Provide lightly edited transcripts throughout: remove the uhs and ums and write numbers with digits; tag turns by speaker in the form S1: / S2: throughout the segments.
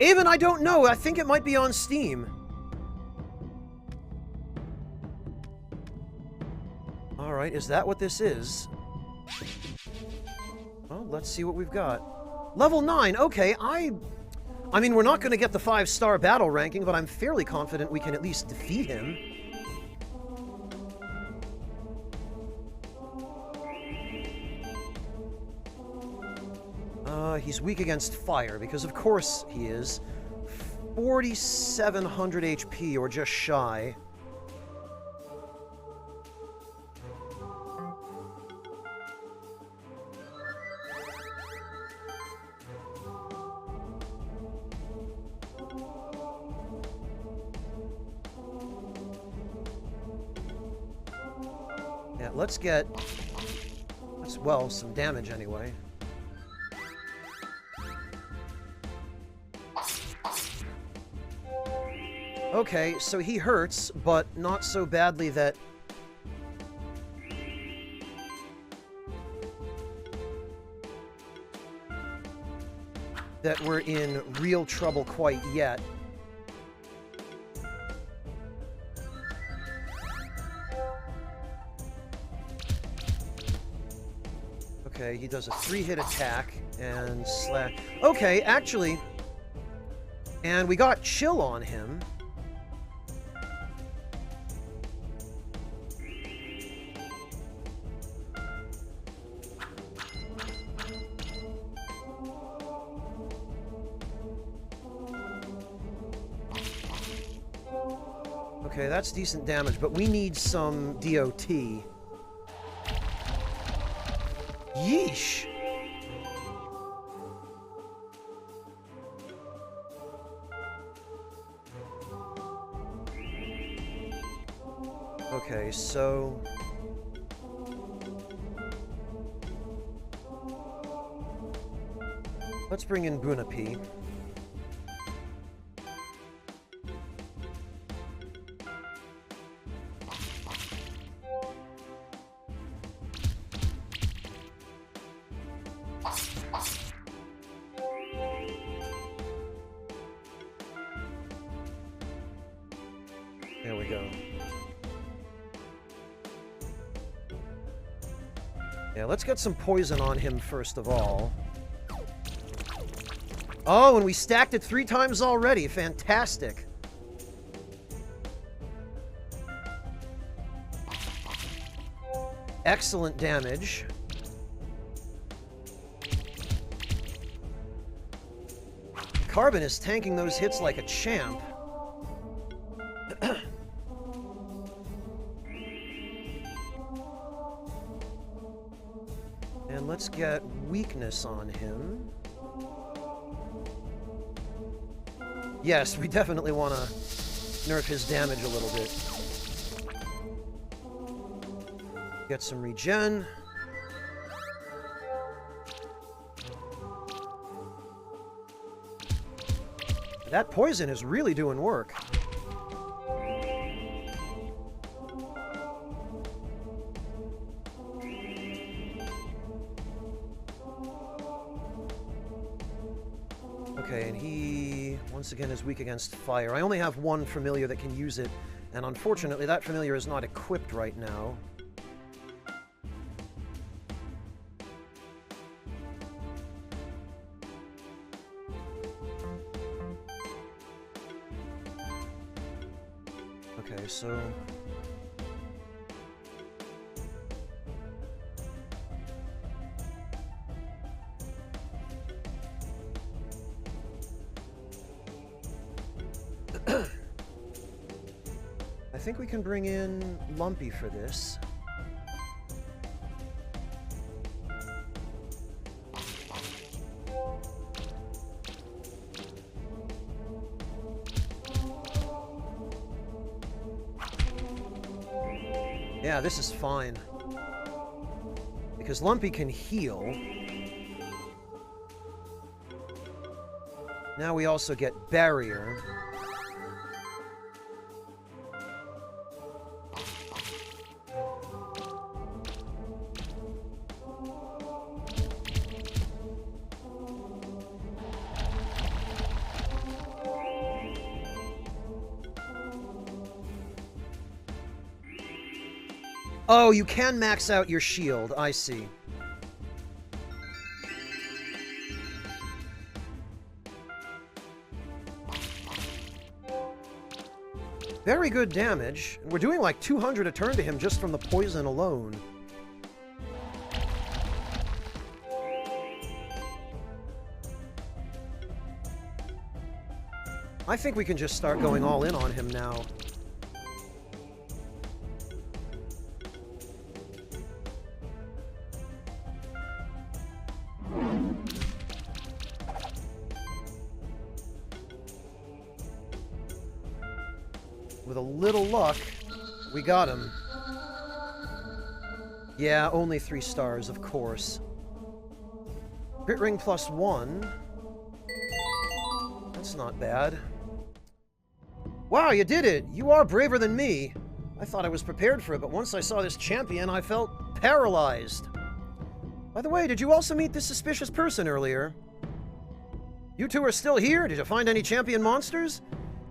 S1: Avon, I don't know. I think it might be on Steam. Alright, is that what this is? Well, let's see what we've got. Level 9, okay, I mean, we're not going to get the 5-star battle ranking, but I'm fairly confident we can at least defeat him. He's weak against fire, because of course he is. 4,700 HP, or just shy. Yeah, let's get, well, some damage anyway. Okay, so he hurts, but not so badly that... that we're in real trouble quite yet. Okay, he does a 3-hit attack and slash... Okay, actually... And we got chill on him. Okay, that's decent damage, but we need some DOT. Yeesh! Okay, so... let's bring in Bunapi. There we go. Yeah, let's get some poison on him first of all. Oh, and we stacked it 3 times already. Fantastic. Excellent damage. Carbon is tanking those hits like a champ. And let's get weakness on him. Yes, we definitely want to nerf his damage a little bit. Get some regen. That poison is really doing work. Okay, and he, once again, is weak against fire. I only have one familiar that can use it, and unfortunately that familiar is not equipped right now. Okay, so... I think we can bring in Lumpy for this. Yeah, this is fine. Because Lumpy can heal. Now we also get Barrier. Oh, you can max out your shield. I see. Very good damage. We're doing like 200 a turn to him just from the poison alone. I think we can just start going all in on him now. With a little luck, we got him. Yeah, only 3 stars, of course. Crit ring +1. That's not bad. Wow, you did it! You are braver than me! I thought I was prepared for it, but once I saw this champion, I felt paralyzed. By the way, did you also meet this suspicious person earlier? You two are still here? Did you find any champion monsters?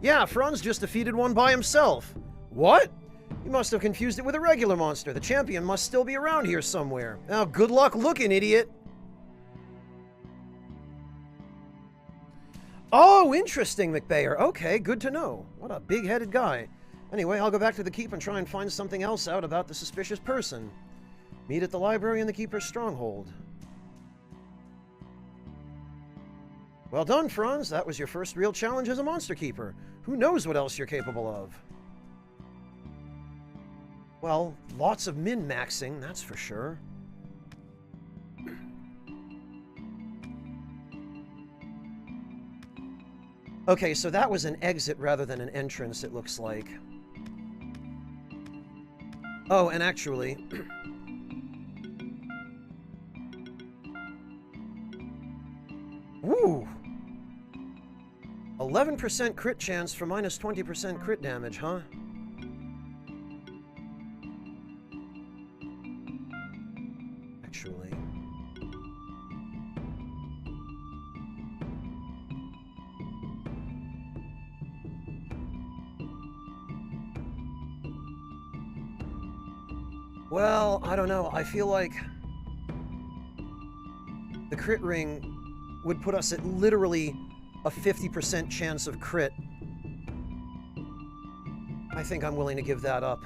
S1: Yeah, Franz just defeated one by himself. What? You must have confused it with a regular monster. The champion must still be around here somewhere. Now, good luck looking, idiot! Oh, interesting, McBayer. Okay, good to know. What a big-headed guy. Anyway, I'll go back to the keep and try and find something else out about the suspicious person. Meet at the library in the Keeper's stronghold. Well done, Franz. That was your first real challenge as a Monster Keeper. Who knows what else you're capable of? Well, lots of min-maxing, that's for sure. Okay, so that was an exit rather than an entrance, it looks like. Oh, and actually... Woo! 11% crit chance for minus 20% crit damage, huh? Actually... Well, I don't know. I feel like the crit ring would put us at literally a 50% chance of crit. I think I'm willing to give that up.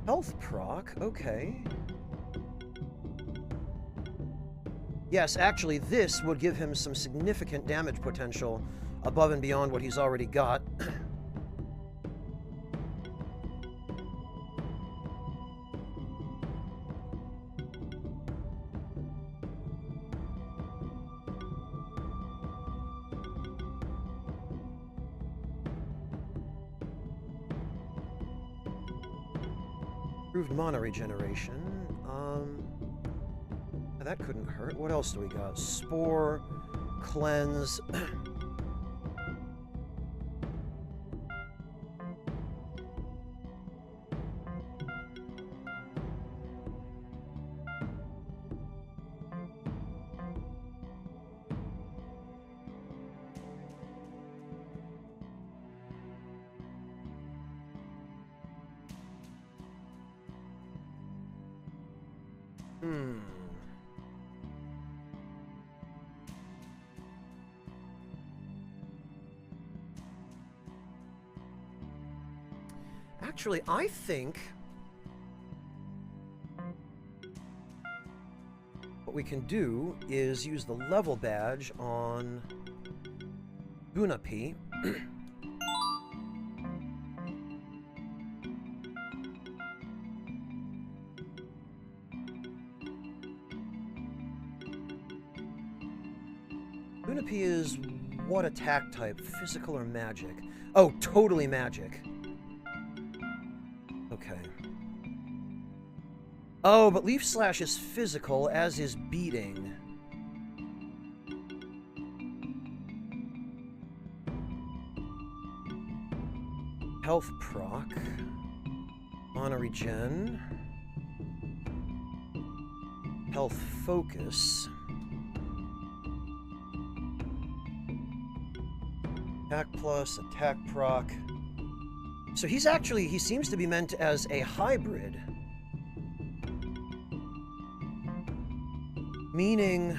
S1: Health proc, okay. Yes, actually, this would give him some significant damage potential above and beyond what he's already got. Improved mana regeneration. That couldn't hurt. What else do we got? Spore, cleanse. Actually, I think what we can do is use the level badge on Gunapi. Gunapi is what attack type? Physical or magic? Oh, totally magic. Okay. Oh, but Leaf Slash is physical, as is beating. Health proc. Mana regen. Health focus. Attack plus, attack proc. So he's actually, he seems to be meant as a hybrid. Meaning...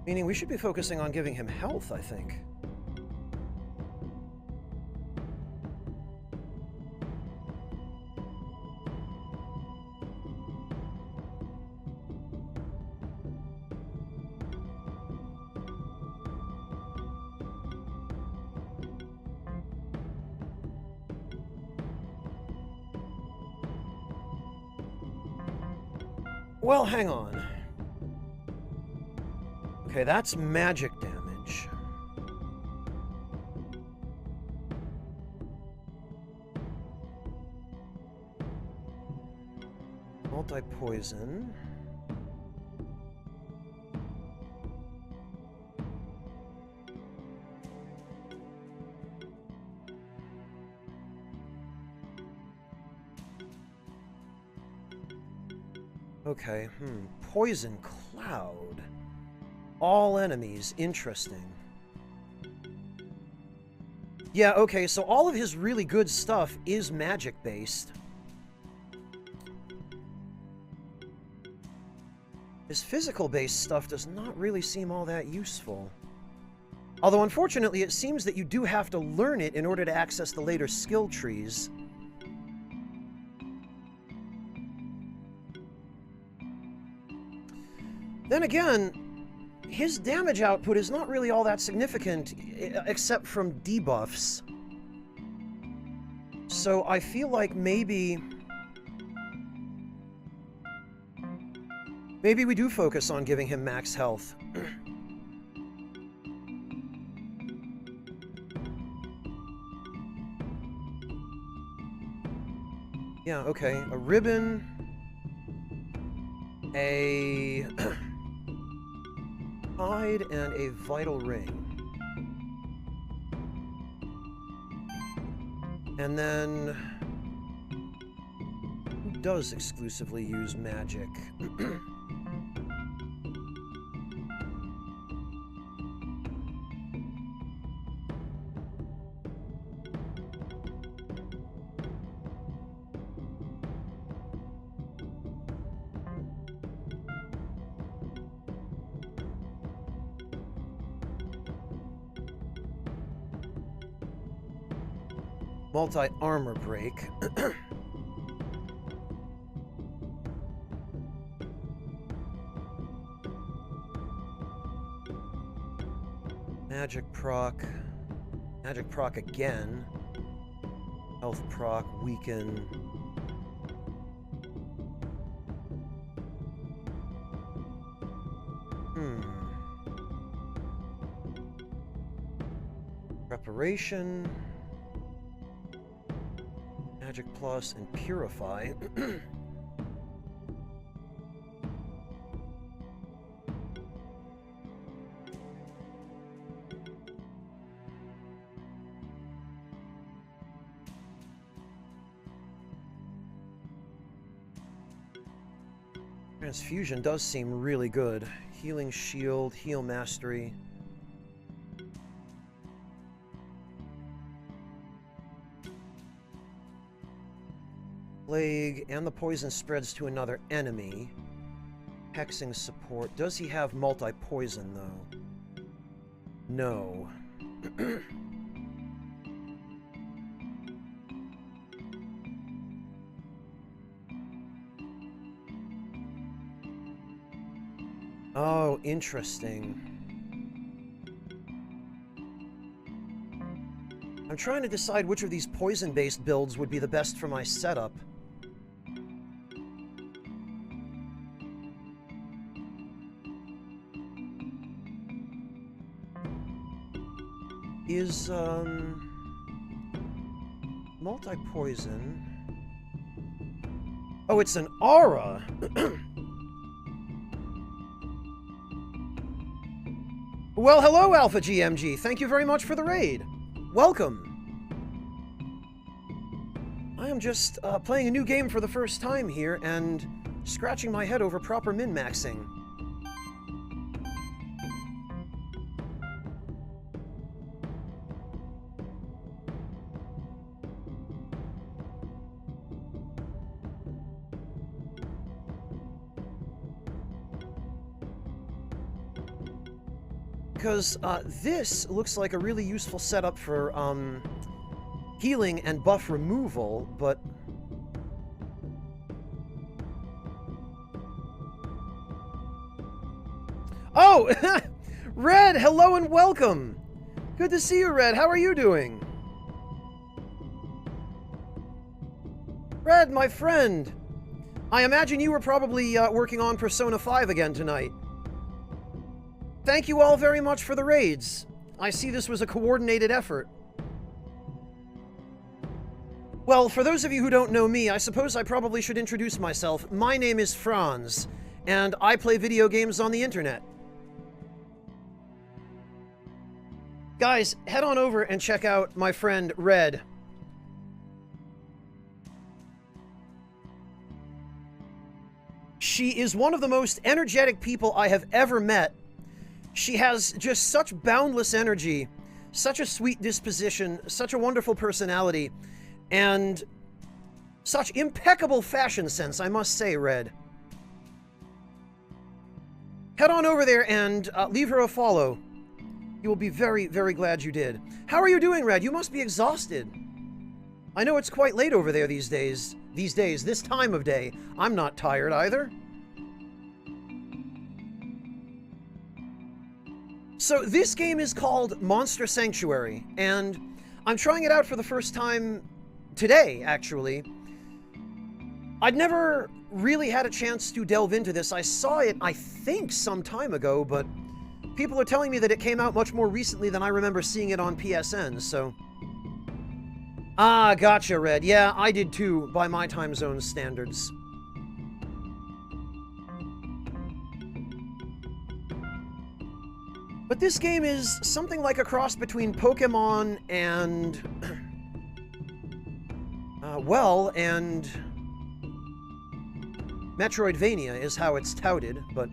S1: Meaning we should be focusing on giving him health, I think. Well, hang on. Okay, that's magic damage. Multi-poison. Okay, Poison Cloud. All enemies. Interesting. Yeah, okay, so all of his really good stuff is magic-based. His physical-based stuff does not really seem all that useful. Although, unfortunately, it seems that you do have to learn it in order to access the later skill trees. Then again, his damage output is not really all that significant, except from debuffs. So I feel like maybe we do focus on giving him max health. Yeah, okay. A ribbon. A... hide and a vital ring. And then... who does exclusively use magic? Multi-armor break. Magic proc. Magic proc again. Health proc, weaken. Preparation. Magic plus and purify. Transfusion does seem really good. Healing shield, heal mastery. Plague, and the poison spreads to another enemy. Hexing support. Does he have multi-poison, though? No. Oh, interesting. I'm trying to decide which of these poison-based builds would be the best for my setup. Is, multi-poison... Oh, it's an aura! Well, hello, Alpha GMG. Thank you very much for the raid. Welcome. I am just playing a new game for the first time here and scratching my head over proper min-maxing. Because this looks like a really useful setup for healing and buff removal, but... Oh! Red, hello and welcome! Good to see you, Red. How are you doing? Red, my friend! I imagine you were probably working on Persona 5 again tonight. Thank you all very much for the raids. I see this was a coordinated effort. Well, for those of you who don't know me, I suppose I probably should introduce myself. My name is Franz, and I play video games on the internet. Guys, head on over and check out my friend Red. She is one of the most energetic people I have ever met. She has just such boundless energy, such a sweet disposition, such a wonderful personality, and such impeccable fashion sense, I must say, Red. Head on over there and leave her a follow. You will be very, very glad you did. How are you doing, Red? You must be exhausted. I know it's quite late over there these days, this time of day. I'm not tired either. So this game is called Monster Sanctuary, and I'm trying it out for the first time today, actually. I'd never really had a chance to delve into this. I saw it, I think, some time ago, but people are telling me that it came out much more recently than I remember seeing it on PSN, so... Ah, gotcha, Red. Yeah, I did too, by my time zone standards. But this game is something like a cross between Pokemon and... well, and... Metroidvania is how it's touted, but...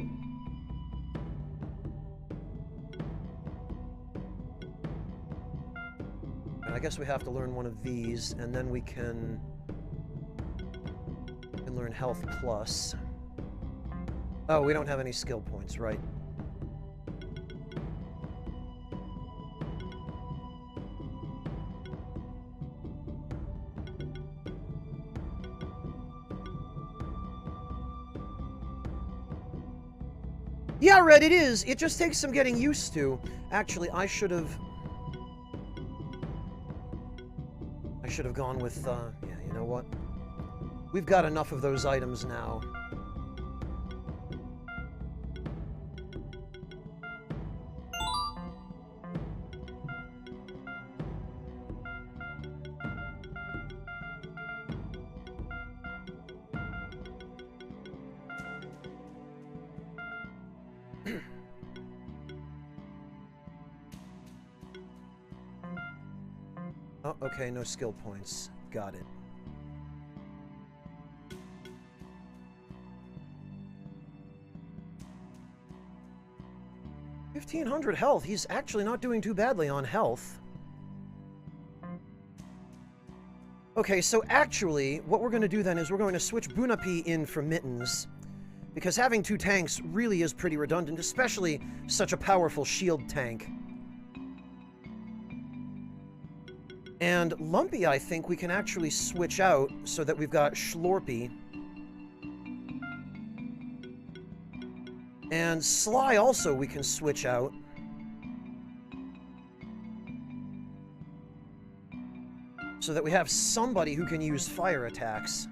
S1: I guess we have to learn one of these, and then we can learn Health Plus. Oh, we don't have any skill points, right? Yeah, Red, it is. It just takes some getting used to. Actually, I should have gone with, yeah, you know what? We've got enough of those items now. Oh, okay, no skill points. Got it. $1,500 health. He's actually not doing too badly on health. Okay, so actually, what we're going to do then is we're going to switch Bunapi in for Mittens, because having two tanks really is pretty redundant, especially such a powerful shield tank. And Lumpy, I think, we can actually switch out so that we've got Schlorpy. And Sly also we can switch out. So that we have somebody who can use fire attacks.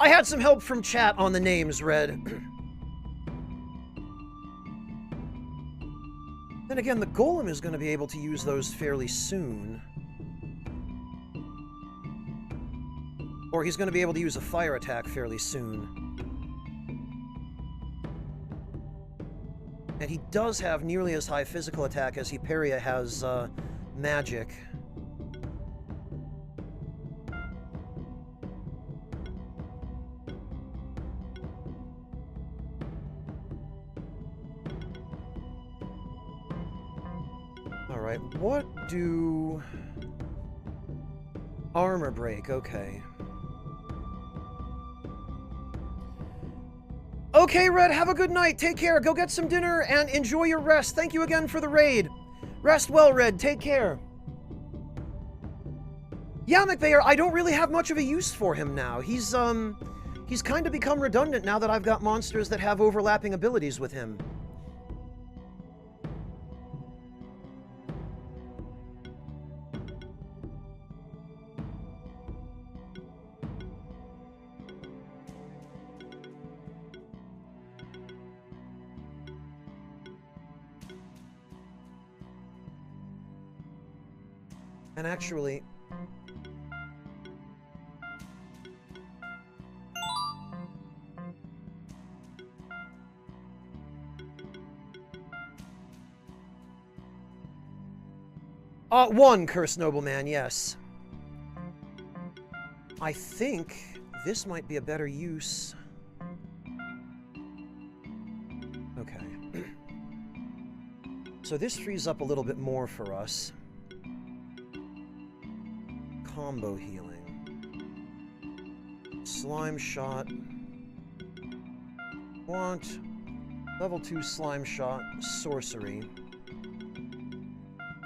S1: I had some help from chat on the names, Red. Then again, the Golem is going to be able to use those fairly soon. Or he's going to be able to use a fire attack fairly soon. And he does have nearly as high physical attack as Hyperia has magic. Alright, what do... Armor break, okay. Okay, Red, have a good night. Take care. Go get some dinner and enjoy your rest. Thank you again for the raid. Rest well, Red. Take care. Yeah, McVeigh, I don't really have much of a use for him now. He's kind of become redundant now that I've got monsters that have overlapping abilities with him. And actually... one, Cursed Nobleman, yes. I think this might be a better use. Okay. So this frees up a little bit more for us. Combo healing. Slime shot. Want level 2 slime shot, sorcery.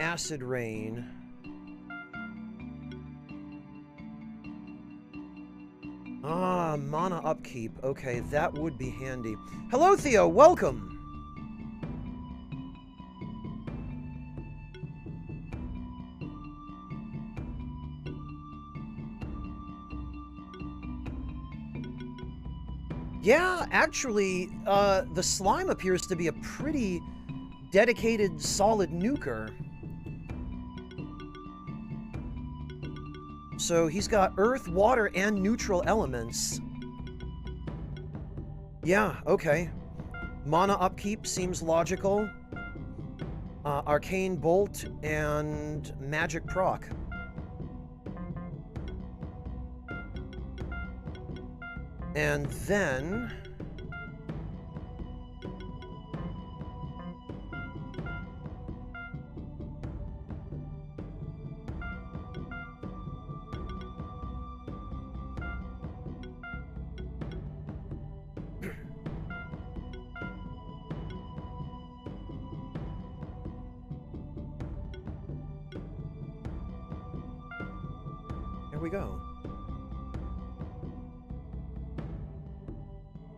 S1: Acid rain. Ah, mana upkeep. Okay, that would be handy. Hello, Theo. Welcome. Yeah, actually, the slime appears to be a pretty dedicated, solid nuker. So he's got earth, water, and neutral elements. Yeah, okay. Mana upkeep seems logical. Arcane Bolt and Magic Proc. And then... There we go.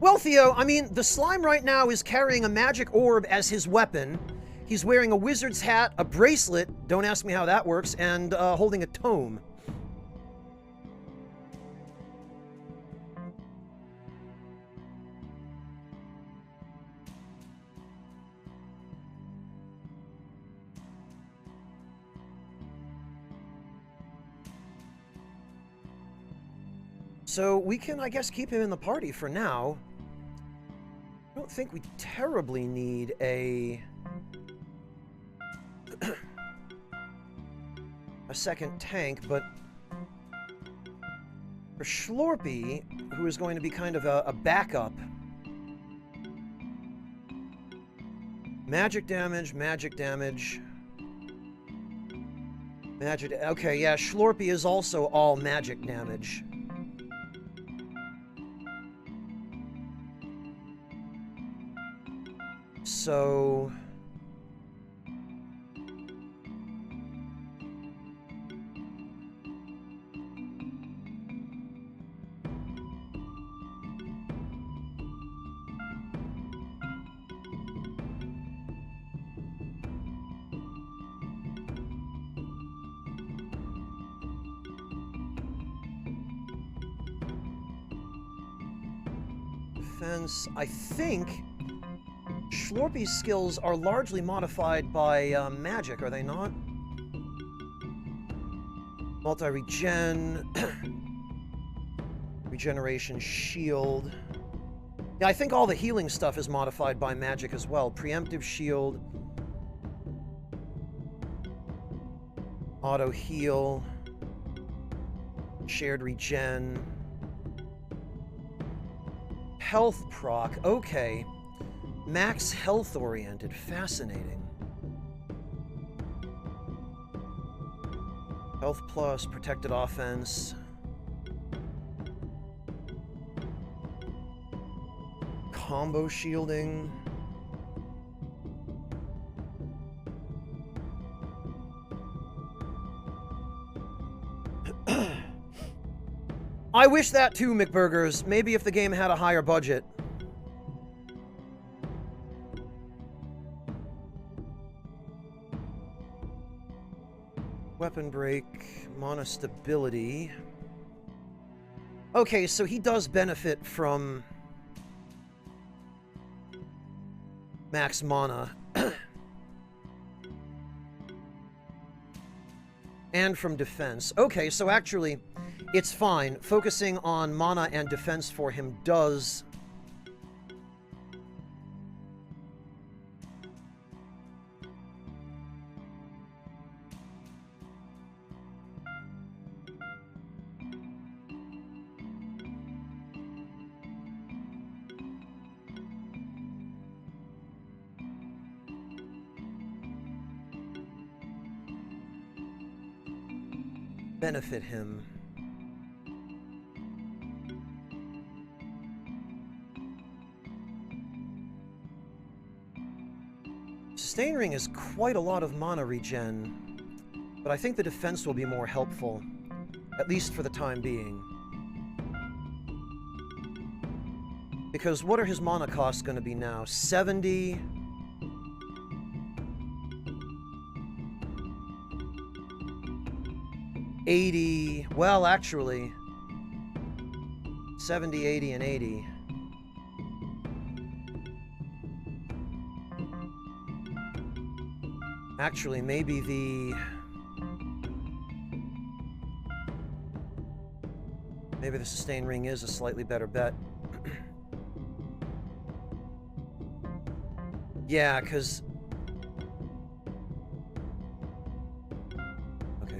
S1: Well, Theo, I mean, the slime right now is carrying a magic orb as his weapon. He's wearing a wizard's hat, a bracelet, don't ask me how that works, and holding a tome. So we can, I guess, keep him in the party for now. I don't think we terribly need a second tank, but for Schlorpy, who is going to be kind of a backup. Magic damage, magic damage. Magic, okay, yeah, Schlorpy is also all magic damage. So... defense, I think... Schlorpy's skills are largely modified by magic, are they not? Multi-regen. Regeneration shield. Yeah, I think all the healing stuff is modified by magic as well. Preemptive shield. Auto heal. Shared regen. Health proc. Okay. Max health oriented. Fascinating. Health plus, protected offense. Combo shielding. I wish that too, McBurgers. Maybe if the game had a higher budget. Weapon break, mana stability. Okay, so he does benefit from max mana. And from defense. Okay, so actually, it's fine. Focusing on mana and defense for him does benefit him. Sustain Ring is quite a lot of mana regen, but I think the defense will be more helpful, at least for the time being. Because what are his mana costs going to be now? 70... 80, well, actually, 70, 80, and 80. Actually, maybe the Sustain Ring is a slightly better bet. Yeah, because...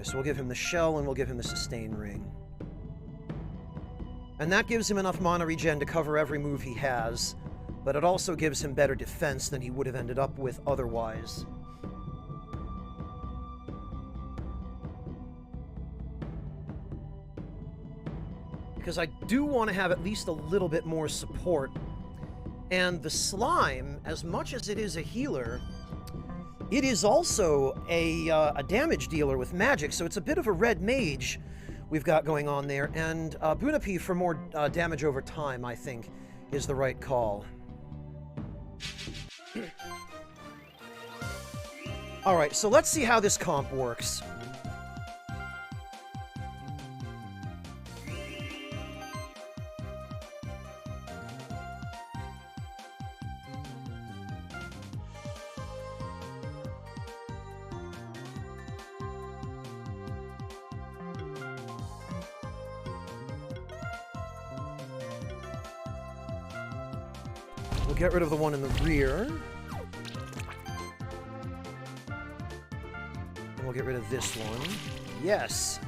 S1: So we'll give him the shell and we'll give him the sustain ring. And that gives him enough mana regen to cover every move he has, but it also gives him better defense than he would have ended up with otherwise. Because I do want to have at least a little bit more support. And the slime, as much as it is a healer, it is also a damage dealer with magic, so it's a bit of a red mage we've got going on there. And Bunapi for more damage over time, I think, is the right call. Alright, so let's see how this comp works. We'll get rid of the one in the rear. And we'll get rid of this one. Yes!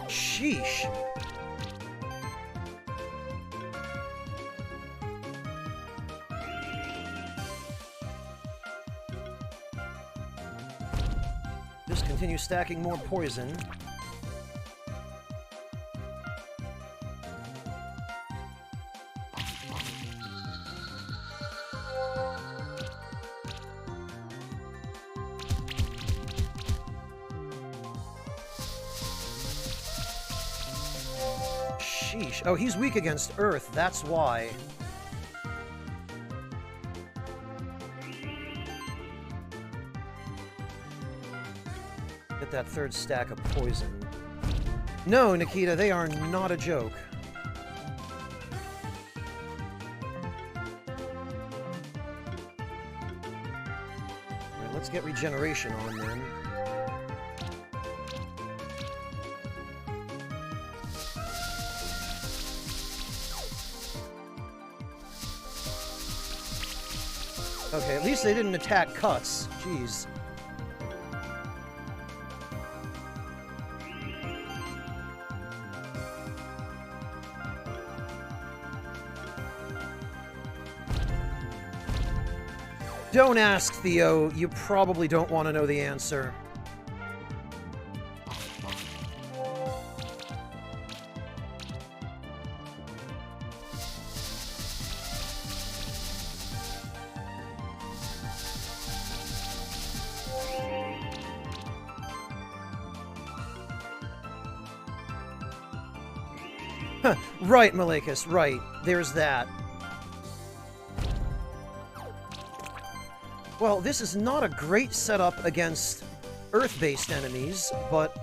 S1: Sheesh! Just continue stacking more poison. Sheesh. Oh, he's weak against Earth, that's why. Get that third stack of poison. No, Nikita, they are not a joke. Let's get regeneration on then. Okay, at least they didn't attack cuts. Jeez. Don't ask, Theo. You probably don't want to know the answer. Right, Malekis, right. There's that. Well, this is not a great setup against Earth-based enemies, but...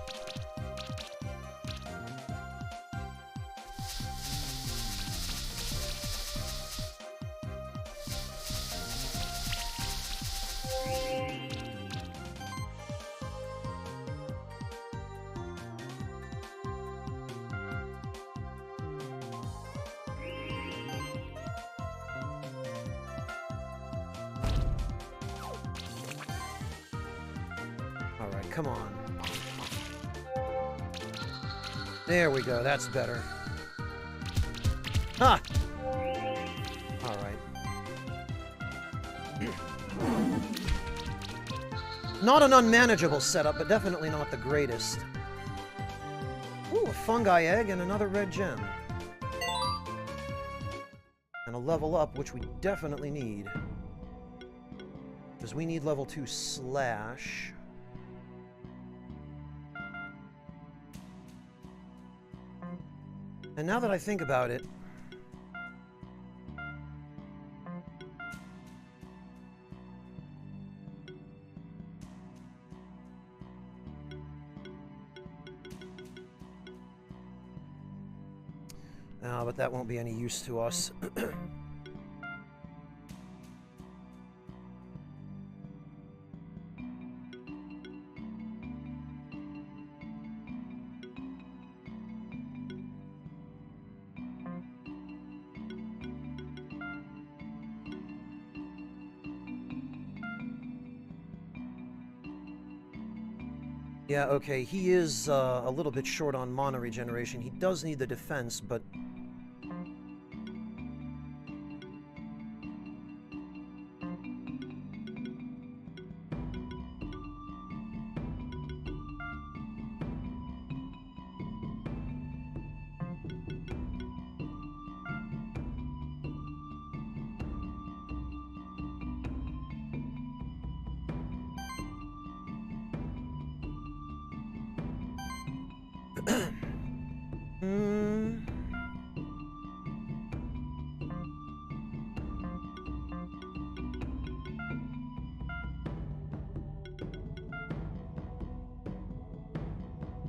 S1: Alright, come on. There we go, that's better. Ha! Alright. Not an unmanageable setup, but definitely not the greatest. Ooh, a fungi egg and another red gem. And a level up, which we definitely need. Because we need level 2 slash... And now that I think about it... Oh, but that won't be any use to us. Yeah, okay, he is a little bit short on mana regeneration. He does need the defense, but...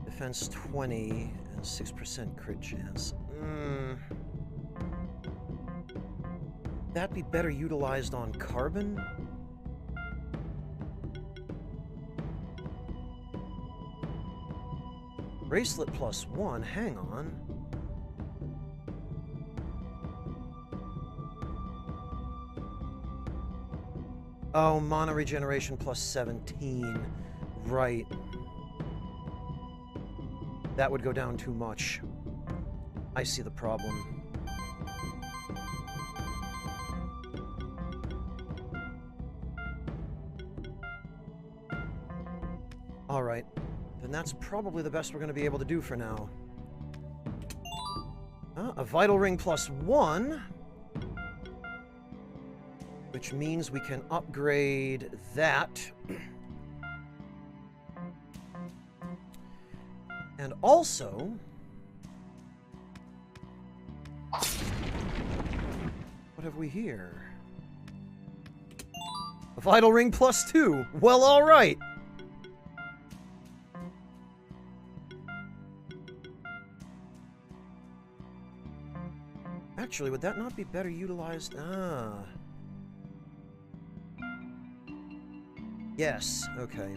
S1: Defense 20 and 6% crit chance. That'd be better utilized on carbon? Bracelet plus 1, hang on. Oh, mana regeneration plus 17. Right. That would go down too much. I see the problem. Alright. Then that's probably the best we're going to be able to do for now. A Vital Ring plus 1. Which means we can upgrade that. And also... What have we here? A Vital Ring plus 2. Well, alright. Actually, would that not be better utilized? Yes, okay.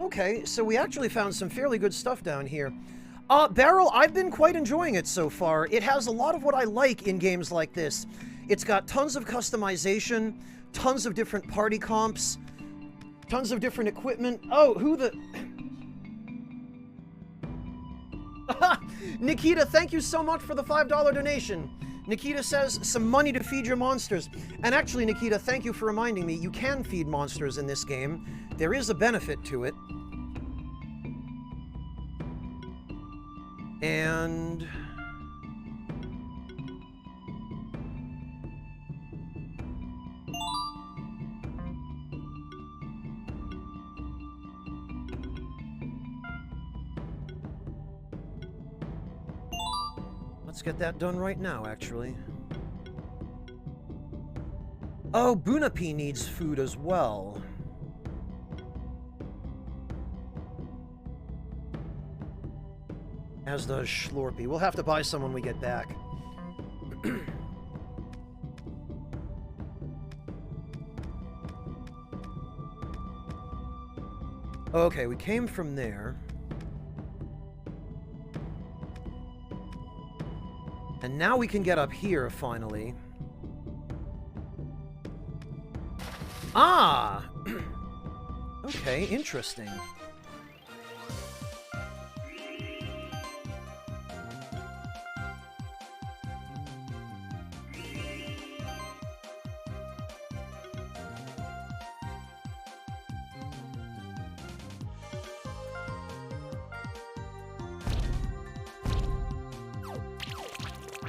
S1: Okay, so we actually found some fairly good stuff down here. Barrel, I've been quite enjoying it so far. It has a lot of what I like in games like this. It's got tons of customization, tons of different party comps, tons of different equipment. Oh, who the... Nikita, thank you so much for the $5 donation. Nikita says, some money to feed your monsters. And actually, Nikita, thank you for reminding me, you can feed monsters in this game. There is a benefit to it. And... let's get that done right now, actually. Oh, Bunapi needs food as well. As does Schlorpy. We'll have to buy some when we get back. Okay, we came from there. And now we can get up here, finally. Ah! Okay, interesting.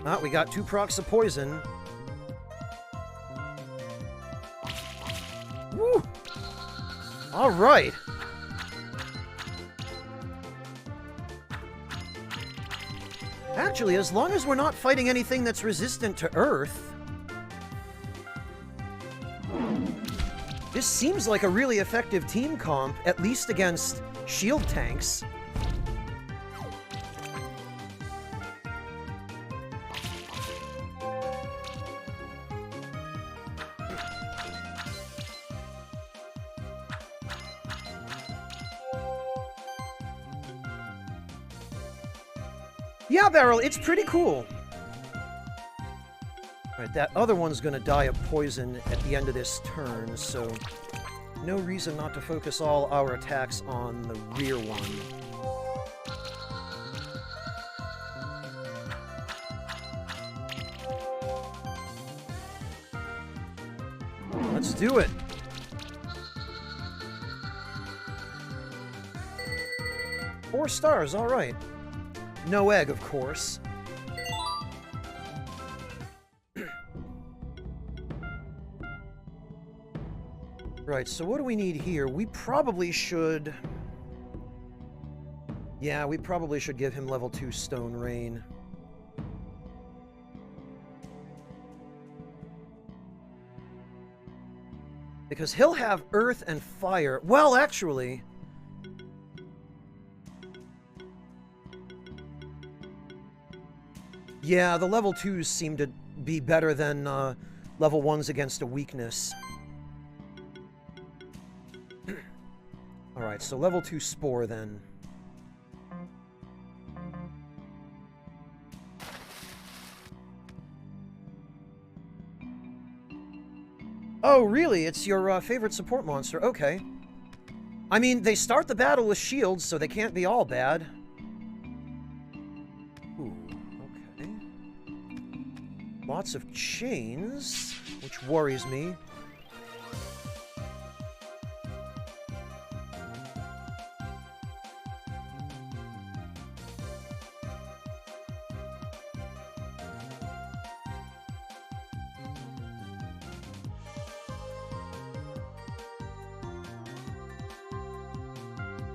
S1: Ah, we got 2 procs of poison. Woo! Alright! Actually, as long as we're not fighting anything that's resistant to Earth... this seems like a really effective team comp, at least against shield tanks. Yeah, Barrel, it's pretty cool. Alright, that other one's gonna die of poison at the end of this turn, so no reason not to focus all our attacks on the rear one. Let's do it. Four stars, alright. No egg, of course. Right, so what do we need here? We probably should... yeah, we probably should give him level 2 Stone Rain. Because he'll have Earth and Fire. Well, actually... yeah, the level 2s seem to be better than level 1s against a weakness. Alright, so level 2 Spore then. Oh, really? It's your favorite support monster? Okay. I mean, they start the battle with shields, so they can't be all bad. Ooh, okay. Lots of chains, which worries me.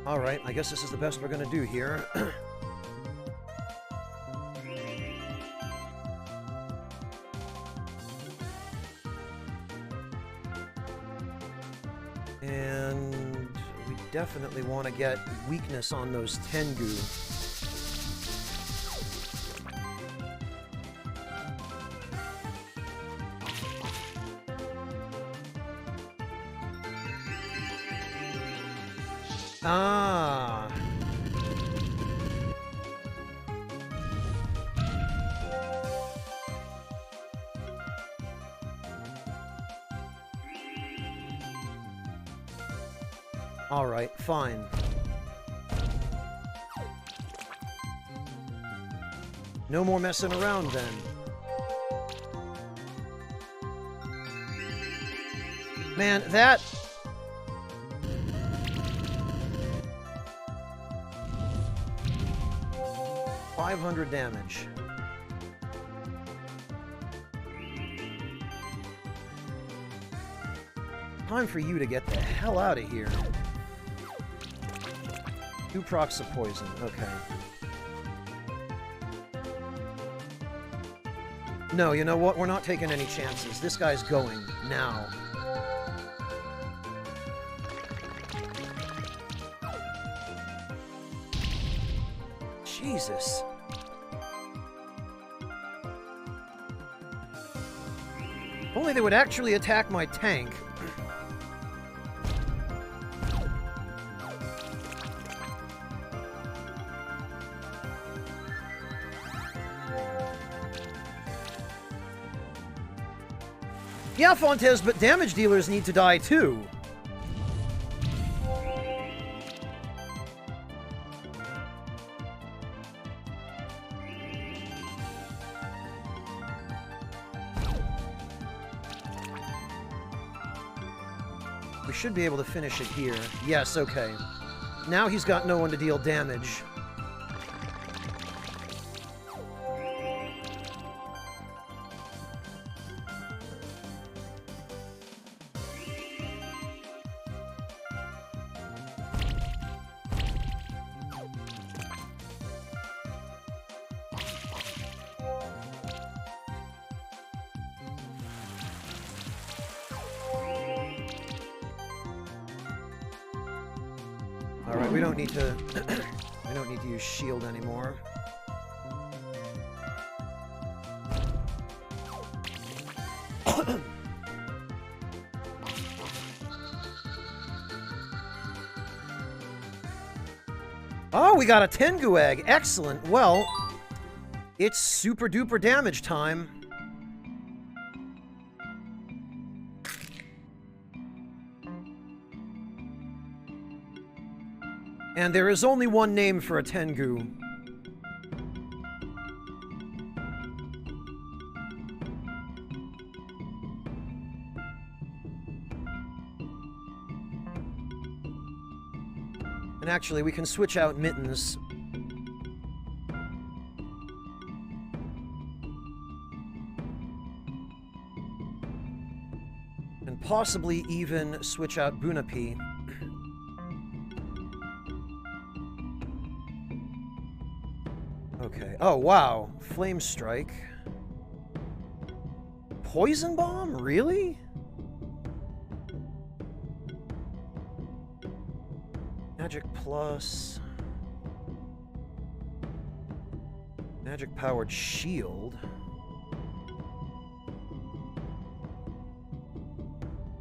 S1: Alright, I guess this is the best we're gonna do here. And we definitely want to get weakness on those Tengu. Ah. All right, fine. No more messing around then. Man, that... $500 damage. Time for you to get the hell out of here. 2 procs of poison, okay. No, you know what? We're not taking any chances. This guy's going now. Jesus. If only they would actually attack my tank. Yeah, Fontes, but damage dealers need to die too. We should be able to finish it here. Yes, okay. Now he's got no one to deal damage. Alright, we don't need to... we don't need to use shield anymore. Oh, we got a Tengu egg! Excellent! Well, it's super duper damage time. And there is only one name for a Tengu. And actually, we can switch out Mittens. And possibly even switch out Bunapi. Okay. Oh, wow. Flame Strike. Poison Bomb? Really? Magic Plus. Magic Powered Shield.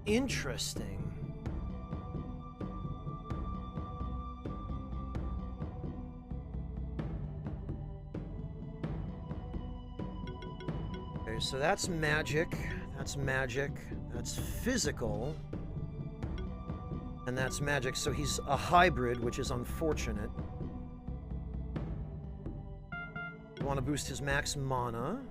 S1: Interesting. Okay, so that's magic. That's magic. That's physical. And that's magic, so he's a hybrid, which is unfortunate. We want to boost his max mana.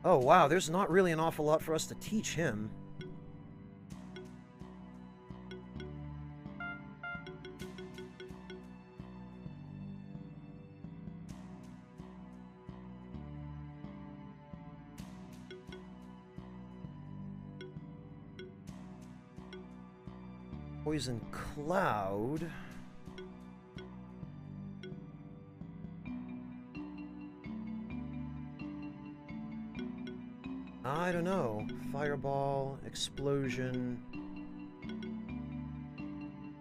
S1: Oh, wow, there's not really an awful lot for us to teach him. Poison Cloud. I don't know. Fireball, Explosion,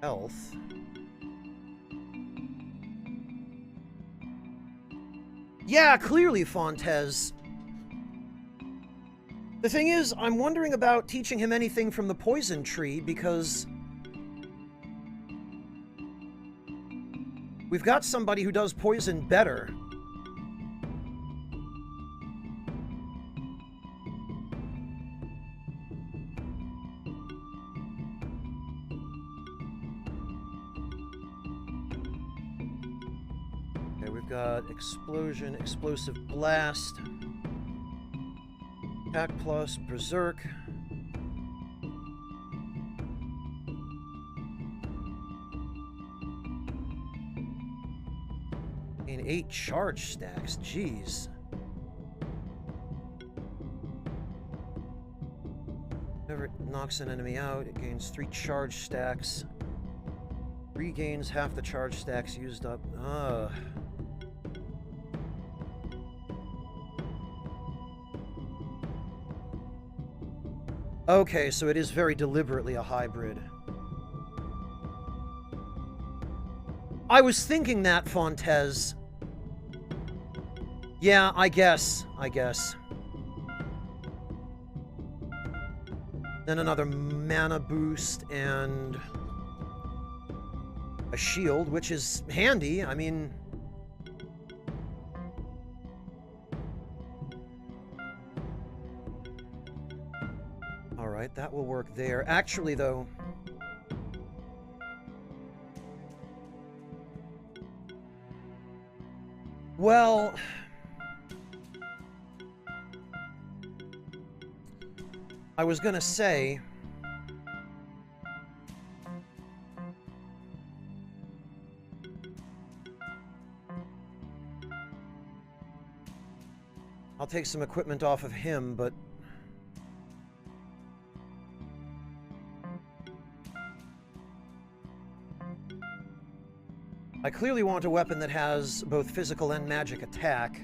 S1: Health. Yeah, clearly, Fontes. The thing is, I'm wondering about teaching him anything from the poison tree, because we've got somebody who does poison better. Okay, we've got Explosion, Explosive Blast, Attack Plus, Berserk. And 8 charge stacks, jeez. Whenever it knocks an enemy out, it gains 3 charge stacks. Regains half the charge stacks used up. Okay, so it is very deliberately a hybrid. I was thinking that, Fontes. Yeah, I guess. Then another mana boost and a shield, which is handy. I mean, all right, that will work there. Actually, though, well, I was gonna say, I'll take some equipment off of him, but I clearly want a weapon that has both physical and magic attack.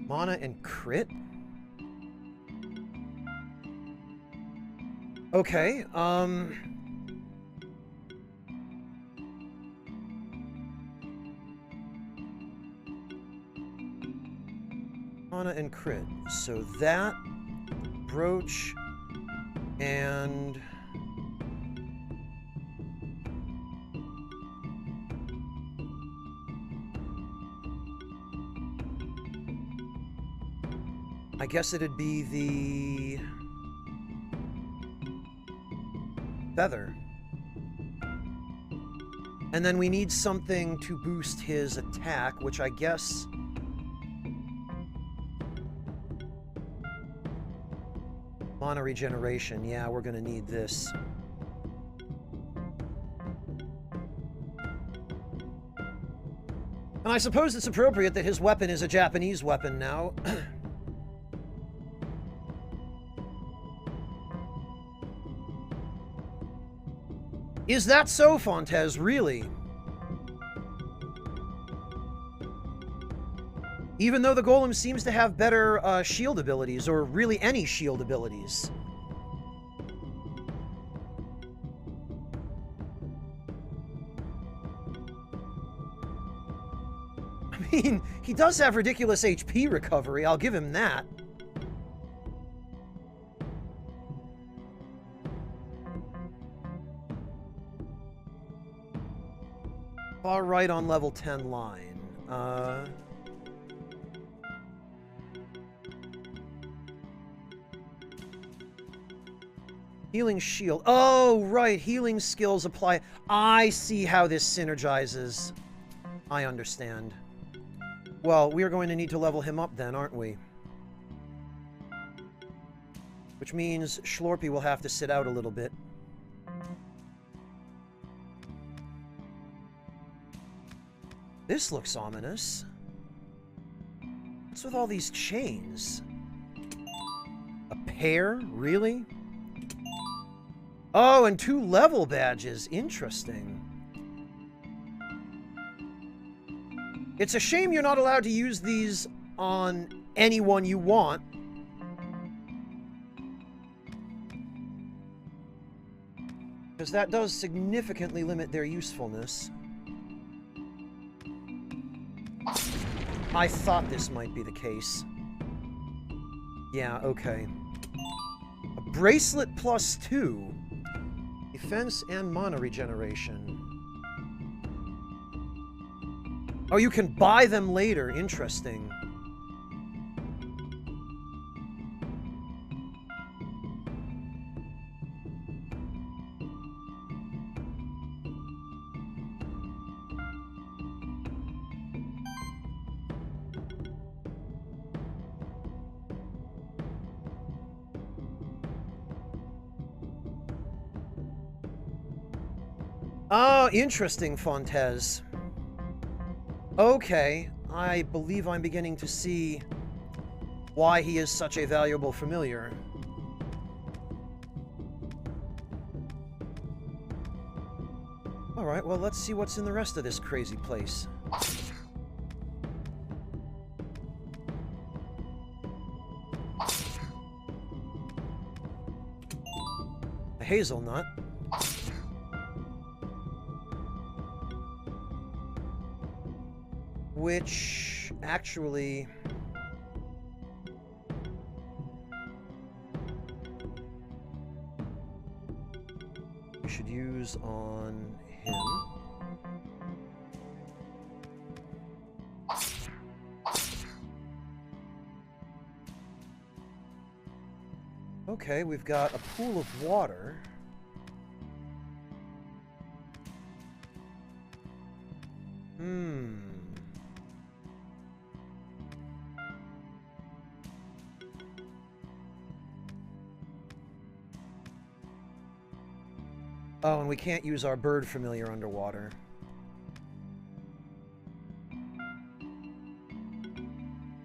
S1: Mana and crit? Okay, mana and crit. So that, brooch, and I guess it'd be the feather. And then we need something to boost his attack, which I guess mana regeneration. Yeah, we're gonna need this. And I suppose it's appropriate that his weapon is a Japanese weapon now. Is that so, Fontes? Really? Even though the golem seems to have better shield abilities, or really any shield abilities. I mean, he does have ridiculous HP recovery, I'll give him that. Far right on level 10 line. Healing shield. Oh, right. Healing skills apply. I see how this synergizes. I understand. Well, we are going to need to level him up then, aren't we? Which means Schlorpy will have to sit out a little bit. This looks ominous. What's with all these chains? A pair? Really? Oh, and 2 level badges. Interesting. It's a shame you're not allowed to use these on anyone you want. Because that does significantly limit their usefulness. I thought this might be the case. Yeah, okay. A bracelet +2. Defense and mana regeneration. Oh, you can buy them later. Interesting. Oh, interesting, Fontes. Okay, I believe I'm beginning to see why he is such a valuable familiar. Alright, well, let's see what's in the rest of this crazy place. A hazelnut. Which, actually... we should use on him. Okay, we've got a pool of water. Oh, and we can't use our bird familiar underwater.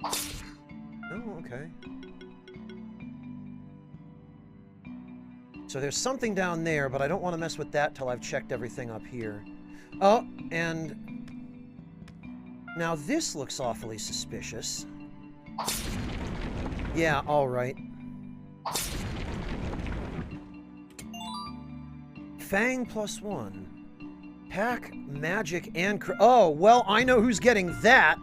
S1: Oh, okay. So there's something down there, but I don't want to mess with that till I've checked everything up here. Oh, and... now this looks awfully suspicious. Yeah, alright. Fang +1. Pack, magic, and... oh, well, I know who's getting that.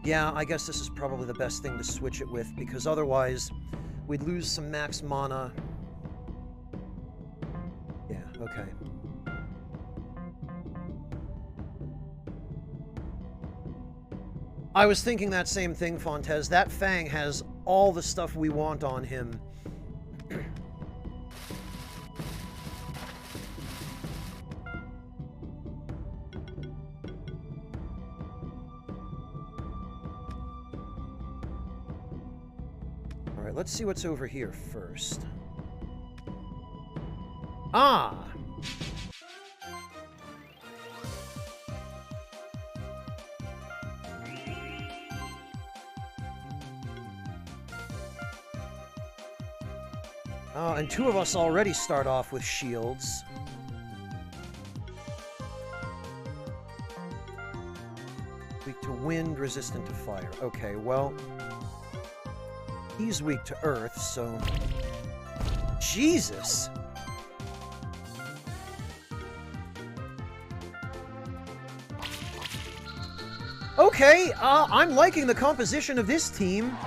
S1: Yeah, I guess this is probably the best thing to switch it with, because otherwise we'd lose some max mana. Yeah, okay. I was thinking that same thing, Fontes. That Fang has all the stuff we want on him. Alright, let's see what's over here first. Ah! And two of us already start off with shields. Weak to wind, resistant to fire. Okay, well... he's weak to earth, so... Jesus! Okay, I'm liking the composition of this team.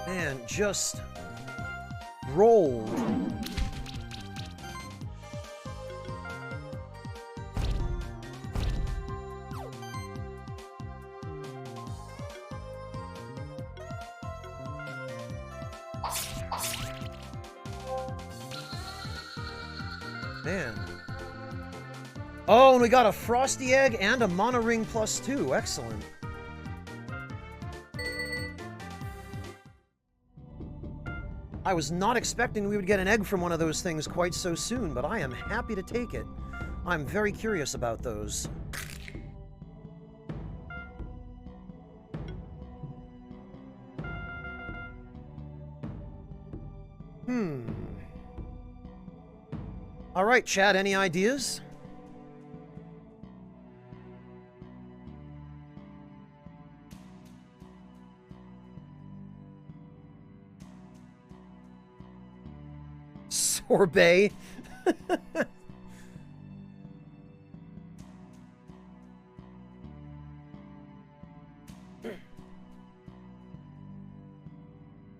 S1: Man, just rolled. man. Oh, and we got a Frosty Egg and a Mana Ring +2. Excellent. I was not expecting we would get an egg from one of those things quite so soon, but I am happy to take it. I'm very curious about those. Alright, chat, any ideas? Sorbet.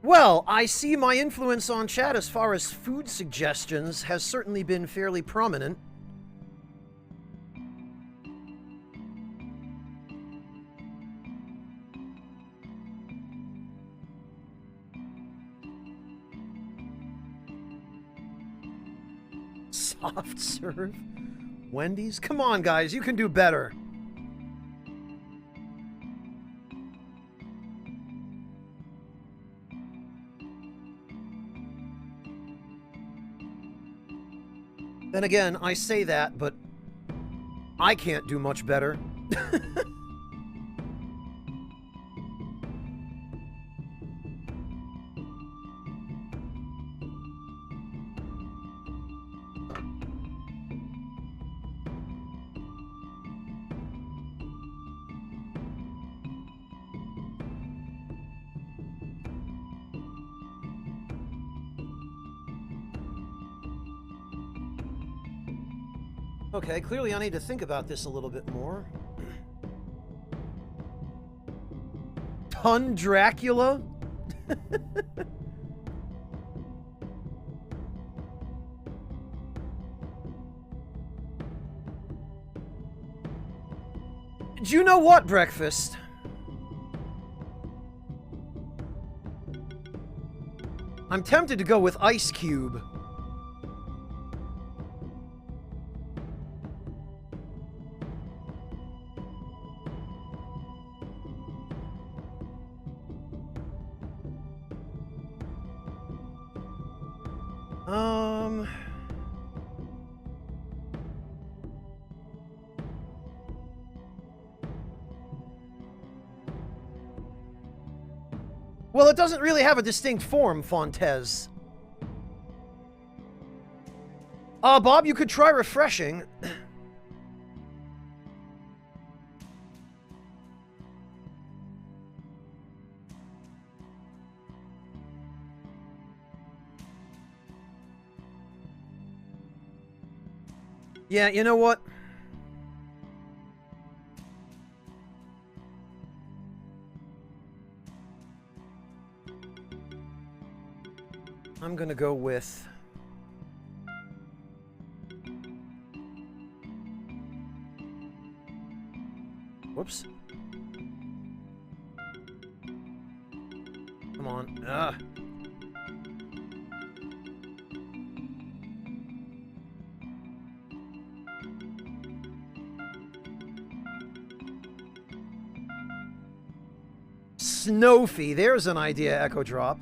S1: Well, I see my influence on chat as far as food suggestions has certainly been fairly prominent. Soft serve? Wendy's? Come on, guys, you can do better. Then again, I say that, but I can't do much better. Okay, clearly I need to think about this a little bit more. Ton Dracula? Do you know what, Breakfast? I'm tempted to go with Ice Cube. Well, it doesn't really have a distinct form, Fontes. Bob, you could try refreshing. Yeah, you know what? I'm gonna go with... Whoops. Come on. Ah. Snowfy. There's an idea, Echo Drop.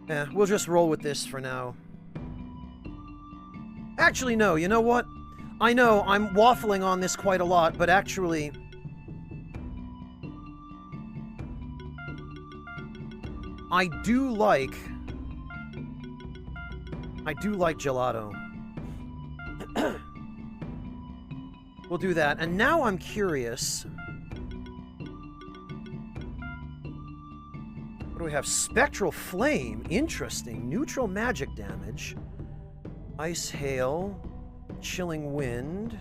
S1: Yeah, we'll just roll with this for now. Actually, no, you know what? I know I'm waffling on this quite a lot, but actually... I do like gelato. We'll do that. And now I'm curious... What do we have? Spectral Flame. Interesting. Neutral magic damage. Ice Hail. Chilling Wind.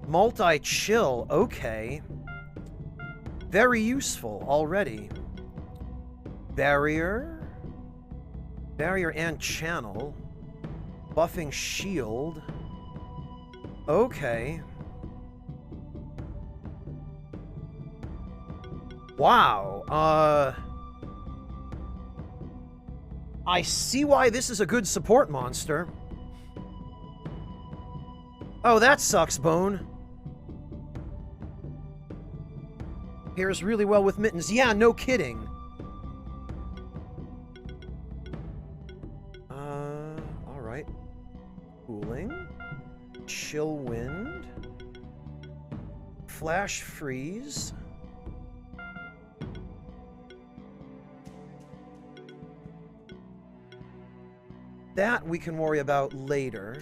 S1: Multi-chill. Okay. Very useful already. Barrier. Barrier and Channel. Buffing Shield. Okay. Wow, I see why this is a good support monster. Oh, that sucks, Bone. Pairs really well with Mittens. Yeah, no kidding. Alright. Cooling. Chill Wind. Flash Freeze. That we can worry about later.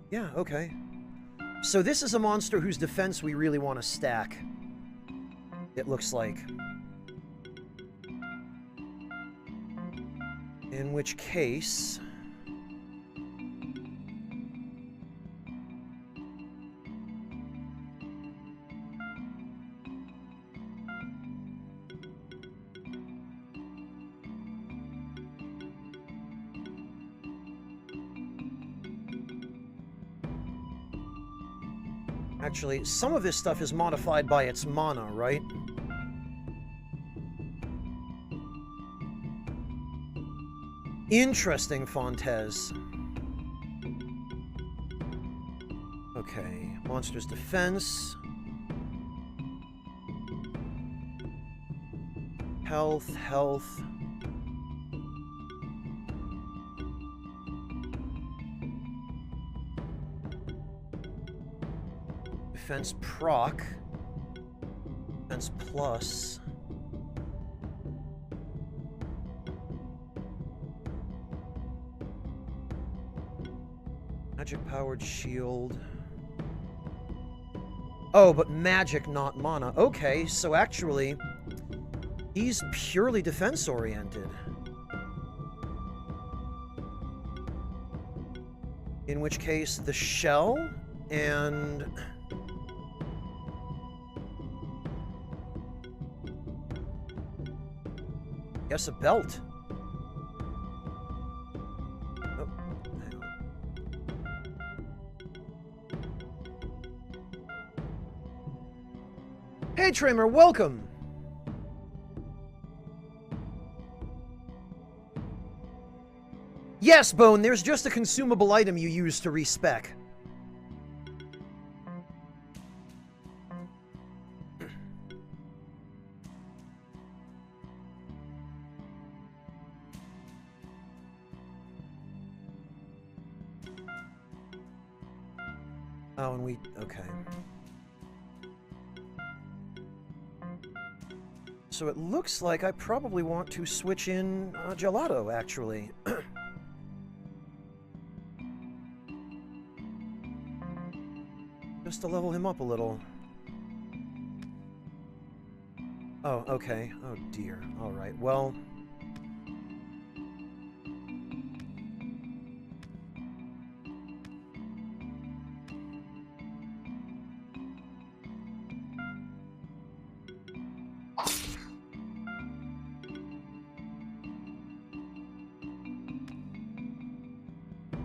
S1: Yeah, okay. So this is a monster whose defense we really want to stack. It looks like. In which case... Actually, some of this stuff is modified by its mana, right? Interesting, Fontes. Okay, monster's defense. Health. Defense proc. Defense plus. Magic powered shield. Oh, but magic, not mana. Okay, so actually, he's purely defense oriented. In which case, the shell and... Guess a belt. Oh, hang on. Hey, Trimmer, welcome! Yes, Bone, there's just a consumable item you use to respec. Oh, and we... okay. So it looks like I probably want to switch in Gelato, actually. Just to level him up a little. Oh, okay. Oh, dear. Alright, well...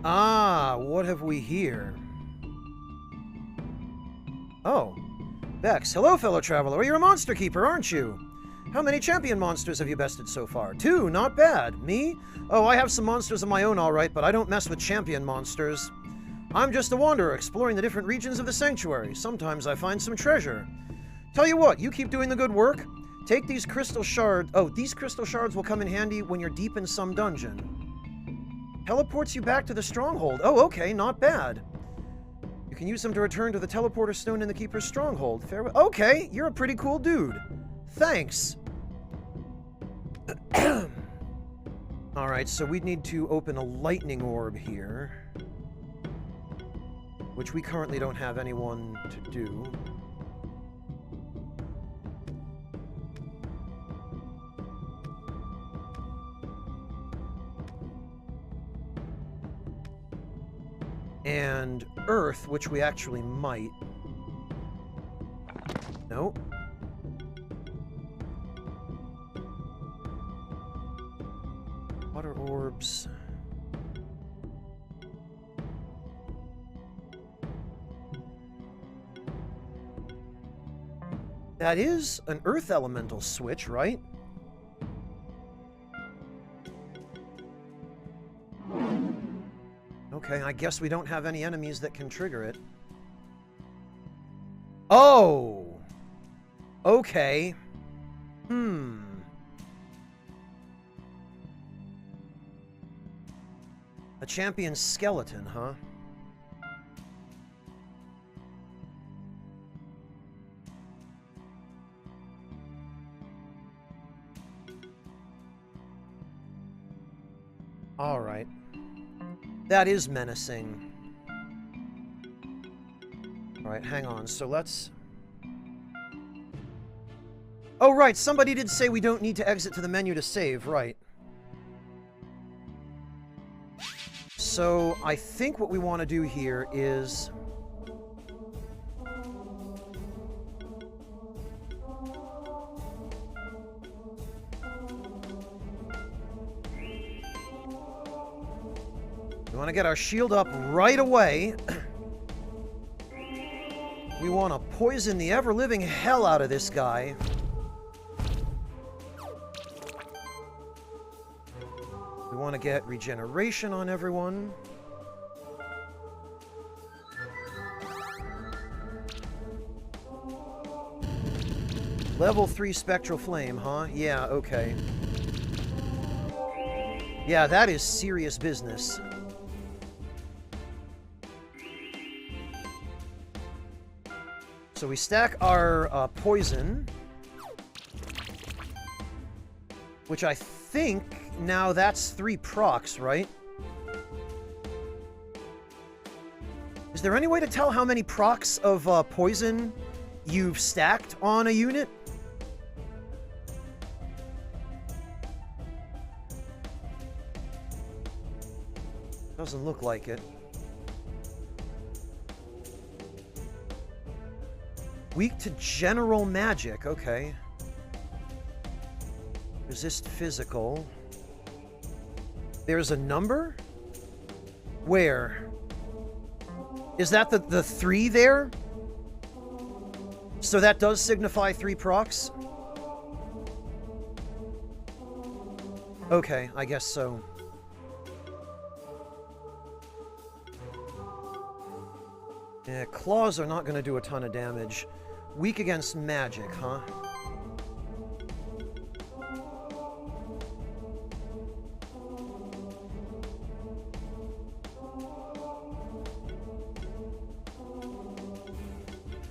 S1: Ah, what have we here? Oh, Bex. Hello, fellow traveler. You're a monster keeper, aren't you? How many champion monsters have you bested so far? 2, not bad. Me? Oh, I have some monsters of my own, all right, but I don't mess with champion monsters. I'm just a wanderer exploring the different regions of the sanctuary. Sometimes I find some treasure. Tell you what, you keep doing the good work. Take these crystal shards. Oh, these crystal shards will come in handy when you're deep in some dungeon. Teleports you back to the stronghold. Oh, okay, not bad. You can use them to return to the teleporter stone in the Keeper's stronghold. Farewell. Okay, you're a pretty cool dude. Thanks. Alright, so we'd need to open a lightning orb here. Which we currently don't have anyone to do. And Earth, which we actually might. Nope. Water orbs. That is an Earth Elemental switch, right? Okay, I guess we don't have any enemies that can trigger it. Oh! Okay. A champion skeleton, huh? All right. That is menacing. All right, hang on. So let's... Oh, right. Somebody did say we don't need to exit to the menu to save. Right. So I think what we want to do here is... We want to get our shield up right away. We want to poison the ever-living hell out of this guy. We want to get regeneration on everyone. Level 3 Spectral Flame, huh? Yeah, okay. Yeah, that is serious business. So we stack our poison, which I think now that's 3 procs, right? Is there any way to tell how many procs of poison you've stacked on a unit? Doesn't look like it. Weak to general magic, okay. Resist physical. There's a number? Where? Is that the 3 there? So that does signify 3 procs? Okay, I guess so. Yeah, claws are not going to do a ton of damage. Weak against magic, huh?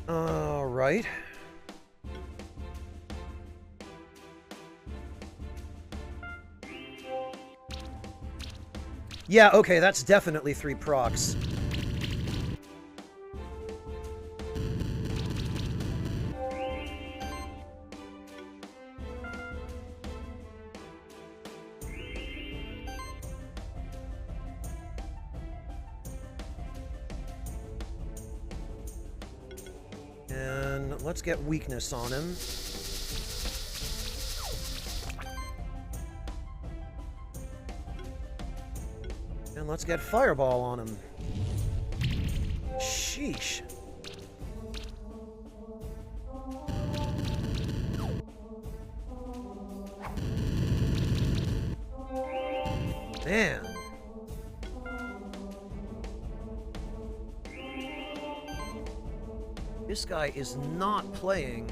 S1: All right. Yeah, okay, that's definitely 3 procs. And let's get weakness on him. And let's get fireball on him. Sheesh. Man. This guy is not playing.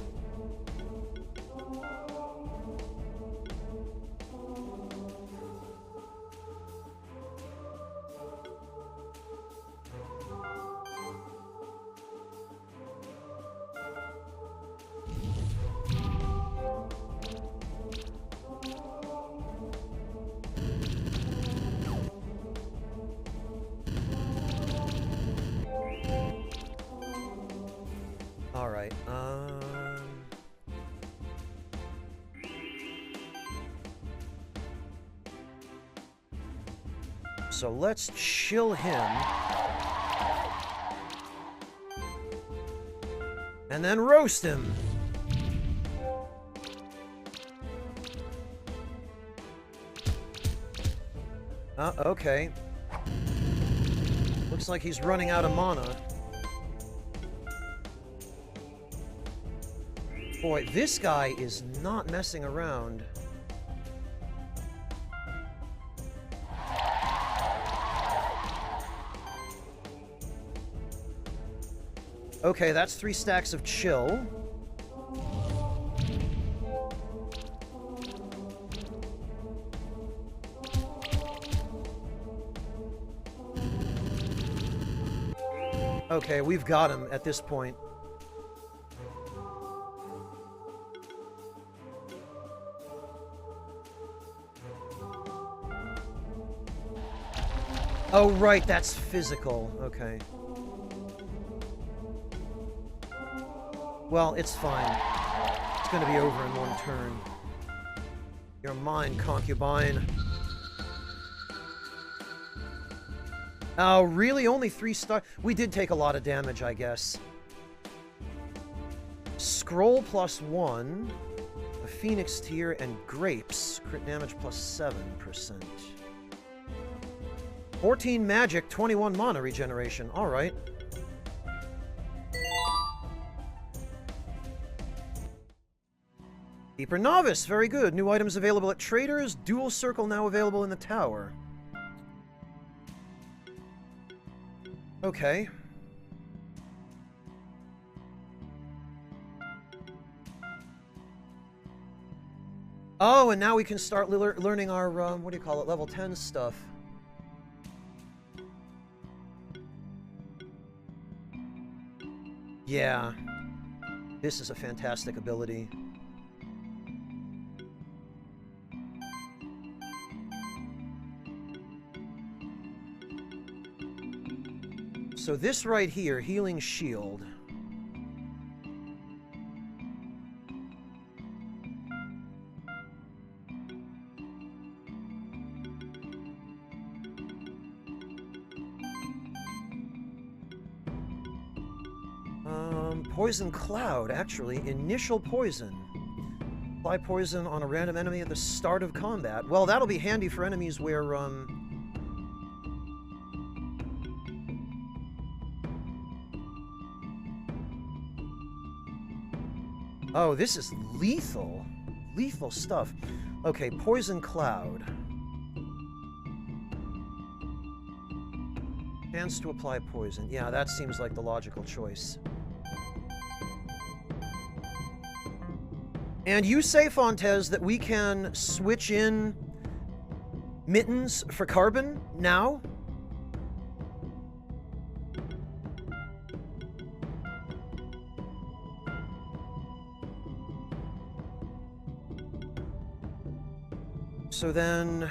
S1: All right. So let's chill him. And then roast him. Okay. Looks like he's running out of mana. Boy, this guy is not messing around. Okay, that's 3 stacks of chill. Okay, we've got him at this point. Oh, right, that's physical. Okay. Well, it's fine. It's gonna be over in one turn. You're mine, concubine. Oh, really? Only 3 stars? We did take a lot of damage, I guess. Scroll +1. A Phoenix Tear and Grapes. Crit damage +7%. 14 magic, 21 mana regeneration. Alright. Deeper Novice, very good. New items available at traders. Dual Circle now available in the tower. Okay. Oh, and now we can start learning our, what do you call it, level 10 stuff. Yeah. This is a fantastic ability. So this right here, Healing Shield. Poison Cloud, actually. Initial poison. Apply poison on a random enemy at the start of combat. Well, that'll be handy for enemies where, Oh, this is lethal. Lethal stuff. Okay, Poison Cloud. Chance to apply poison. Yeah, that seems like the logical choice. And you say, Fontes, that we can switch in mittens for carbon now? So then...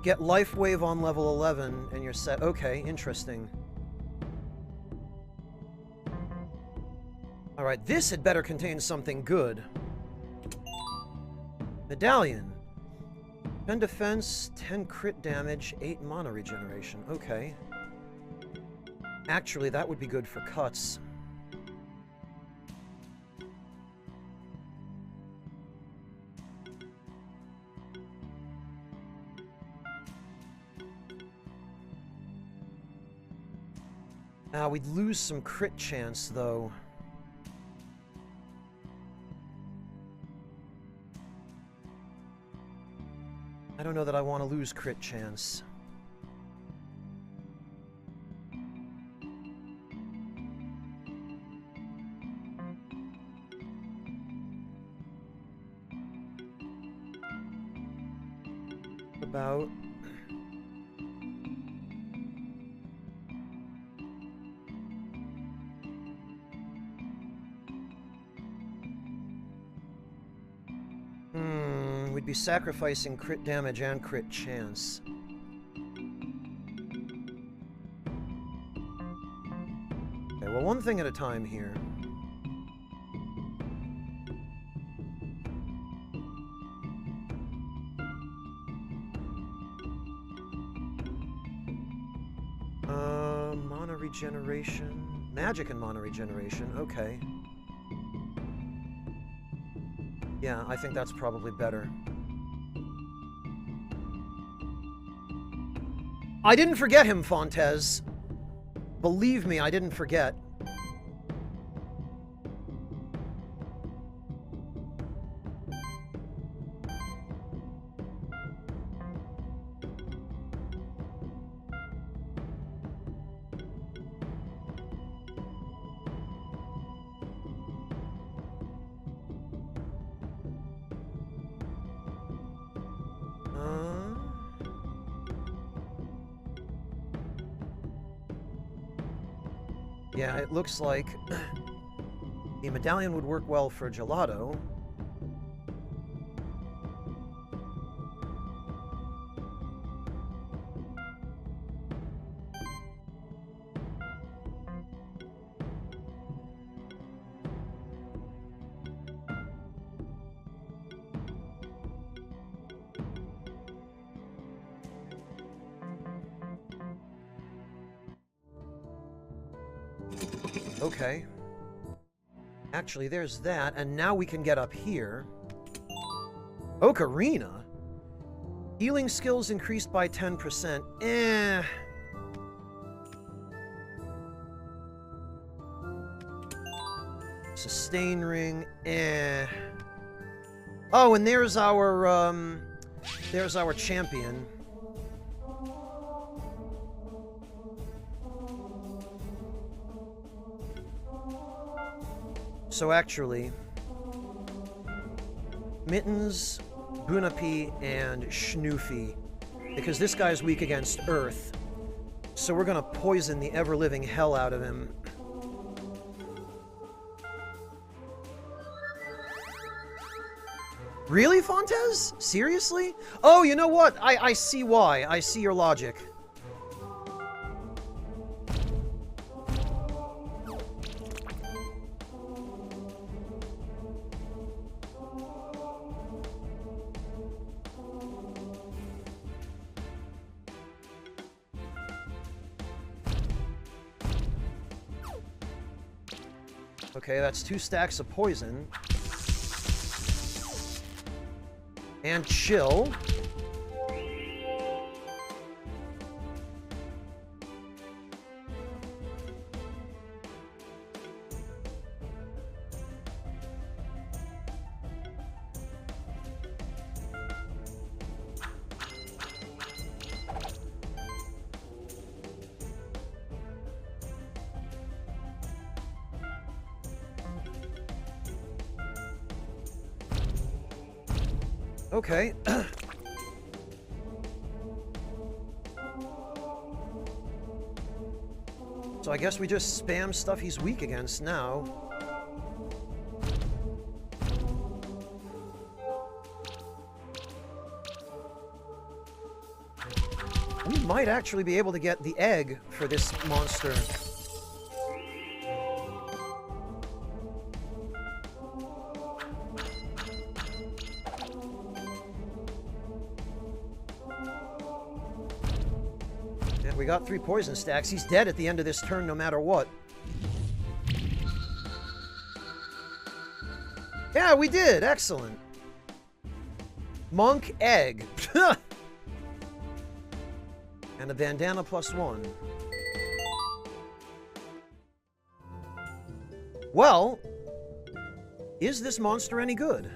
S1: Get Life Wave on level 11 and you're set. Okay, interesting. Alright, this had better contain something good. Medallion. 10 defense, 10 crit damage, 8 mana regeneration. Okay. Actually, that would be good for cuts. We'd lose some crit chance, though. I don't know that I want to lose crit chance. About... We'd be sacrificing crit damage and crit chance. Okay, well, one thing at a time here. mana regeneration. Magic and mana regeneration. Okay. Yeah, I think that's probably better. I didn't forget him, Fontes. Believe me, I didn't forget. Yeah, it looks like the medallion would work well for Gelato. Okay. Actually, there's that, and now we can get up here. Ocarina? Healing skills increased by 10%. Eh. Sustain ring. Eh. Oh, and there's our champion. So actually, Mittens, Bunapi, and Schnoofy, because this guy's weak against Earth, so we're gonna poison the ever-living hell out of him. Really, Fontes? Seriously? Oh, you know what? I see why. I see your logic. Okay, that's 2 stacks of poison. And chill. Okay. So I guess we just spam stuff he's weak against now. We might actually be able to get the egg for this monster. We got 3 poison stacks. He's dead at the end of this turn no matter what. Yeah, we did. Excellent. Monk egg. And a bandana +1. Well, is this monster any good?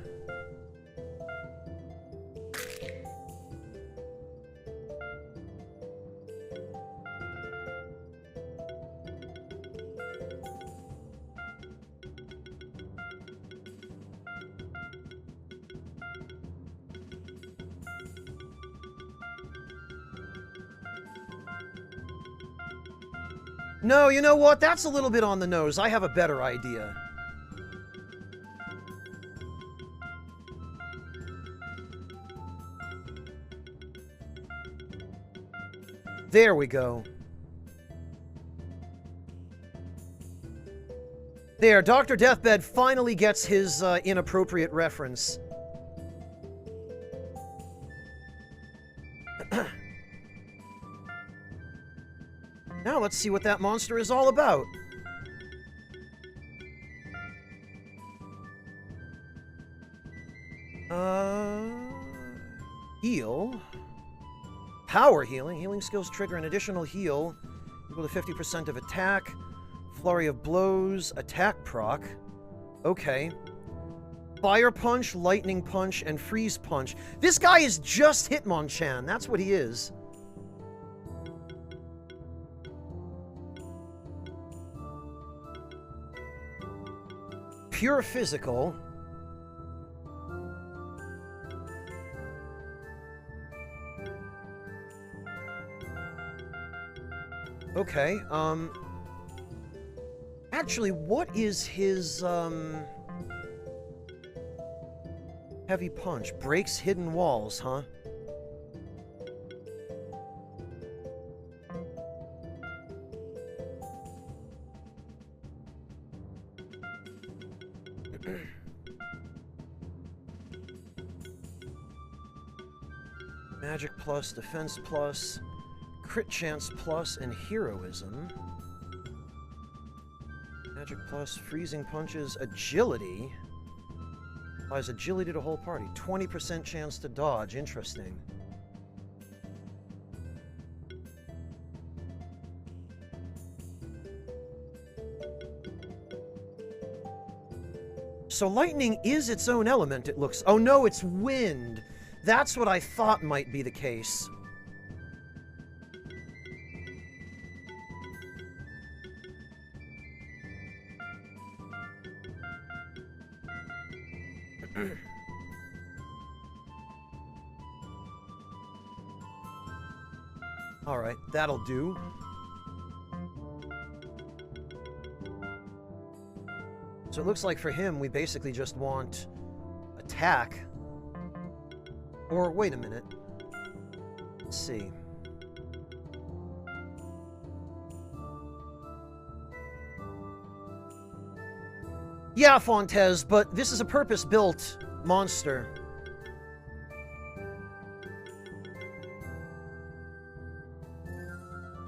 S1: No, you know what? That's a little bit on the nose. I have a better idea. There we go. There, Dr. Deathbed finally gets his inappropriate reference. Now let's see what that monster is all about. Heal. Power healing. Healing skills trigger an additional heal equal to 50% of attack. Flurry of blows. Attack proc. Okay. Fire punch, lightning punch, and freeze punch. This guy is just Hitmonchan. That's what he is. Pure physical. Okay, actually, what is his, heavy punch? Breaks hidden walls, huh? Magic plus, defense plus, crit chance plus, and heroism. Magic plus, freezing punches, agility. Applies agility to whole party. 20% chance to dodge. Interesting. So lightning is its own element, it looks. Oh no, it's wind. That's what I thought might be the case. Alright, that'll do. So it looks like for him, we basically just want attack. Or, wait a minute. Let's see. Yeah, Fontes, but this is a purpose-built monster.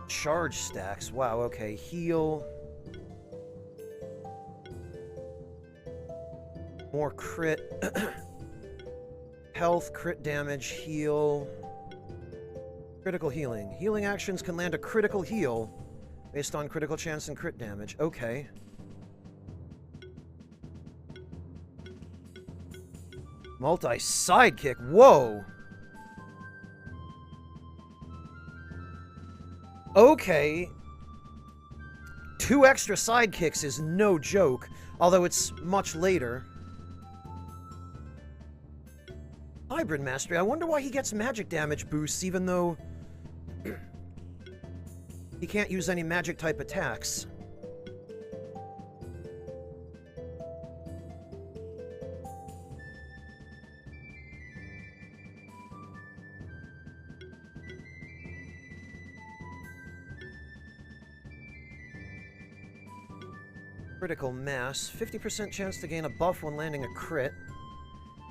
S1: Charge stacks. Wow, okay. Heal. More crit. Health, crit damage, heal. Critical healing. Healing actions can land a critical heal based on critical chance and crit damage. Okay. Multi-sidekick. Whoa! Okay. 2 extra sidekicks is no joke, although it's much later. Hybrid Mastery. I wonder why he gets magic damage boosts even though he can't use any magic type attacks. Critical mass. 50% chance to gain a buff when landing a crit.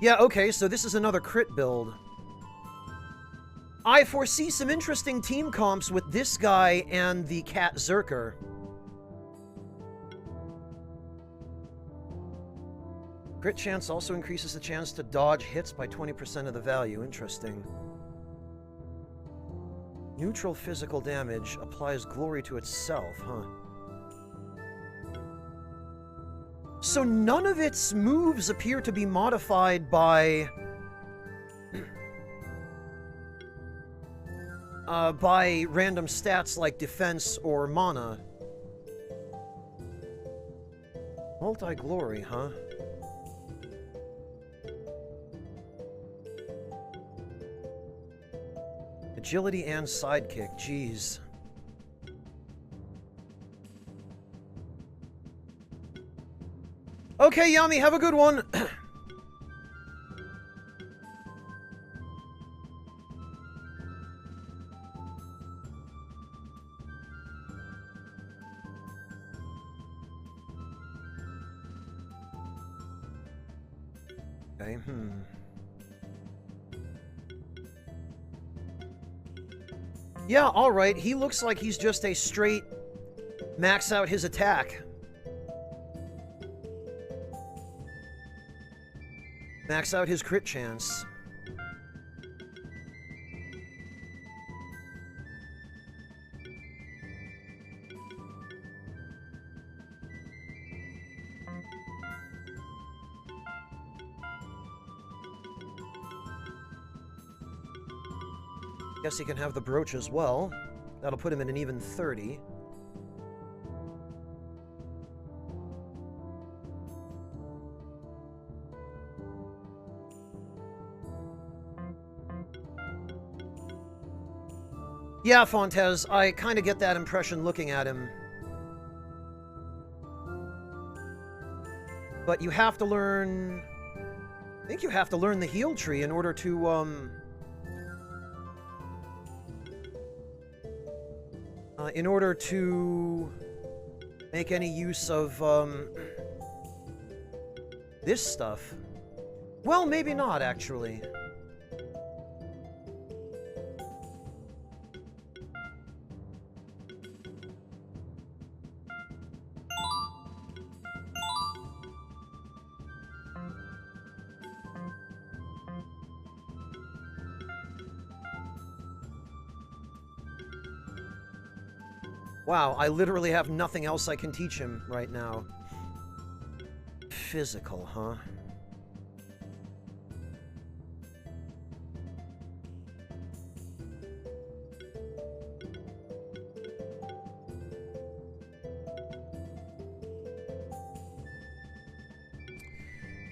S1: Yeah, okay, so this is another crit build. I foresee some interesting team comps with this guy and the Cat Zerker. Crit chance also increases the chance to dodge hits by 20% of the value. Interesting. Neutral physical damage applies glory to itself, huh? So none of its moves appear to be modified by random stats like defense or mana. Multi-glory, huh? Agility and sidekick, jeez. Okay, Yami, have a good one. Okay, Yeah, alright, he looks like he's just a straight Max out his attack. Max out his crit chance. Guess he can have the brooch as well. That'll put him at an even 30. Yeah, Fontes, I kind of get that impression looking at him. But you have to learn... I think you have to learn the heal tree in order to, in order to make any use of, this stuff. Well, maybe not, actually. Wow, I literally have nothing else I can teach him right now. Physical, huh?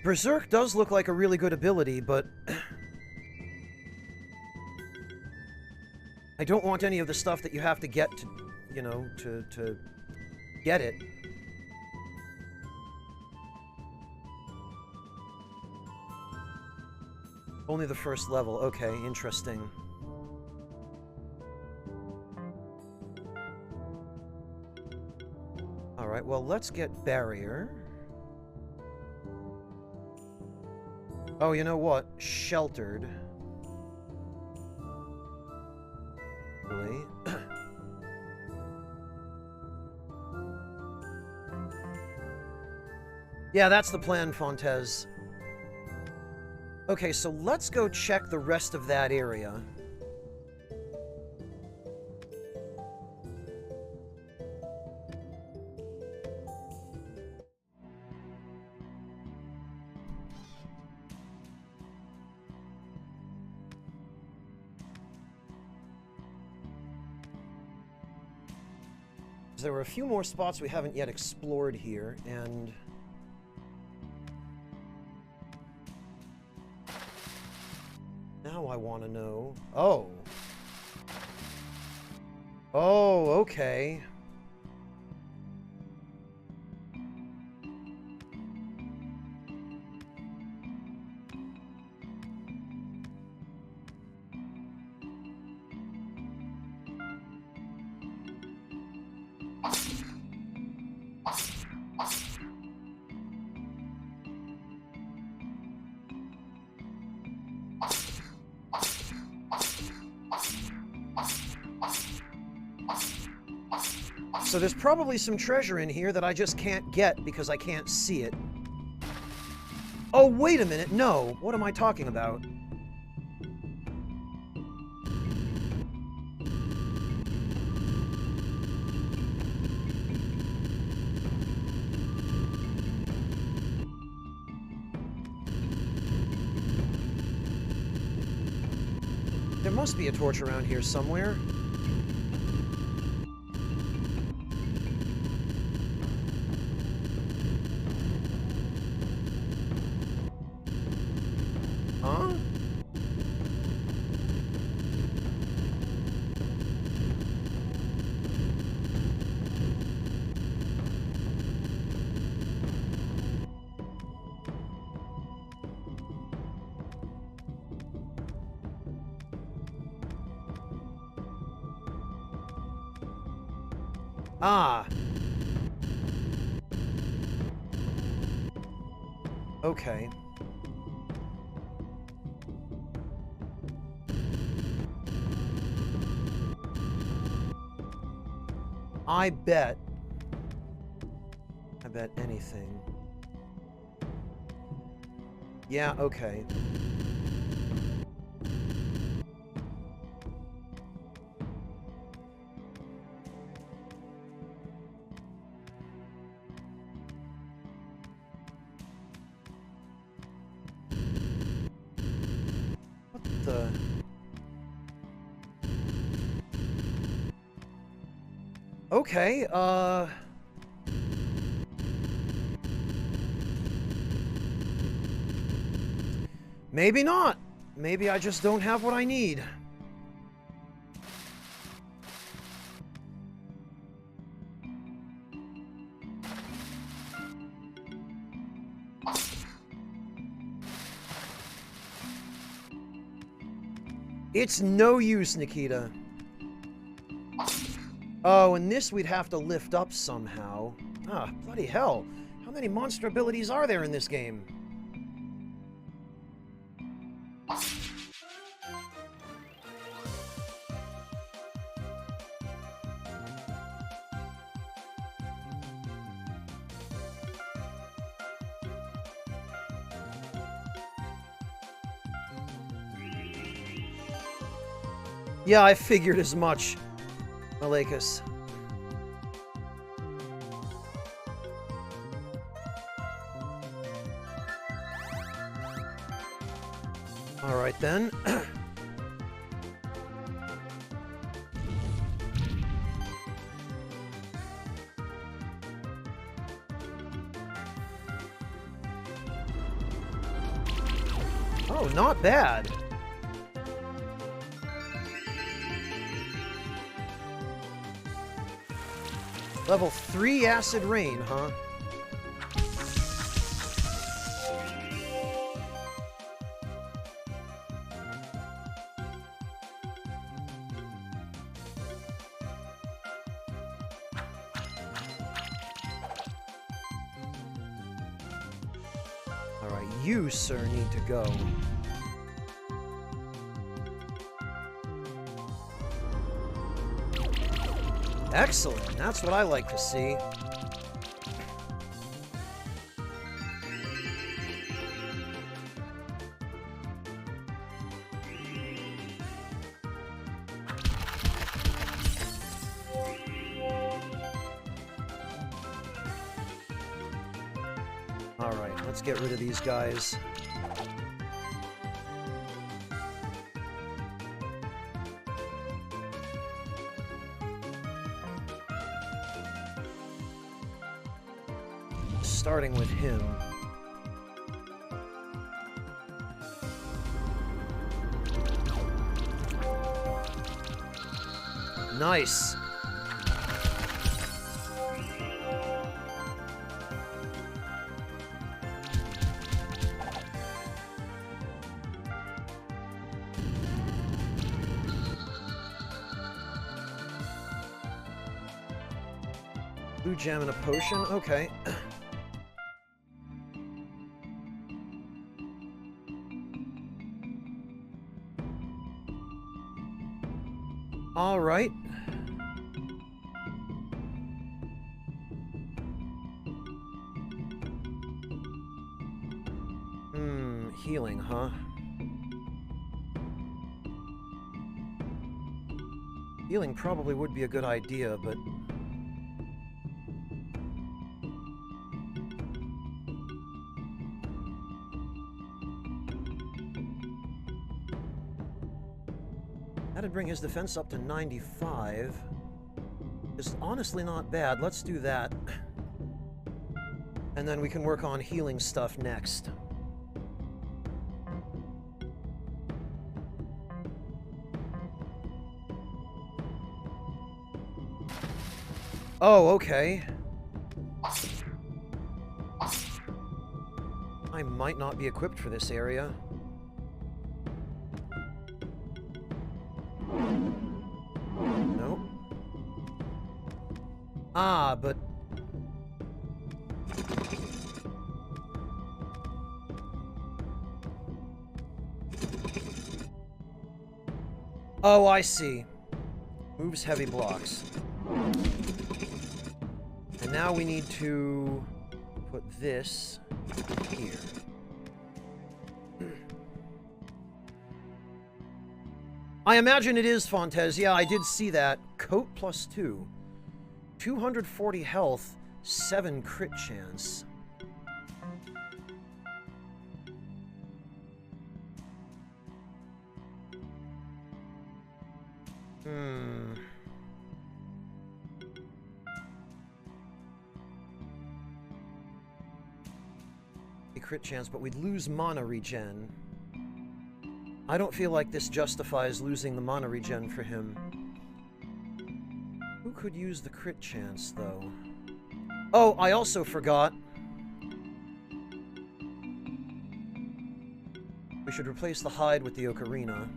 S1: Berserk does look like a really good ability, but... I don't want any of the stuff that you have to get to... you know, to get it. Only the first level. Okay, interesting. Alright, well, let's get barrier. Oh, you know what? Sheltered. Really? Yeah, that's the plan, Fontes. Okay, so let's go check the rest of that area. There were a few more spots we haven't yet explored here, and... now I want to know... Oh. Oh, okay. So there's probably some treasure in here that I just can't get because I can't see it. Oh, wait a minute. No. What am I talking about? There must be a torch around here somewhere. Huh? Ah. Okay. I bet I bet anything. Yeah, okay. What the... Okay, maybe not. Maybe I just don't have what I need. It's no use, Nikita. Oh, and this we'd have to lift up somehow. Ah, bloody hell. How many monster abilities are there in this game? Yeah, I figured as much, Malekis. Alright then. Oh, not bad. Level 3 Acid Rain, huh? Alright, you, sir, need to go. Excellent. That's what I like to see. All right, let's get rid of these guys. Starting with him. Nice. Blue gem and a potion? Okay. All right. Healing, huh? Healing probably would be a good idea, but... That'd bring his defense up to 95. It's honestly not bad. Let's do that. And then we can work on healing stuff next. Oh, okay. I might not be equipped for this area. Nope. Ah, but... Oh, I see. Moves heavy blocks. And now we need to put this here. I imagine it is Fontes. Yeah, I did see that. Coat +2. 240 health, 7 crit chance. Crit chance, but we'd lose mana regen. I don't feel like this justifies losing the mana regen for him. Who could use the crit chance, though? Oh, I also forgot. We should replace the hide with the ocarina.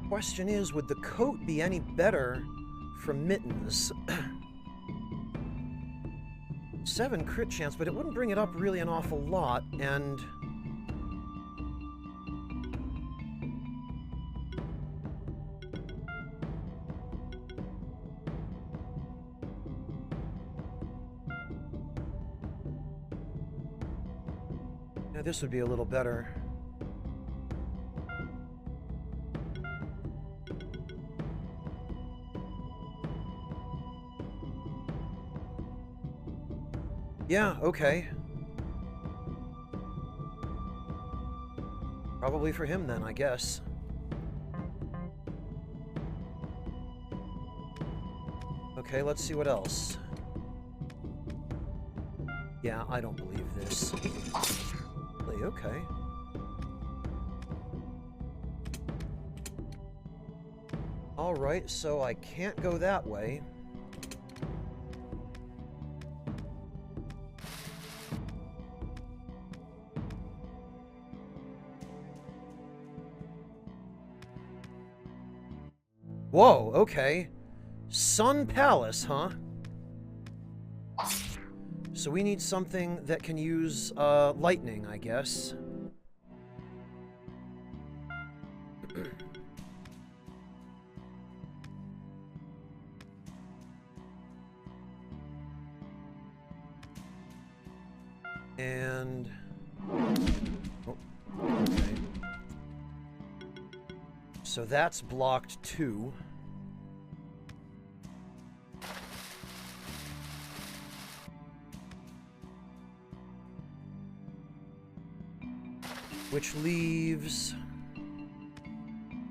S1: Question is, would the coat be any better from Mittens? 7 crit chance, but it wouldn't bring it up really an awful lot, and... yeah, this would be a little better. Yeah, okay. Probably for him then, I guess. Okay, let's see what else. Yeah, I don't believe this. Really, okay. Alright, so I can't go that way. Whoa, okay. Sun Palace, huh? So we need something that can use, lightning, I guess. And... oh, okay. So that's blocked too. Which leaves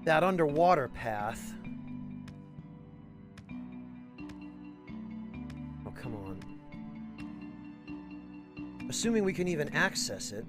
S1: that underwater path. Oh, come on. Assuming we can even access it.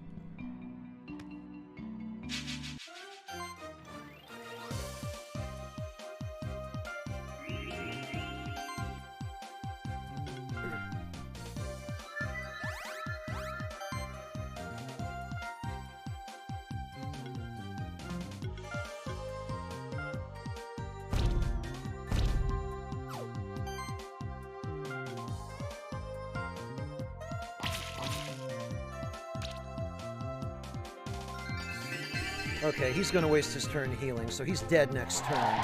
S1: Okay, he's gonna waste his turn healing, so he's dead next turn.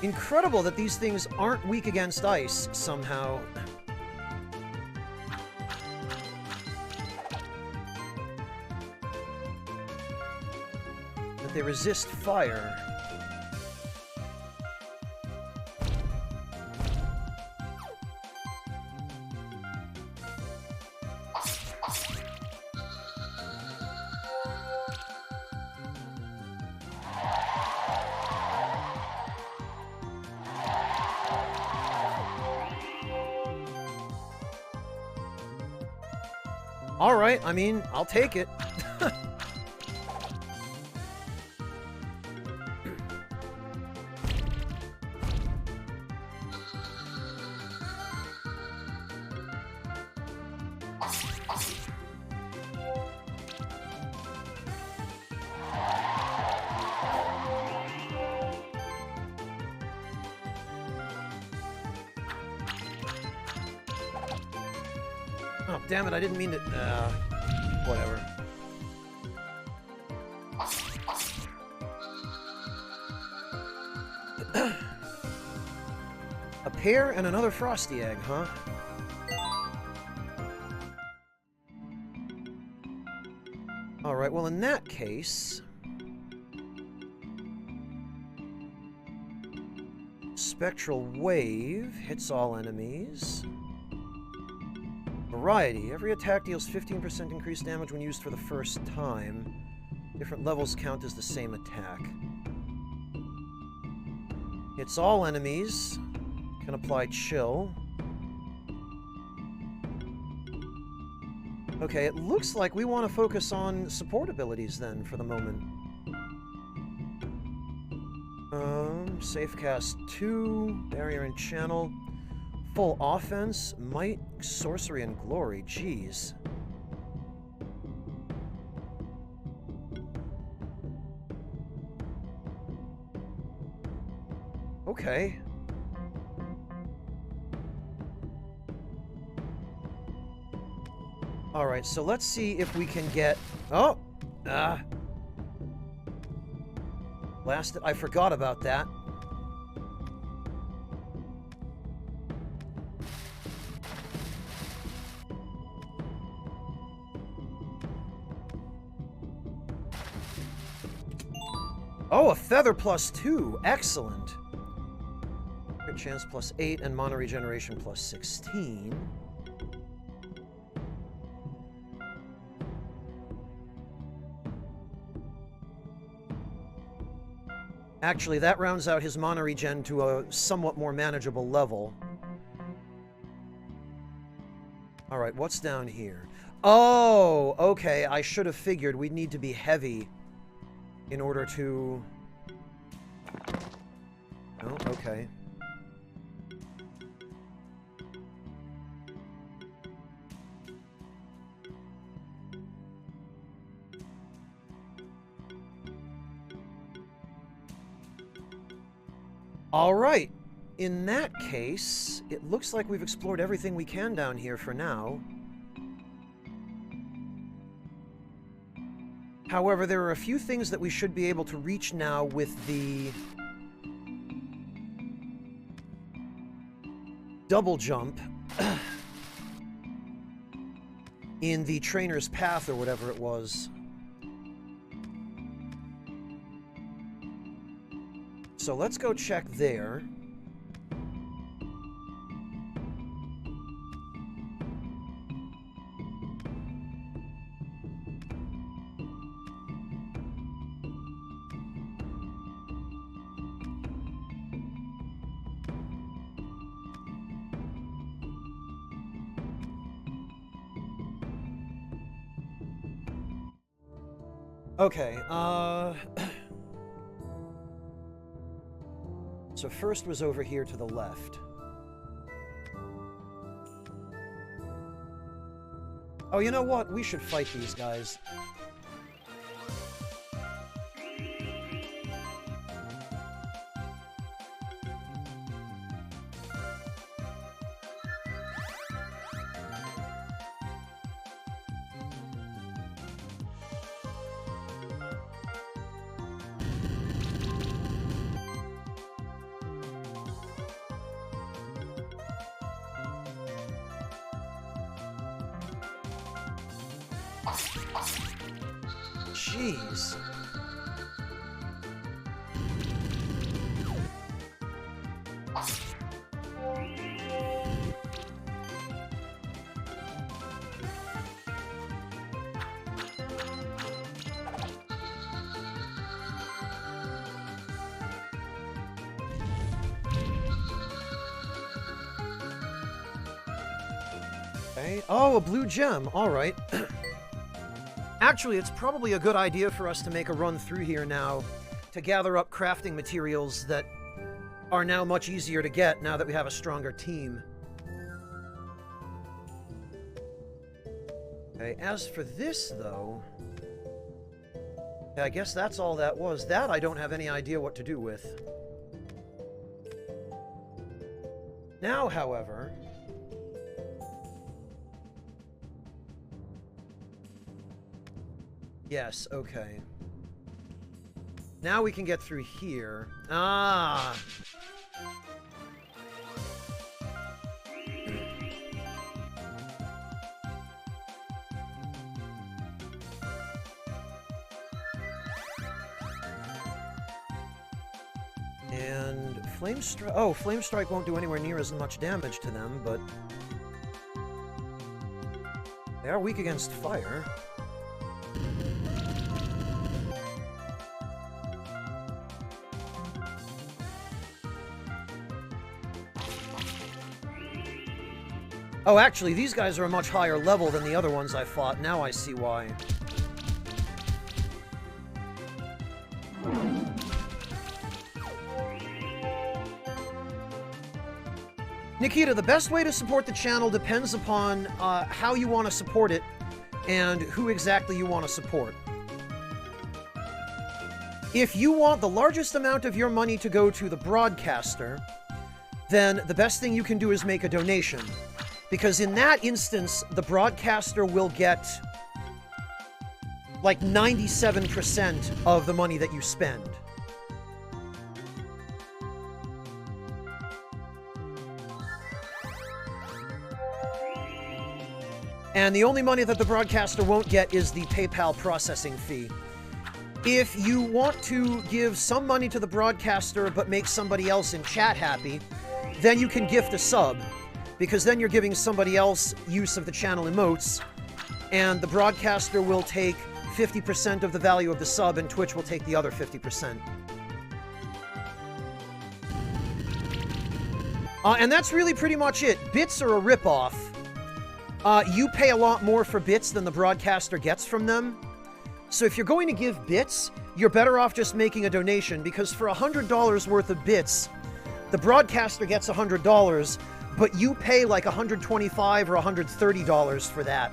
S1: Incredible that these things aren't weak against ice, somehow. That they resist fire. Alright, I mean, I'll take it. Oh, damn it, I didn't mean to... whatever. A pear and another frosty egg, huh? Alright, well in that case... Spectral Wave hits all enemies. Variety. Every attack deals 15% increased damage when used for the first time. Different levels count as the same attack. Hits all enemies. Can apply chill. Okay, it looks like we want to focus on support abilities then for the moment. Safe cast 2, barrier and channel, full offense, might, sorcery, and glory. Jeez. Okay. Alright, so let's see if we can get... Oh! Blasted. I forgot about that. Oh, a feather +2. Excellent. Crit chance +8 and mana regeneration +16. Actually, that rounds out his mana regen to a somewhat more manageable level. Alright, what's down here? Oh, okay, I should have figured we'd need to be heavy in order to... Oh, okay. All right. In that case, it looks like we've explored everything we can down here for now. However, there are a few things that we should be able to reach now with the double jump in the trainer's path or whatever it was. So let's go check there. Okay, so first was over here to the left. Oh, you know what? We should fight these guys. Jeez. Okay. Oh, a blue gem. All right. Actually, it's probably a good idea for us to make a run through here now to gather up crafting materials that are now much easier to get now that we have a stronger team. Okay, as for this, though... I guess that's all that was. That I don't have any idea what to do with. Now, however... Yes, okay. Now we can get through here. Ah! And Flame Strike... Oh, Flame Strike won't do anywhere near as much damage to them, but... They are weak against fire. Oh, actually, these guys are a much higher level than the other ones I fought. Now I see why. Nikita, the best way to support the channel depends upon how you want to support it and who exactly you want to support. If you want the largest amount of your money to go to the broadcaster, then the best thing you can do is make a donation. Because in that instance, the broadcaster will get like 97% of the money that you spend. And the only money that the broadcaster won't get is the PayPal processing fee. If you want to give some money to the broadcaster but make somebody else in chat happy, then you can gift a sub, because then you're giving somebody else use of the channel emotes, and the broadcaster will take 50% of the value of the sub, and Twitch will take the other 50%. And that's really pretty much it. Bits are a ripoff. You pay a lot more for bits than the broadcaster gets from them. So if you're going to give bits, you're better off just making a donation, because for $100 worth of bits, the broadcaster gets $100, but you pay like $125 or $130 for that.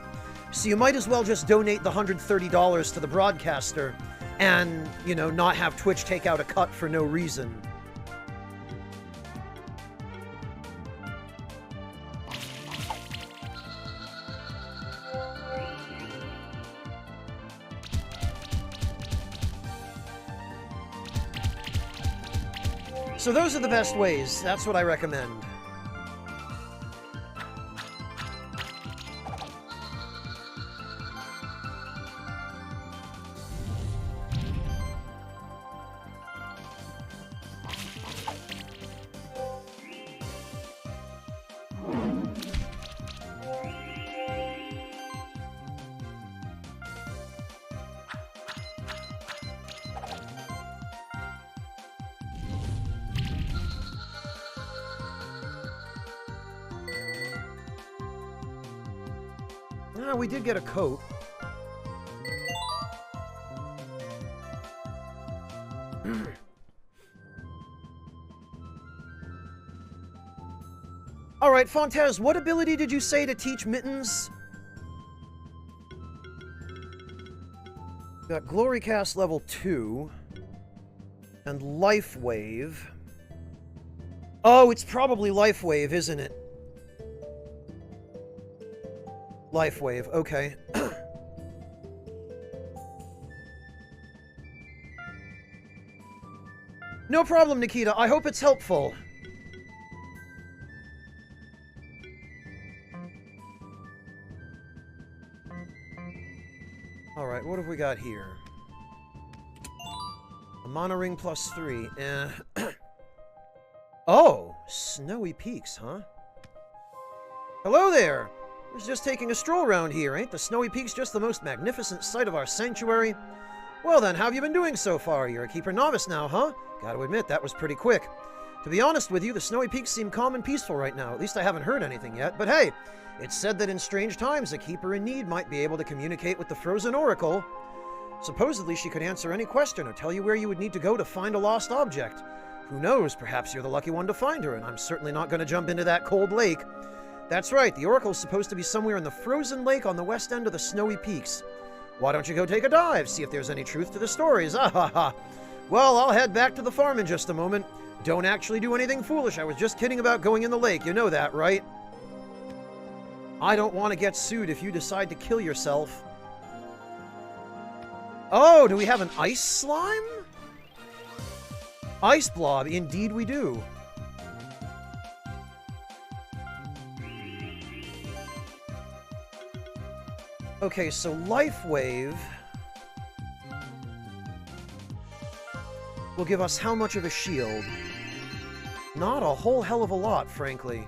S1: So you might as well just donate the $130 to the broadcaster and, you know, not have Twitch take out a cut for no reason. So those are the best ways. That's what I recommend. We did get a coat. Alright, Fontez, what ability did you say to teach Mittens? Got Glory Cast level 2. And Life Wave. Oh, it's probably Life Wave, isn't it? Life Wave, okay. No problem, Nikita. I hope it's helpful. Alright, what have we got here? A Mana Ring plus 3. Oh! Snowy Peaks, huh? Hello there! I was just taking a stroll around here. Ain't the Snowy Peaks just the most magnificent sight of our sanctuary? Well then, how have you been doing so far? You're a Keeper Novice now, huh? Gotta admit, that was pretty quick. To be honest with you, the Snowy Peaks seem calm and peaceful right now. At least I haven't heard anything yet. But hey, it's said that in strange times, a Keeper in need might be able to communicate with the Frozen Oracle. Supposedly, she could answer any question or tell you where you would need to go to find a lost object. Who knows, perhaps you're the lucky one to find her, and I'm certainly not going to jump into that cold lake. That's right, the Oracle's supposed to be somewhere in the frozen lake on the west end of the Snowy Peaks. Why don't you go take a dive, see if there's any truth to the stories? Ah ha ha. Well, I'll head back to the farm in just a moment. Don't actually do anything foolish, I was just kidding about going in the lake, you know that, right? I don't want to get sued if you decide to kill yourself. Oh, do we have an ice slime? Ice blob, indeed we do. Okay, so Life Wave will give us how much of a shield? Not a whole hell of a lot, frankly.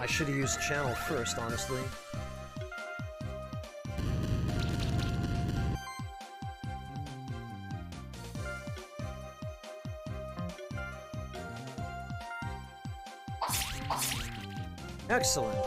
S1: I should have used channel first, honestly. Excellent.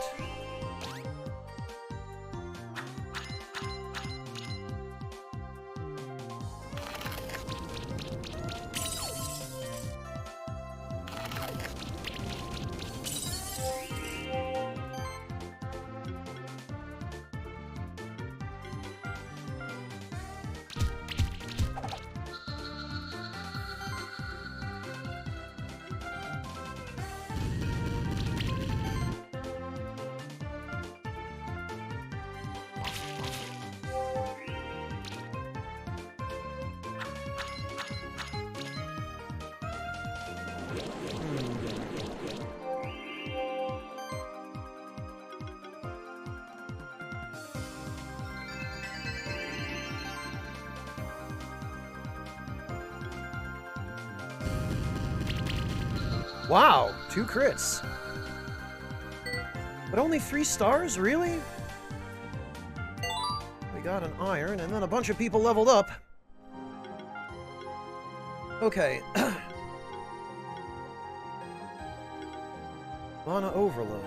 S1: Wow, 2 crits. But only 3 stars? Really? We got an iron, and then a bunch of people leveled up. Okay. Mana Overload.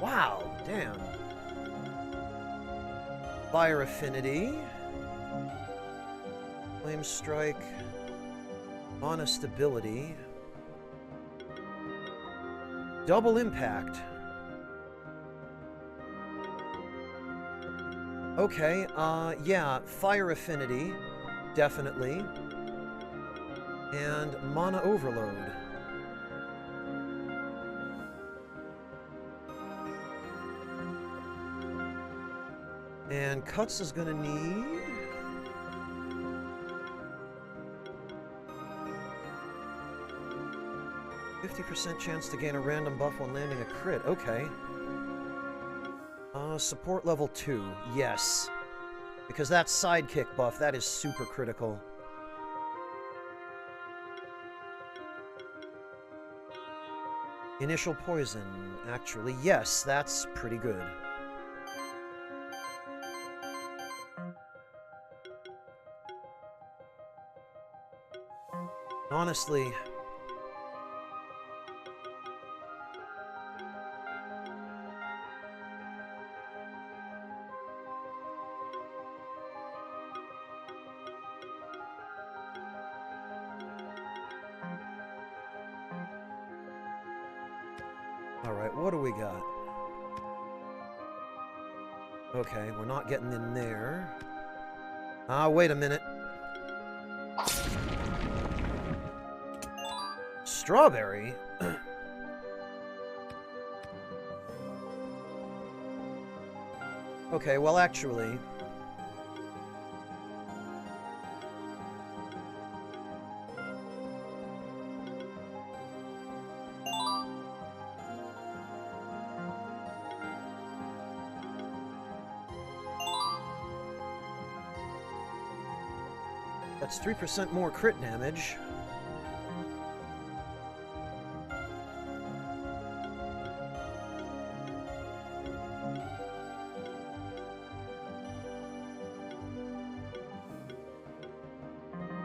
S1: Wow, damn. Fire Affinity. Flame Strike. Mana Stability. Double Impact. Okay, yeah, Fire Affinity, definitely. And Mana Overload. And Cuts is gonna need... 50% chance to gain a random buff when landing a crit. Okay. Support level 2. Yes. Because that sidekick buff, that is super critical. Initial poison. Actually, yes, that's pretty good. Honestly... Alright, what do we got? Okay, we're not getting in there. Wait a minute. Strawberry? Okay, well actually... That's 3% more crit damage.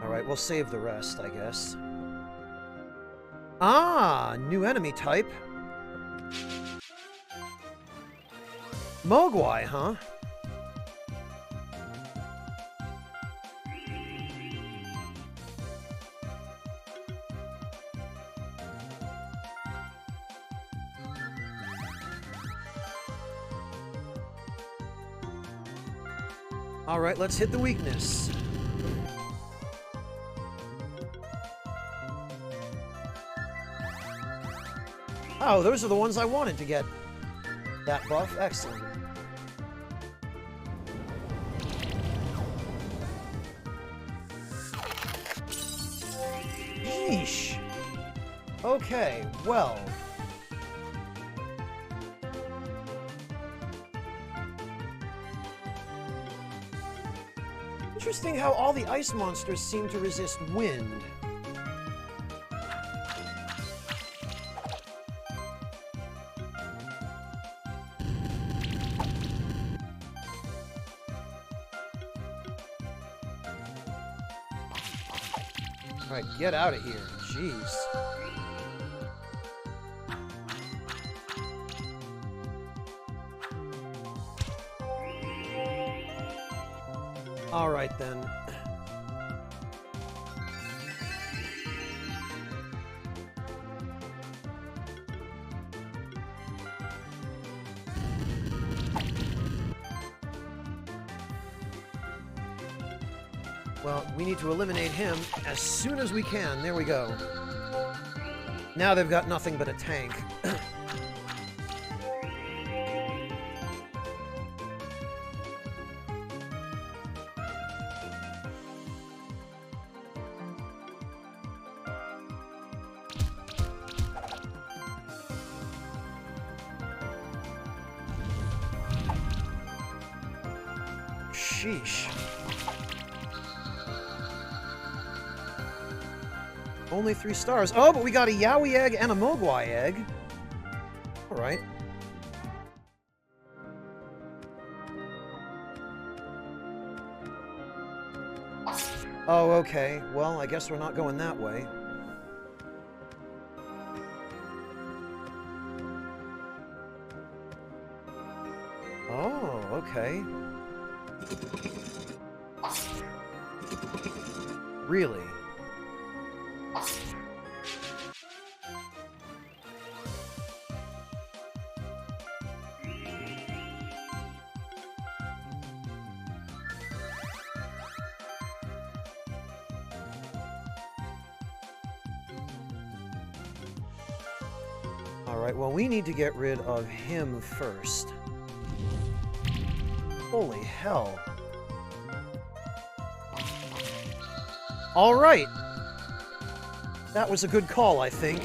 S1: Alright, we'll save the rest, I guess. Ah, new enemy type. Mogwai, huh? Alright, let's hit the weakness. Oh, those are the ones I wanted to get that buff. Excellent. Yeesh. Okay, well. Interesting how all the ice monsters seem to resist wind. Alright, get out of here. Jeez. Alright then. Well, we need to eliminate him as soon as we can. There we go. Now they've got nothing but a tank. Sheesh. Only 3 stars. Oh, but we got a Yowie egg and a Mogwai egg. Alright. Oh, okay. Well, I guess we're not going that way. Oh, okay. Really? Alright, well, we need to get rid of him first. Holy hell. Alright! That was a good call, I think.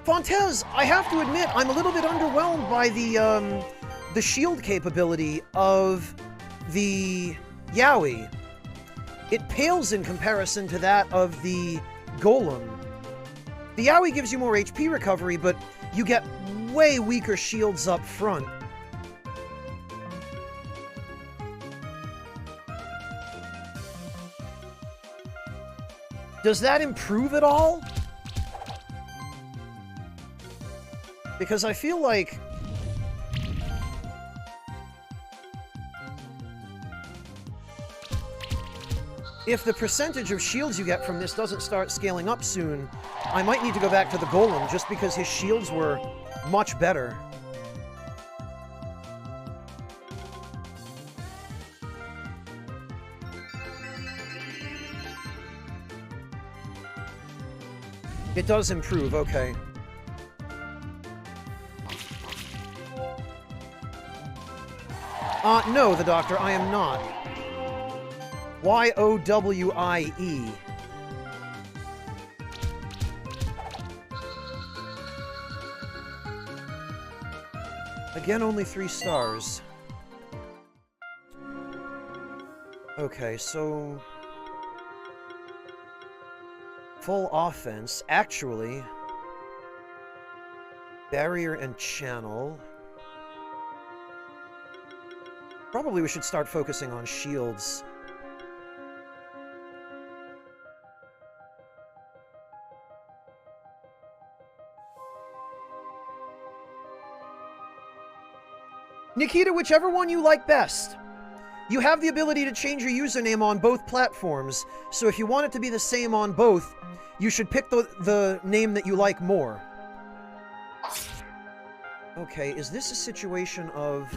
S1: Fontes, I have to admit, I'm a little bit underwhelmed by the shield capability of the Yowie. It pales in comparison to that of the Golem. The Yowie gives you more HP recovery, but you get way weaker shields up front. Does that improve at all? Because I feel like... if the percentage of shields you get from this doesn't start scaling up soon, I might need to go back to the Golem, just because his shields were much better. It does improve, okay. No, the Doctor, I am not. Y-O-W-I-E. Again, only 3 stars. Okay, so... full offense. Actually... barrier and channel... probably we should start focusing on shields. Nikita, whichever one you like best. You have the ability to change your username on both platforms, so if you want it to be the same on both, you should pick the name that you like more. Okay, is this a situation of...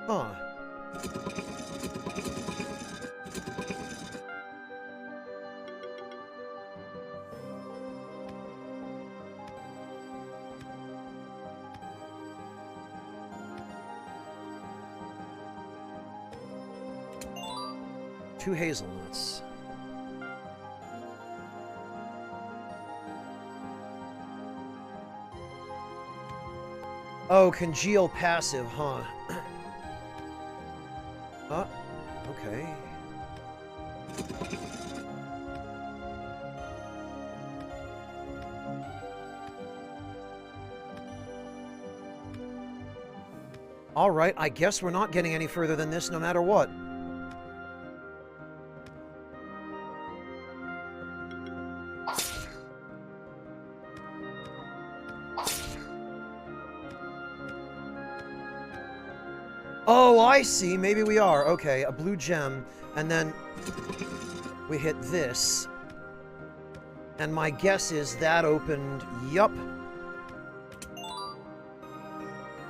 S1: Huh. Two hazelnuts. Oh, congeal passive, huh? Okay. Alright, I guess we're not getting any further than this no matter what. Oh, I see. Maybe we are. Okay, a blue gem, and then we hit this. And my guess is that opened... Yup.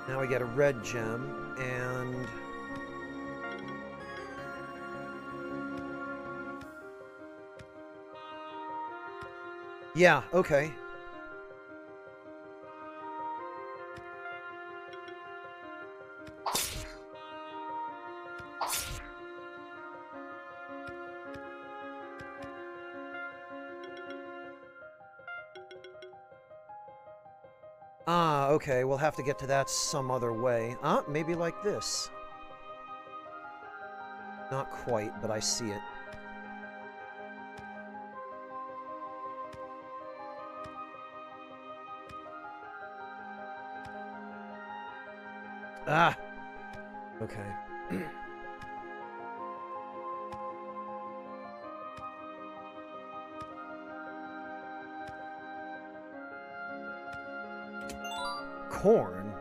S1: Now we get a red gem, and... Yeah, okay. Ah, okay, we'll have to get to that some other way. Maybe like this. Not quite, but I see it. Ah! Okay. Corn?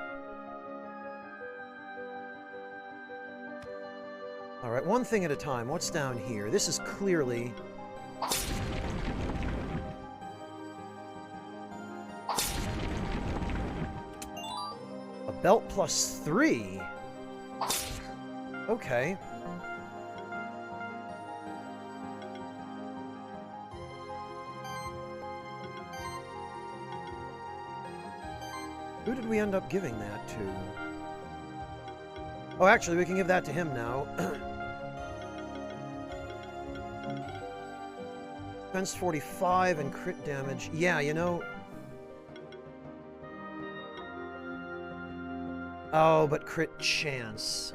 S1: Alright, one thing at a time. What's down here? This is clearly... a belt plus 3? Okay. Who did we end up giving that to? Oh, actually, we can give that to him now. Defense 45 and crit damage. Yeah, you know... Oh, but crit chance.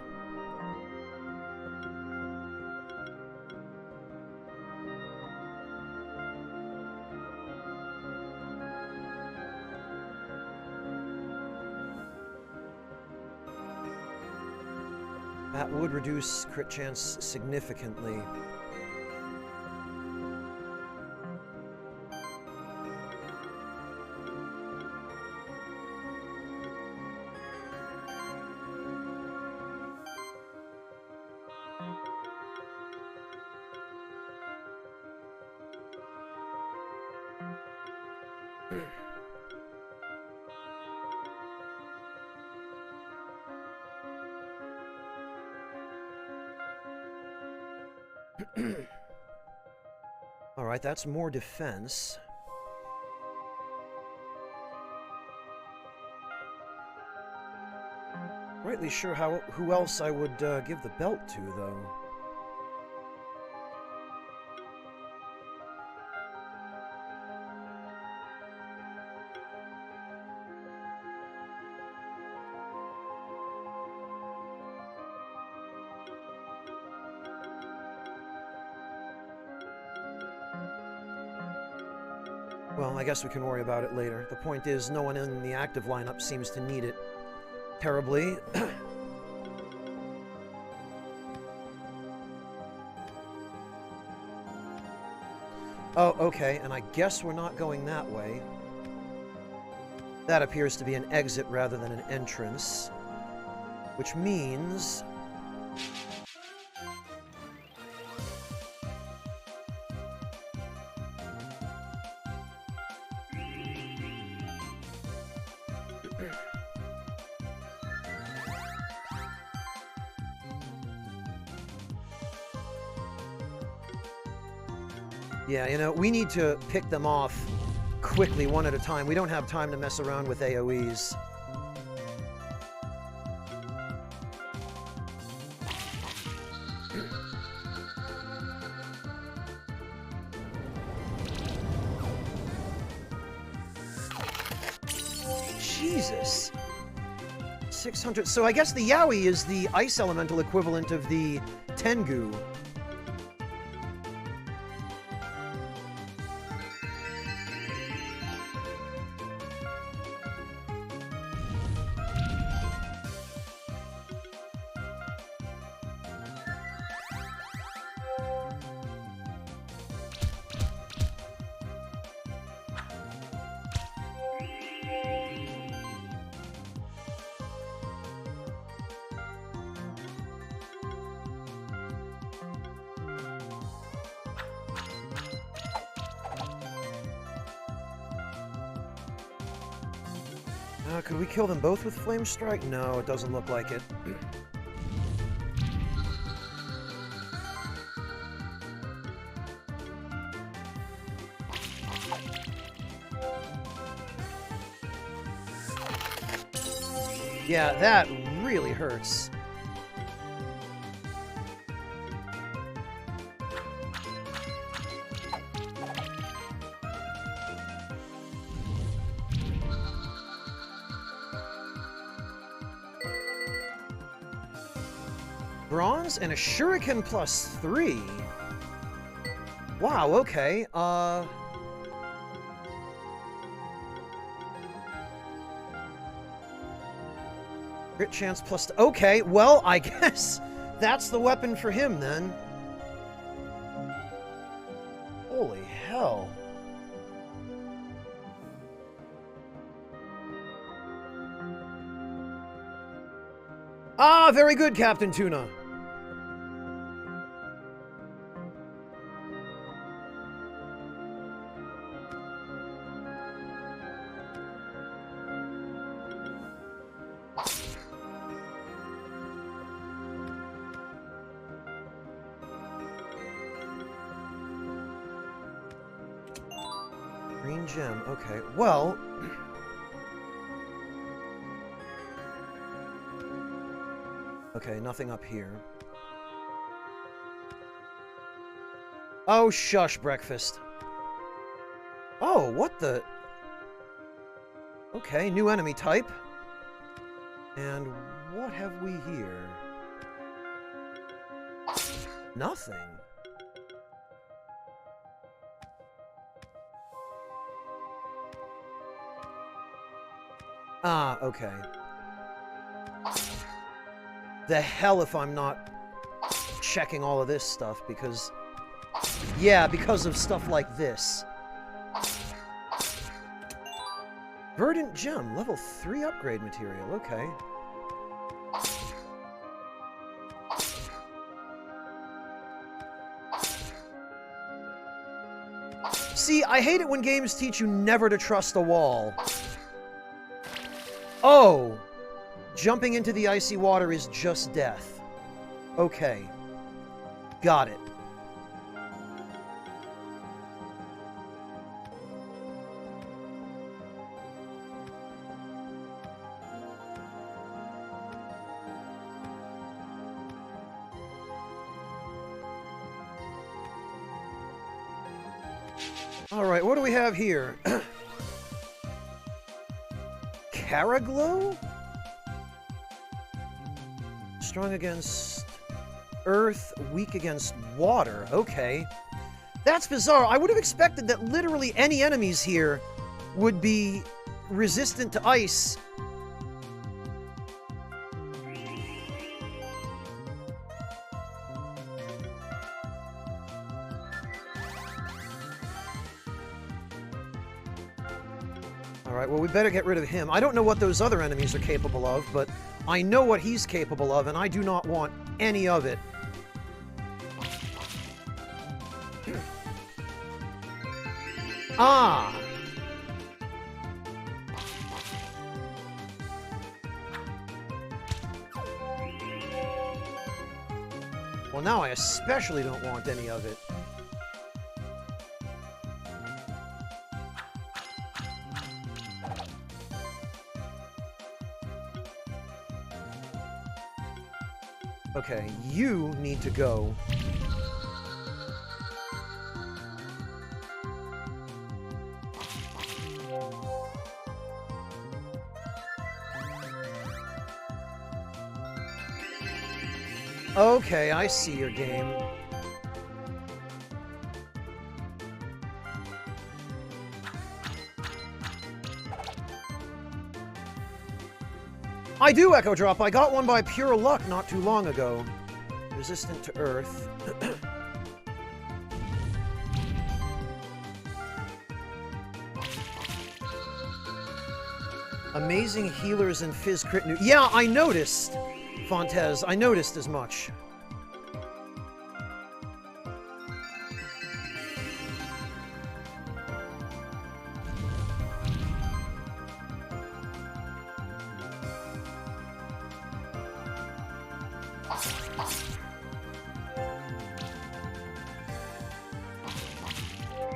S1: That would reduce crit chance significantly. Alright, that's more defense. Rightly sure who else I would give the belt to, though. Well, I guess we can worry about it later. The point is, no one in the active lineup seems to need it terribly. Oh, okay, and I guess we're not going that way. That appears to be an exit rather than an entrance. Which means... Yeah, you know, we need to pick them off quickly, one at a time. We don't have time to mess around with AoEs. Jesus. 600. So I guess the Yowie is the ice elemental equivalent of the Tengu. Could we kill them both with Flame Strike? No, it doesn't look like it. Yeah, that really hurts. Bronze and a Shuriken +3. Wow, okay. Crit chance plus... Okay, well, I guess that's the weapon for him, then. Holy hell. Ah, very good, Captain Tuna. Green gem, okay. Well... Okay, nothing up here. Oh, shush, breakfast. Oh, what the... Okay, new enemy type. And what have we here? Nothing. Ah, okay. The hell if I'm not checking all of this stuff, because... Yeah, because of stuff like this. Verdant Gem, level 3 upgrade material, okay. See, I hate it when games teach you never to trust a wall. Oh! Jumping into the icy water is just death. Okay. Got it. Alright, what do we have here? Caraglow? Strong against earth, weak against water. Okay. That's bizarre. I would have expected that literally any enemies here would be resistant to ice. Alright, well, we better get rid of him. I don't know what those other enemies are capable of, but I know what he's capable of, and I do not want any of it. Ah! Well, now I especially don't want any of it. Okay, you need to go. Okay, I see your game. I do Echo Drop. I got one by pure luck not too long ago. Resistant to Earth. Amazing healers and Fizz Crit New. Yeah, I noticed, Fontez. I noticed as much.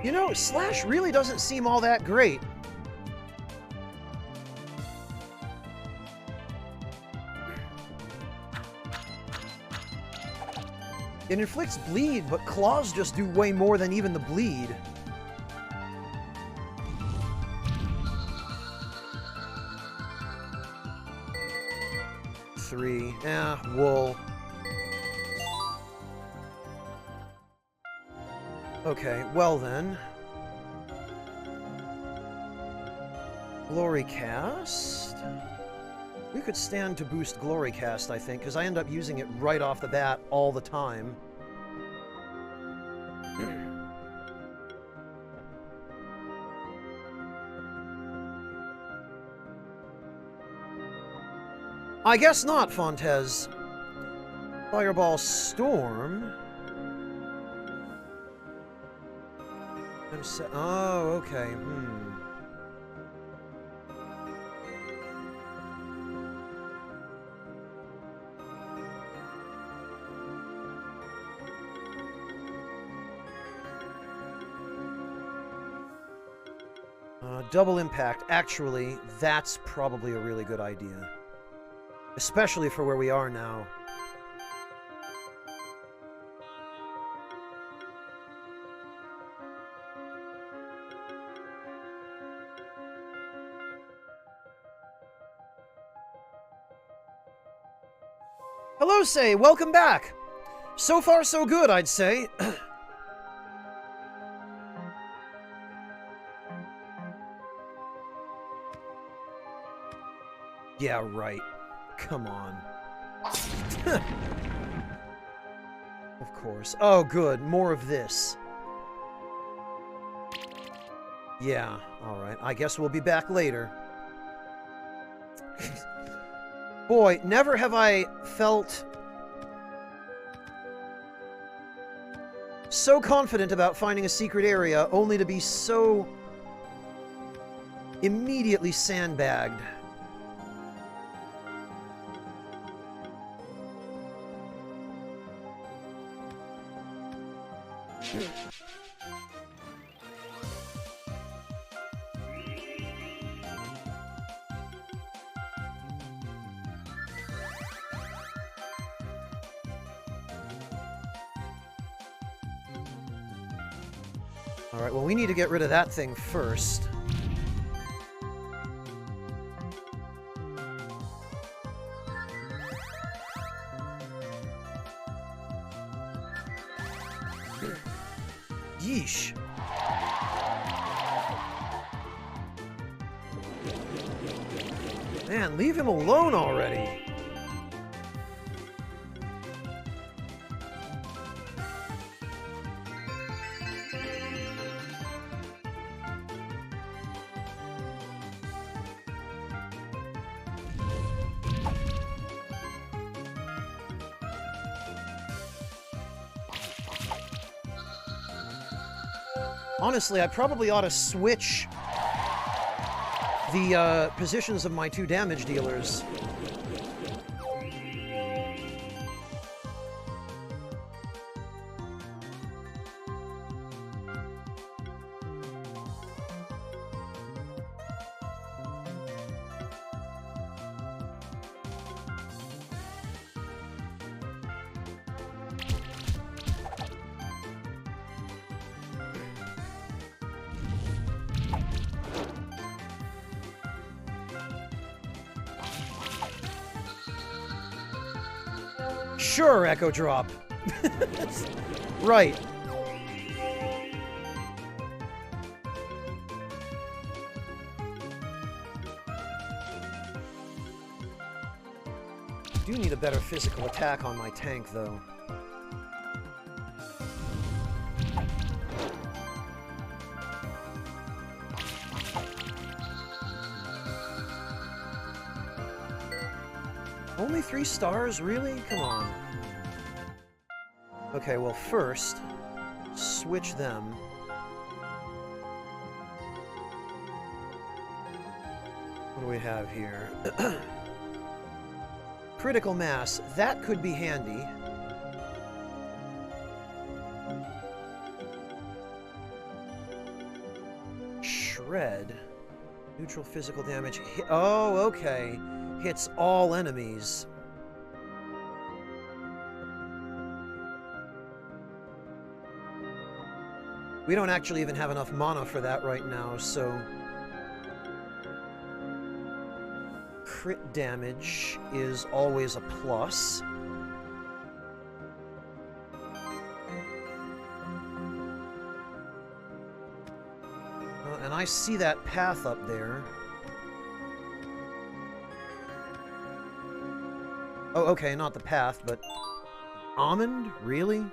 S1: You know, Slash really doesn't seem all that great. It inflicts bleed, but claws just do way more than even the bleed. Three. Wool. Okay, well then. Glory Cast? We could stand to boost Glory Cast, I think, because I end up using it right off the bat all the time. I guess not, Fontez. Fireball Storm. Oh, okay. Double Impact. Actually, that's probably a really good idea. Especially for where we are now. Hello, Say. Welcome back. So far, so good, I'd say. Yeah, right. Come on. Of course. Oh, good. More of this. Yeah, alright. I guess we'll be back later. Boy, never have I felt so confident about finding a secret area, only to be so immediately sandbagged. Alright, well, we need to get rid of that thing first. Yeesh. Man, leave him alone already. Honestly, I probably ought to switch the positions of my two damage dealers. Sure, Echo Drop. Right. I do need a better physical attack on my tank, though. Only 3 stars? Really? Come on. Okay, well, first, switch them. What do we have here? Critical mass. That could be handy. Shred. Neutral physical damage. Oh, okay. Hits all enemies. We don't actually even have enough mana for that right now, so... Crit damage is always a plus. And I see that path up there. Oh, okay, not the path, but... Almond? Really?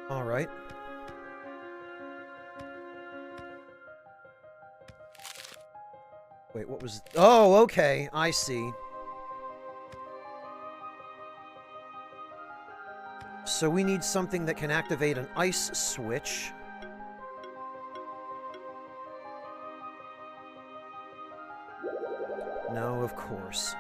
S1: Alright. Wait, what was... Oh, okay, I see. So we need something that can activate an ice switch. No, of course.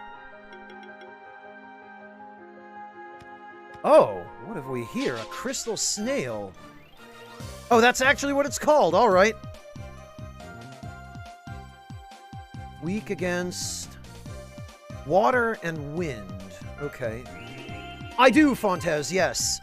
S1: Oh, what have we here? A crystal snail. Oh, that's actually what it's called. All right. Weak against water and wind. Okay. I do, Fontes, yes.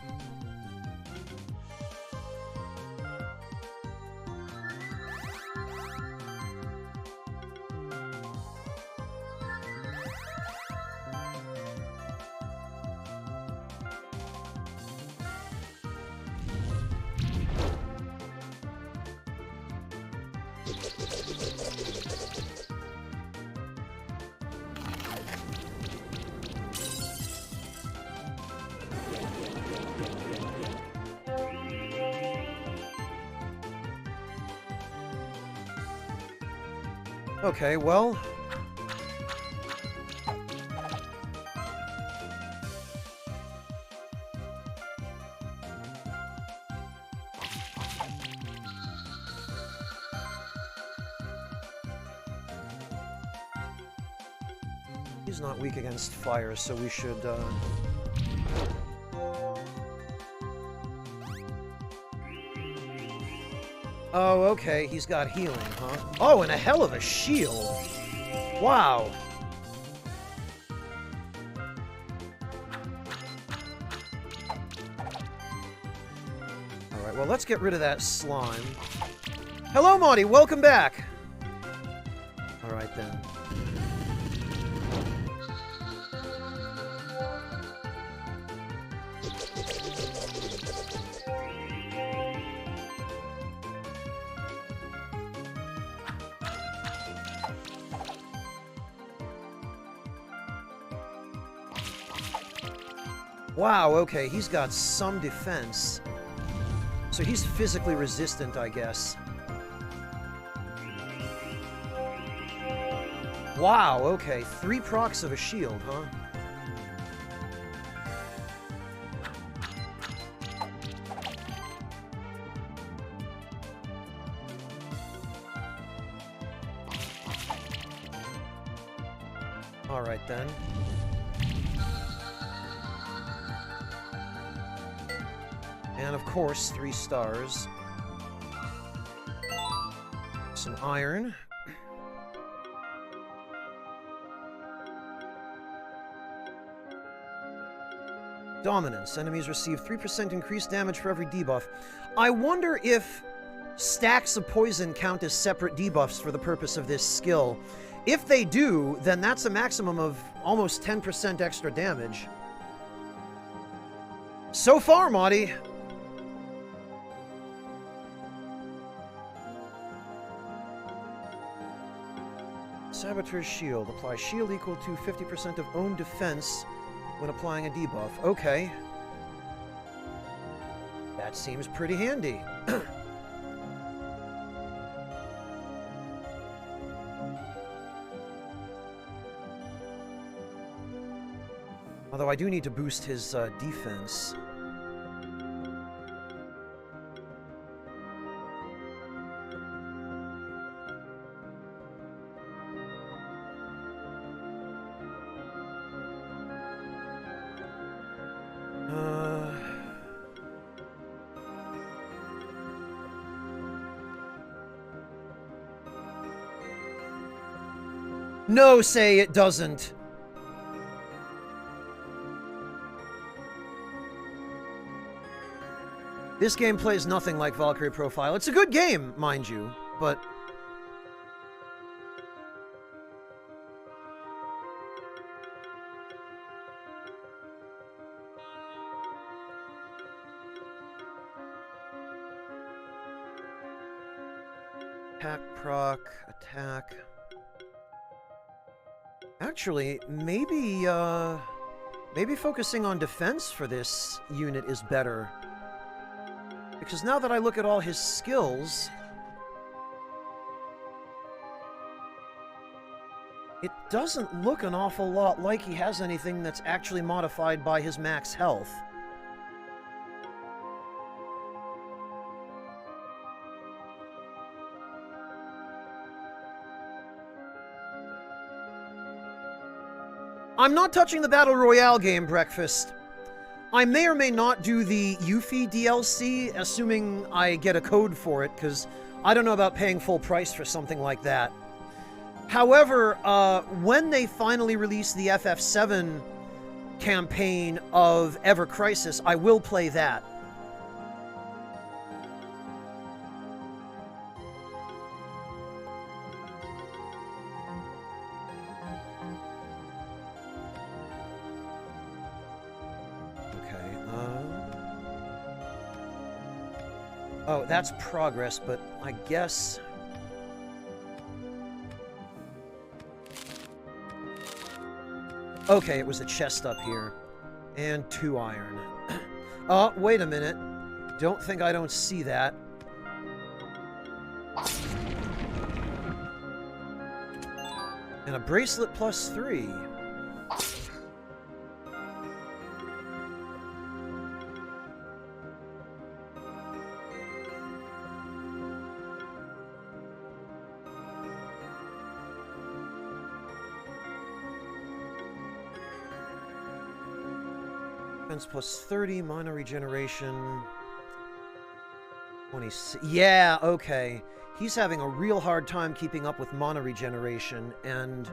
S1: Okay, well... He's not weak against fire, so we should, Oh, okay, he's got healing, huh? Oh, and a hell of a shield! Wow! Alright, well, let's get rid of that slime. Hello, Monty! Welcome back! Alright, then. Wow, okay, he's got some defense. So he's physically resistant, I guess. Wow, okay, 3 procs of a shield, huh? Alright then. And of course, 3 stars. Some iron. Dominance. Enemies receive 3% increased damage for every debuff. I wonder if stacks of poison count as separate debuffs for the purpose of this skill. If they do, then that's a maximum of almost 10% extra damage. So far, Marty. Saboteur's Shield. Apply shield equal to 50% of own defense when applying a debuff. Okay. That seems pretty handy. Although I do need to boost his defense. No, say it doesn't. This game plays nothing like Valkyrie Profile. It's a good game, mind you, but... Attack, proc, attack... Actually, maybe focusing on defense for this unit is better. Because now that I look at all his skills, it doesn't look an awful lot like he has anything that's actually modified by his max health. I'm not touching the Battle Royale game, Breakfast. I may or may not do the Yuffie DLC, assuming I get a code for it, because I don't know about paying full price for something like that. However, when they finally release the FF7 campaign of Ever Crisis, I will play that. Oh, that's progress, but I guess... Okay, it was a chest up here. And 2 iron. Oh, wait a minute. Don't think I don't see that. And a bracelet plus 3. Plus 30, mana regeneration. 26. Yeah, okay. He's having a real hard time keeping up with mana regeneration, and...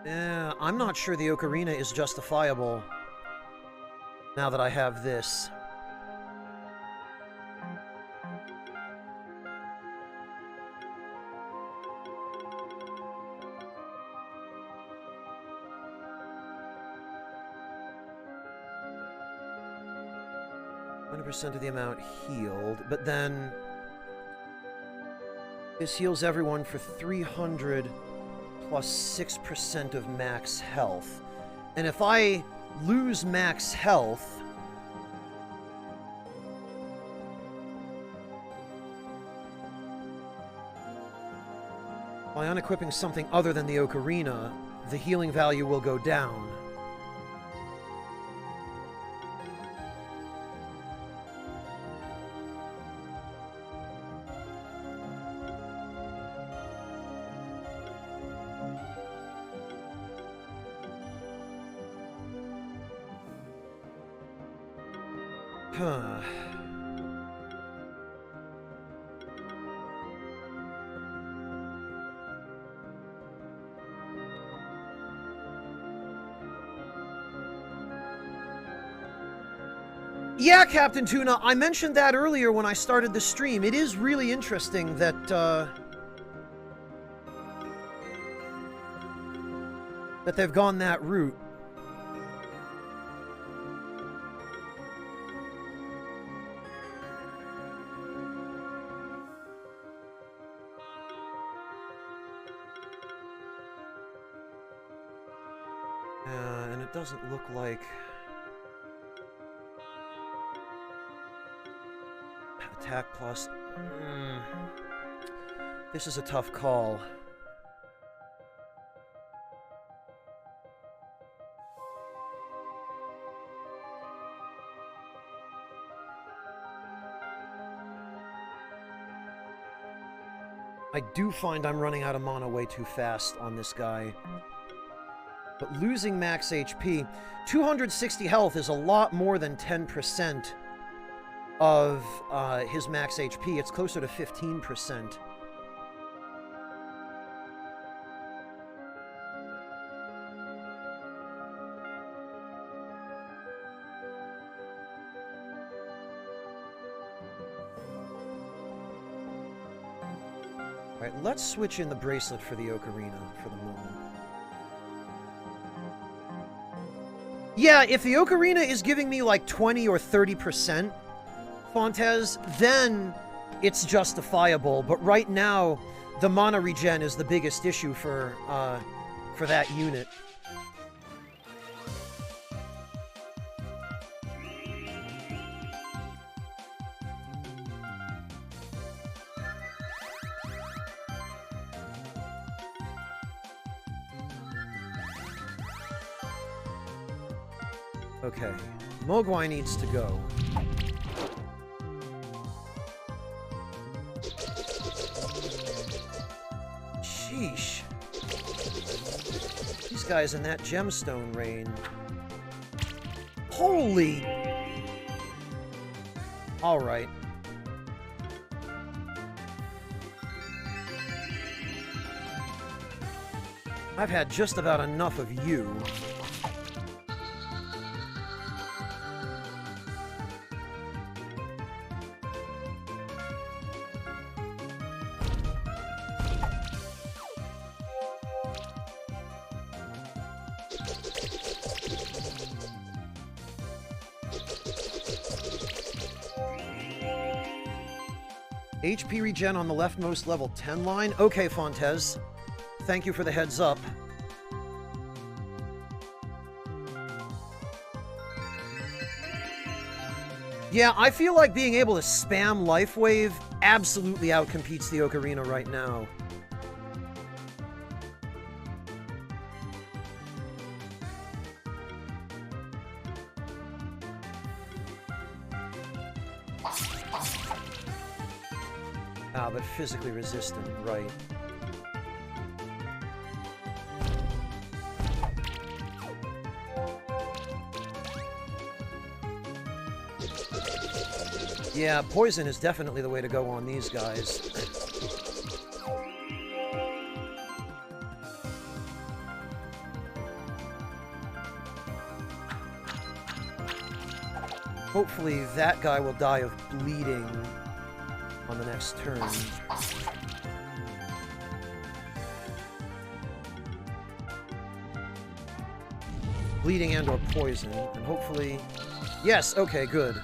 S1: Yeah, I'm not sure the Ocarina is justifiable now that I have this. % of the amount healed, but then this heals everyone for 300 plus 6% of max health. And if I lose max health, by unequipping something other than the Ocarina, the healing value will go down. Huh. Yeah, Captain Tuna, I mentioned that earlier when I started the stream. It is really interesting that, that they've gone that route. And it doesn't look like... Attack plus... This is a tough call. I do find I'm running out of mana way too fast on this guy. But losing max HP, 260 health is a lot more than 10% of his max HP. It's closer to 15%. Alright, let's switch in the bracelet for the Ocarina for the moment. Yeah, if the Ocarina is giving me like 20 or 30%, Fontes, then it's justifiable. But right now, the mana regen is the biggest issue for that unit. Okay, Mogwai needs to go. Sheesh. These guys in that gemstone rain. Holy... Alright. I've had just about enough of you. HP regen on the leftmost level 10 line? Okay, Fontes. Thank you for the heads up. Yeah, I feel like being able to spam Life Wave absolutely outcompetes the Ocarina right now. Ah, but physically resistant, right. Yeah, poison is definitely the way to go on these guys. Hopefully that guy will die of bleeding on the next turn. Bleeding and or poison, and hopefully... Yes, okay, good.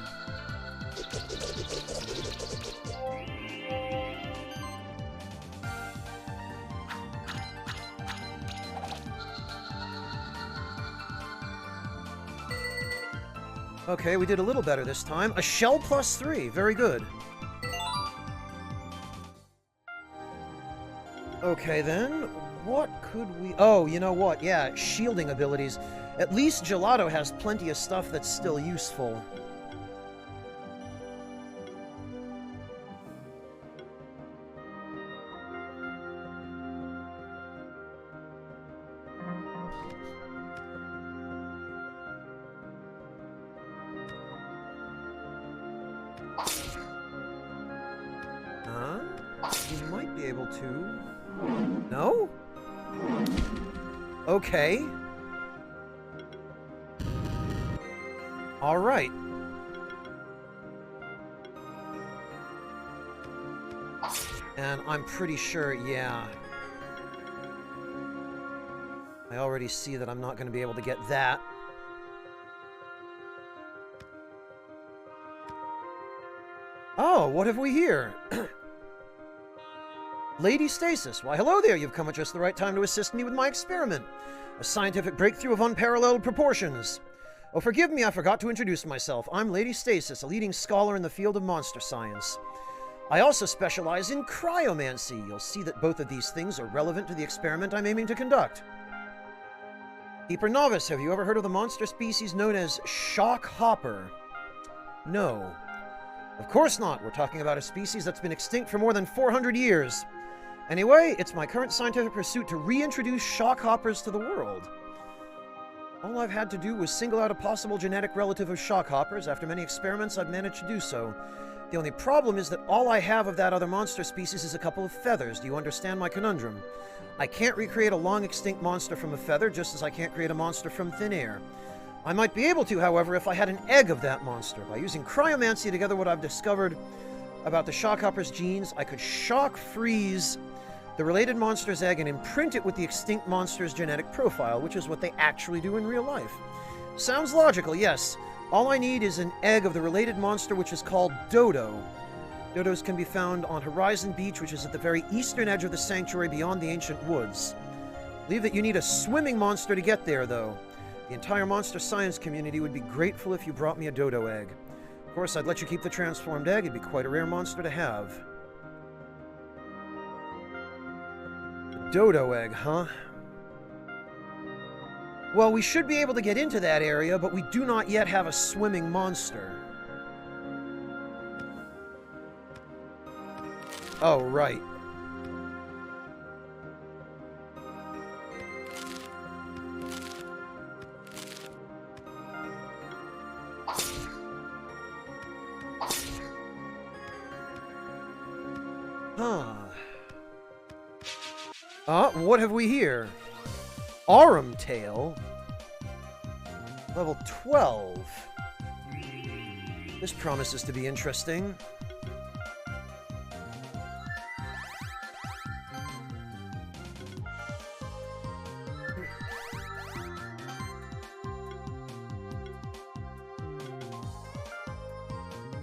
S1: Okay, we did a little better this time. A shell +3, very good. Okay, then, what could we... Oh, you know what? Yeah, shielding abilities. At least Gelato has plenty of stuff that's still useful. be able to. No? Okay. Alright. And I'm pretty sure, yeah. I already see that I'm not going to be able to get that. Oh, what have we here? Lady Stasis. Why, hello there. You've come at just the right time to assist me with my experiment. A scientific breakthrough of unparalleled proportions. Oh, forgive me, I forgot to introduce myself. I'm Lady Stasis, a leading scholar in the field of monster science. I also specialize in cryomancy. You'll see that both of these things are relevant to the experiment I'm aiming to conduct. Keeper Novice, have you ever heard of the monster species known as shock hopper? No. Of course not. We're talking about a species that's been extinct for more than 400 years. Anyway, it's my current scientific pursuit to reintroduce shock hoppers to the world. All I've had to do was single out a possible genetic relative of shock hoppers. After many experiments, I've managed to do so. The only problem is that all I have of that other monster species is a couple of feathers. Do you understand my conundrum? I can't recreate a long-extinct monster from a feather, just as I can't create a monster from thin air. I might be able to, however, if I had an egg of that monster. By using cryomancy together what I've discovered about the shockhopper's genes, I could shock freeze the related monster's egg and imprint it with the extinct monster's genetic profile, which is what they actually do in real life. Sounds logical, yes. All I need is an egg of the related monster, which is called Dodo. Dodos can be found on Horizon Beach, which is at the very eastern edge of the sanctuary beyond the ancient woods. I believe that you need a swimming monster to get there, though. The entire monster science community would be grateful if you brought me a Dodo egg. Of course, I'd let you keep the transformed egg. It'd be quite a rare monster to have. A Dodo egg, huh? Well, we should be able to get into that area, but we do not yet have a swimming monster. Oh, right. What have we here? Aurum Tail? Level 12. This promises to be interesting.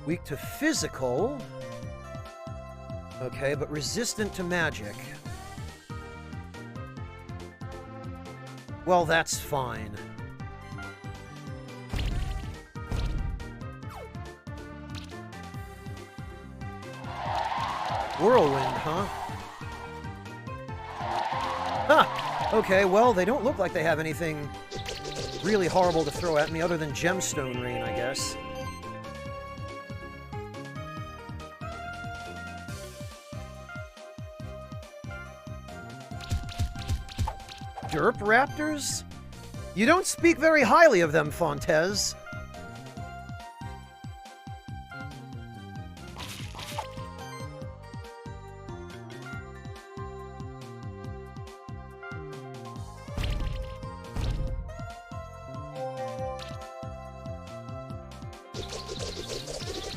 S1: Weak to physical. Okay, but resistant to magic. Well, that's fine. Whirlwind, huh? Ha! Okay, well, they don't look like they have anything really horrible to throw at me other than Gemstone Rain, I guess. Derp Raptors? You don't speak very highly of them, Fontes.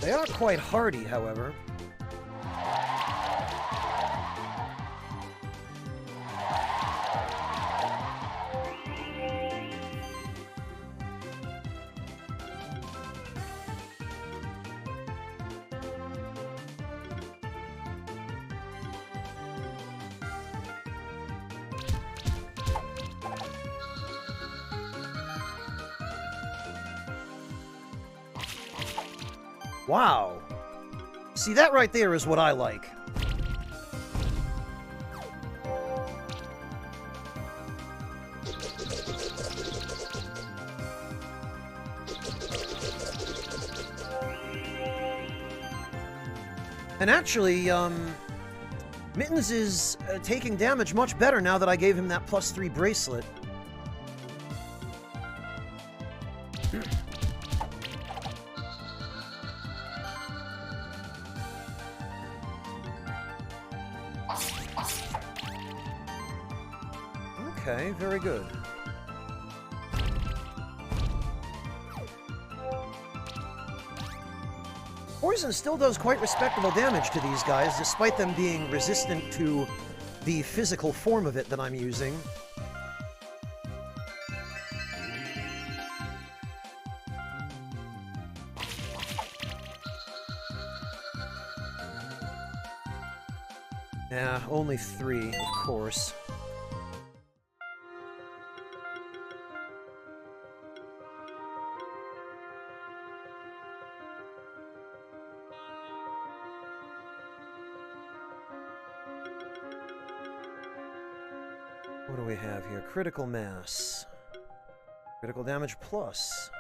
S1: They are quite hardy, however. Wow. See, that right there is what I like. And actually, Mittens is taking damage much better now that I gave him that +3 bracelet. Okay, very good. Poison still does quite respectable damage to these guys, despite them being resistant to the physical form of it that I'm using. Yeah, only 3, of course. What do we have here? Critical mass. Critical damage plus.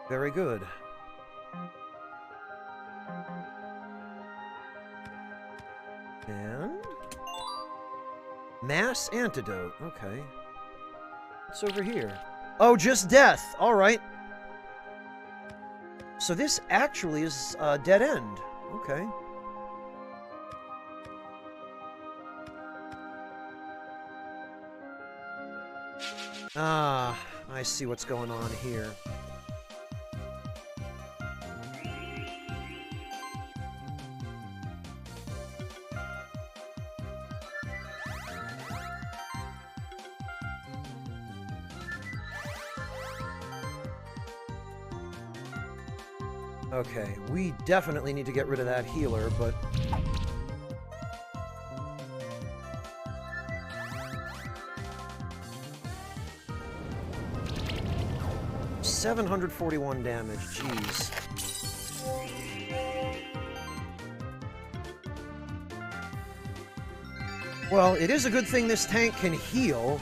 S1: Very good. And... mass antidote. Okay. What's over here? Oh, just death. All right. So this actually is a dead end. Okay. Ah, I see what's going on here. Okay, we definitely need to get rid of that healer, but... $741 damage, jeez. Well, it is a good thing this tank can heal.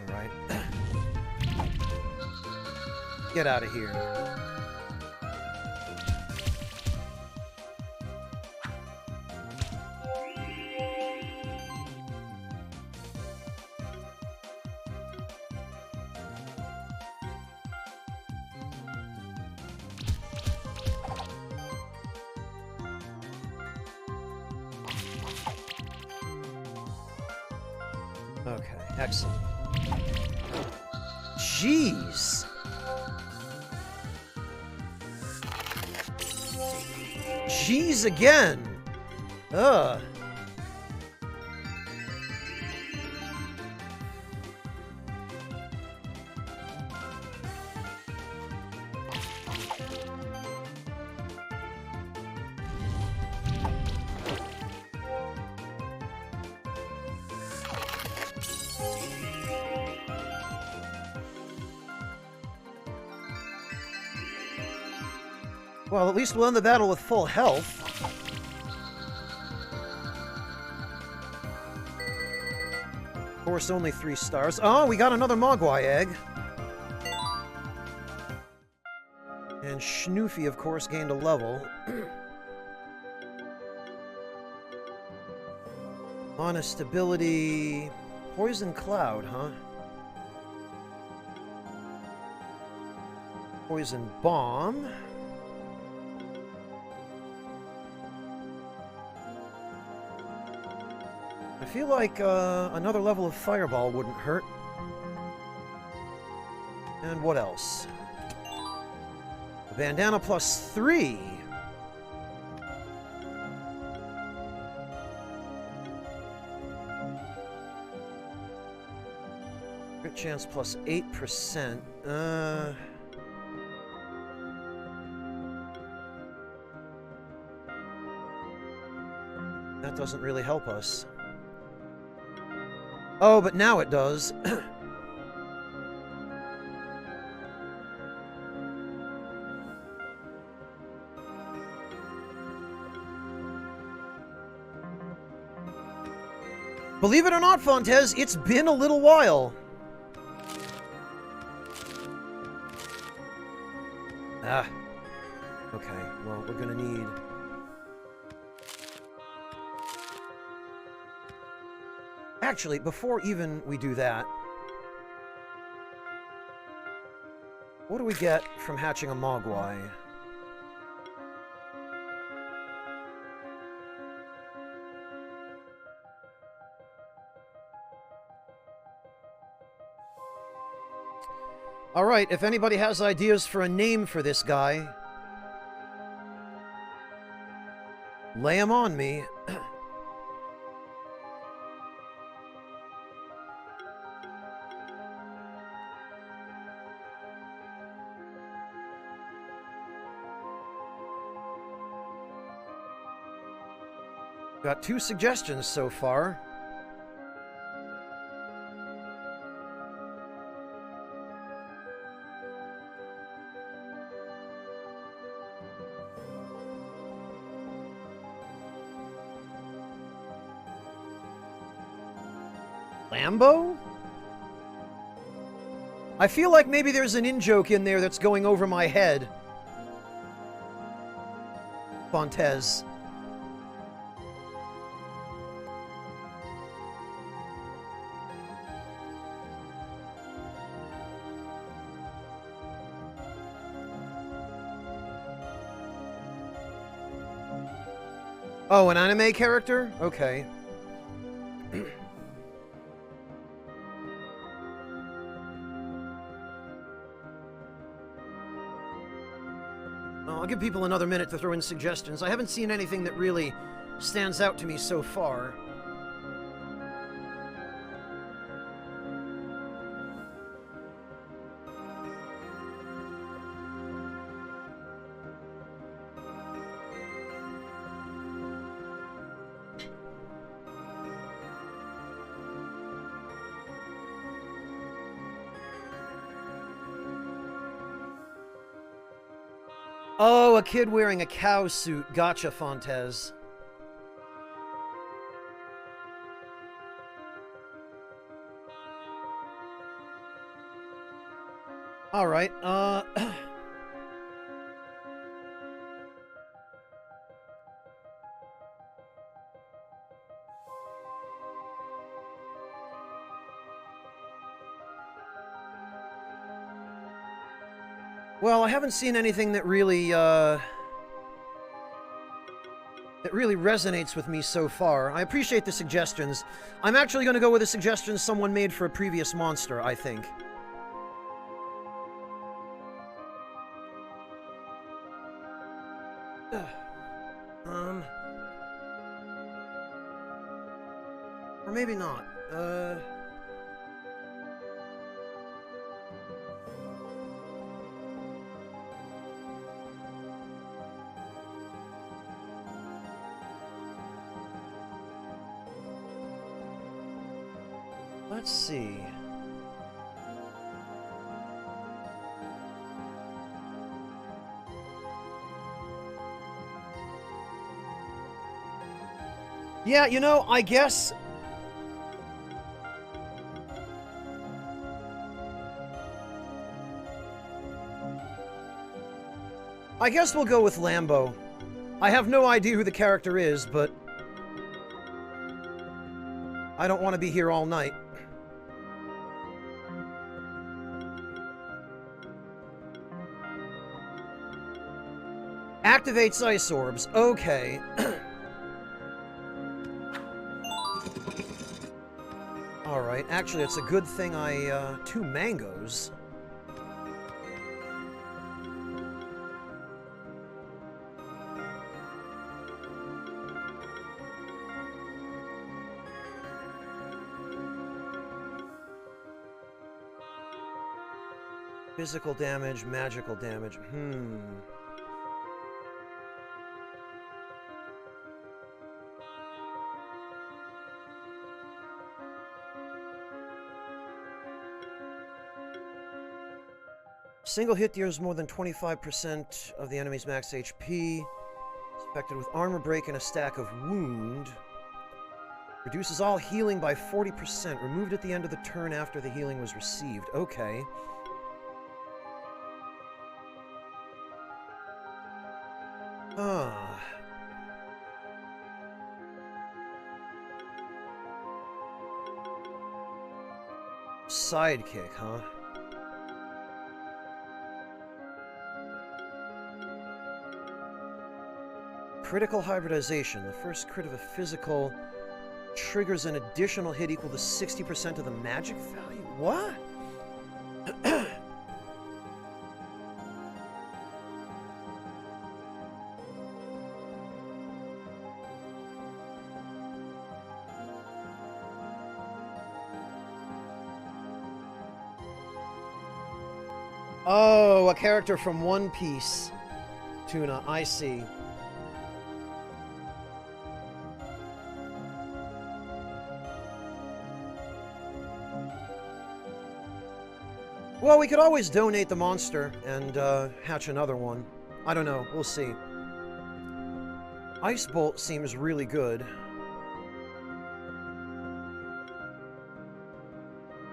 S1: Alright. Get out of here. Okay, excellent. Jeez! Jeez again! Ugh. Well, at least we'll end the battle with full health. Of course, only 3 stars. Oh, we got another Mogwai egg. And Schnoofy, of course, gained a level. Honest ability... Poison Cloud, huh? Poison Bomb... I feel like another level of Fireball wouldn't hurt. And what else? A bandana plus 3. Crit chance plus 8%. That doesn't really help us. Oh, but now it does. Believe it or not, Fontes, it's been a little while. Ah. Okay, well, we're gonna need... Actually, before even we do that, what do we get from hatching a Mogwai? Alright, if anybody has ideas for a name for this guy, lay 'em on me. Got 2 suggestions so far. Lambo? I feel like maybe there's an in-joke in there that's going over my head. Fontes. Oh, an anime character? Okay. I'll give people another minute to throw in suggestions. I haven't seen anything that really stands out to me so far. Oh, a kid wearing a cow suit. Gotcha, Fontes. Alright, well, I haven't seen anything that really resonates with me so far. I appreciate the suggestions. I'm actually going to go with a suggestion someone made for a previous monster, I think. Or maybe not. Let's see. Yeah, you know, I guess we'll go with Lambo. I have no idea who the character is, but I don't want to be here all night. Activates ice orbs. Okay. Alright, actually, it's a good thing I, 2 mangoes. Physical damage, magical damage. Single hit deals more than 25% of the enemy's max HP. Affected with armor break and a stack of wound. Reduces all healing by 40%. Removed at the end of the turn after the healing was received. Okay. Sidekick, huh? Critical hybridization. The first crit of a physical triggers an additional hit equal to 60% of the magic value. What? Oh, a character from One Piece. Tuna, I see. Well, we could always donate the monster and hatch another one. I don't know. We'll see. Ice Bolt seems really good.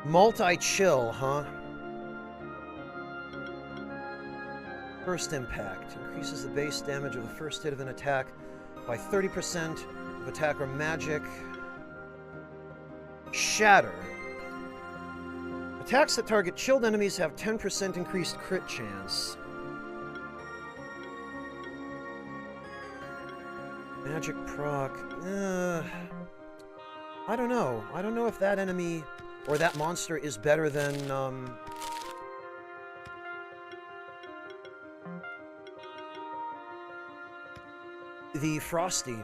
S1: Multi-chill, huh? First impact. Increases the base damage of the first hit of an attack by 30% of attack or magic. Shatter. Attacks that target chilled enemies have 10% increased crit chance. Magic proc. I don't know. I don't know if that enemy or that monster is better than, the Frosty.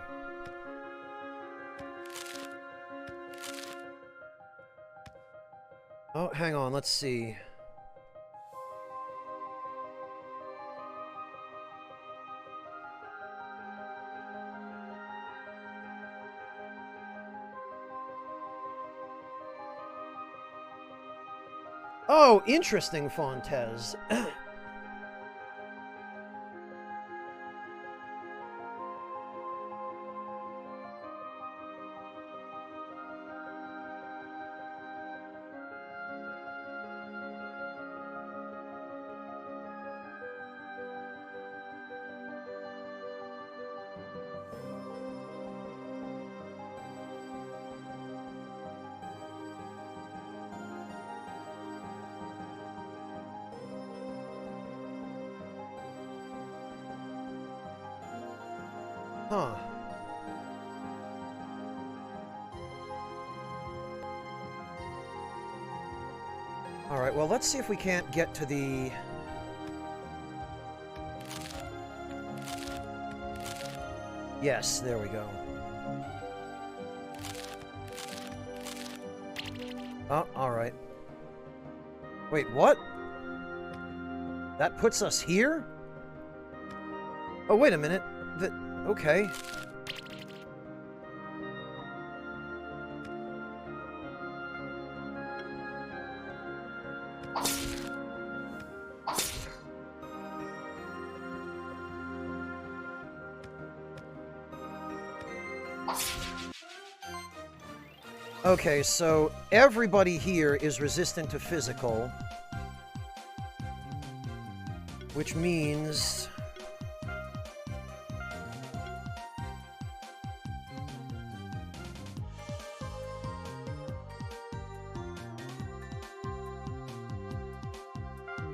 S1: Oh, hang on, let's see. Oh, interesting, Fontes. Huh. Alright, well, let's see if we can't get to the... Yes, there we go. Oh, alright. Wait, what? That puts us here? Oh, wait a minute. Okay. Okay, so everybody here is resistant to physical, which means...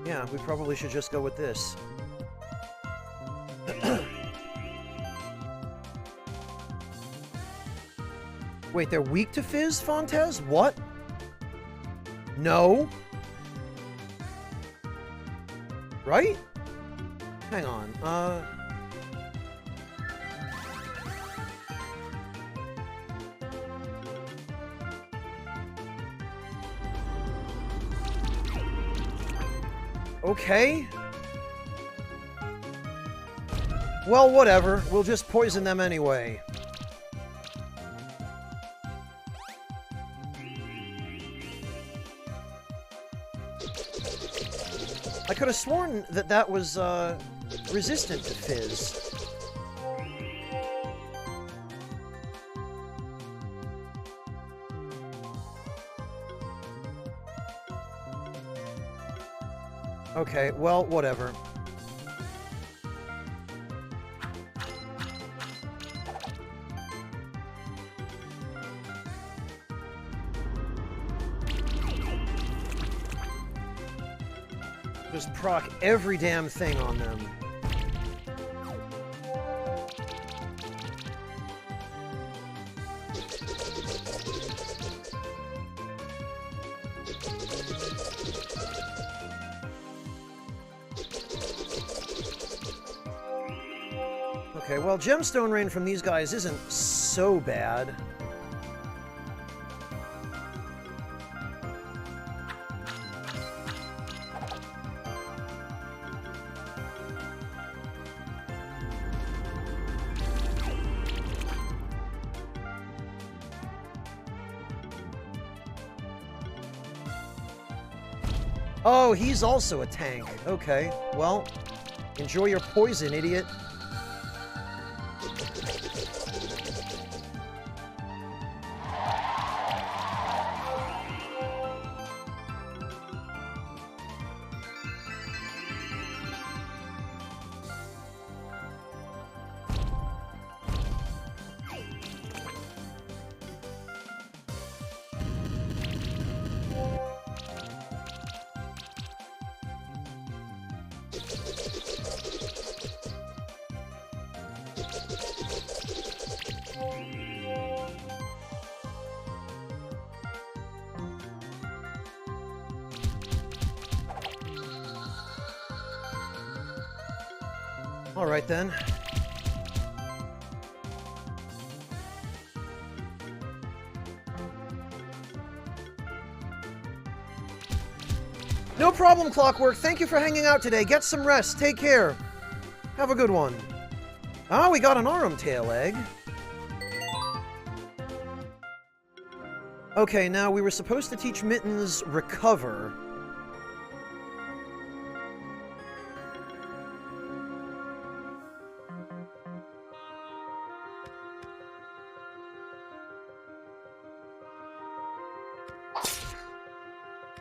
S1: Yeah, we probably should just go with this. Wait, they're weak to fizz, Fontes? What? No? Right? Hang on, Okay. Well, whatever. We'll just poison them anyway. I could have sworn that that was, resistant to fizz. Okay, well, whatever. Just proc every damn thing on them. Okay, well, Gemstone Rain from these guys isn't so bad. Oh, he's also a tank. Okay, well, enjoy your poison, idiot. All right, then. No problem, Clockwork. Thank you for hanging out today. Get some rest. Take care. Have a good one. Ah, we got an Aurum Tail egg. Okay, now we were supposed to teach Mittens Recover.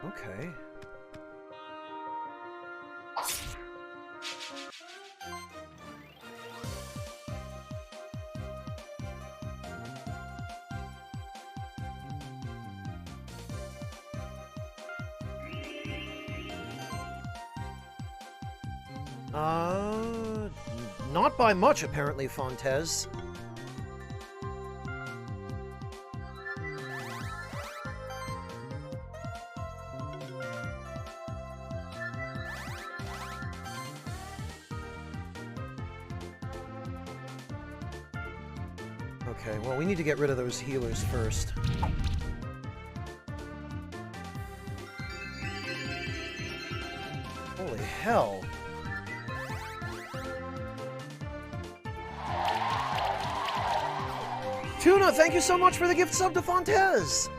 S1: Okay. Not by much, apparently, Fontes. Okay, well, we need to get rid of those healers first. Holy hell. Tuna, thank you so much for the gift sub to Fontes!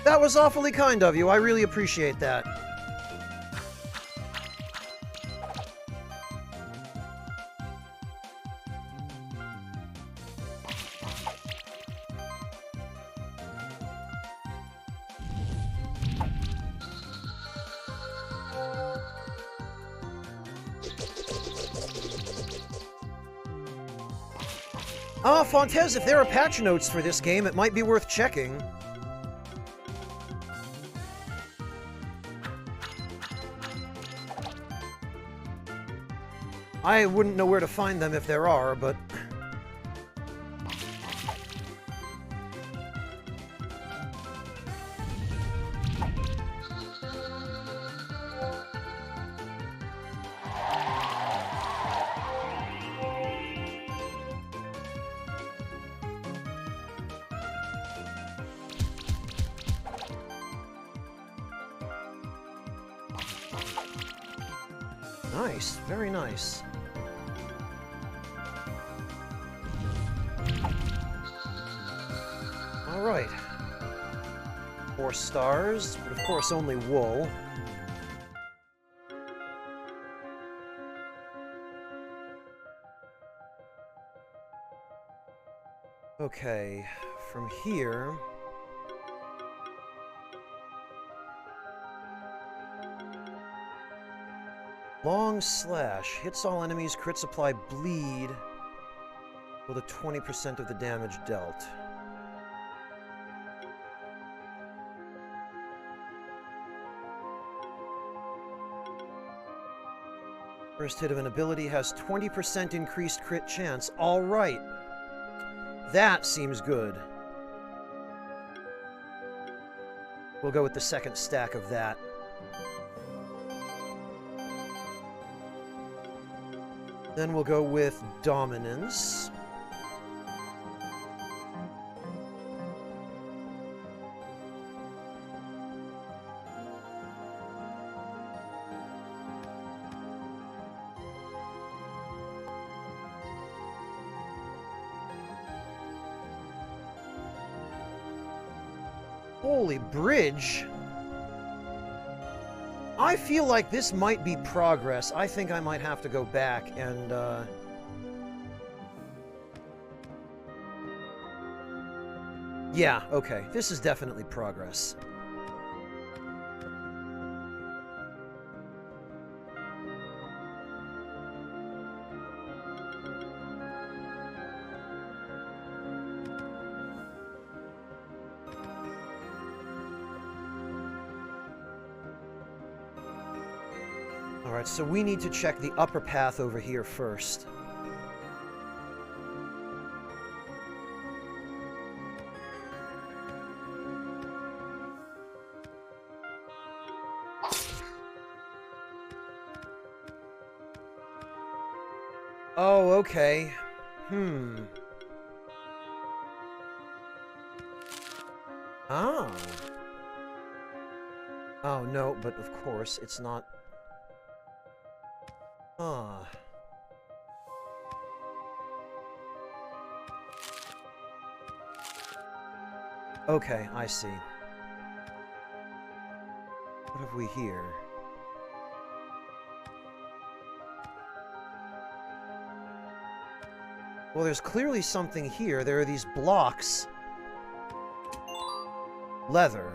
S1: That was awfully kind of you. I really appreciate that. Ah, Fontes, if there are patch notes for this game, it might be worth checking. I wouldn't know where to find them if there are, but... Nice, very nice. Alright. 4 stars, but of course only wool. Okay, from here... Long slash. Hits all enemies, crits apply bleed with a 20% of the damage dealt. First hit of an ability has 20% increased crit chance. All right. That seems good. We'll go with the second stack of that. Then we'll go with Dominance. Holy bridge! I feel like this might be progress. I think I might have to go back and, yeah, okay. This is definitely progress. Alright, so we need to check the upper path over here first. Oh, okay. Oh. Oh, no, but of course, it's not... Ah. Okay, I see. What have we here? Well, there's clearly something here. There are these blocks. Leather.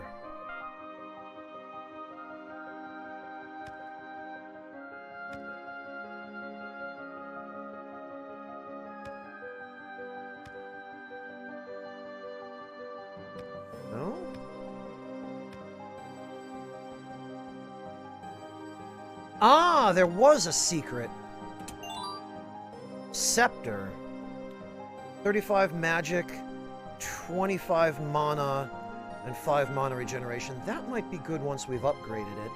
S1: No? Ah, there was a secret. Scepter. 35 magic, 25 mana, and 5 mana regeneration. That might be good once we've upgraded it.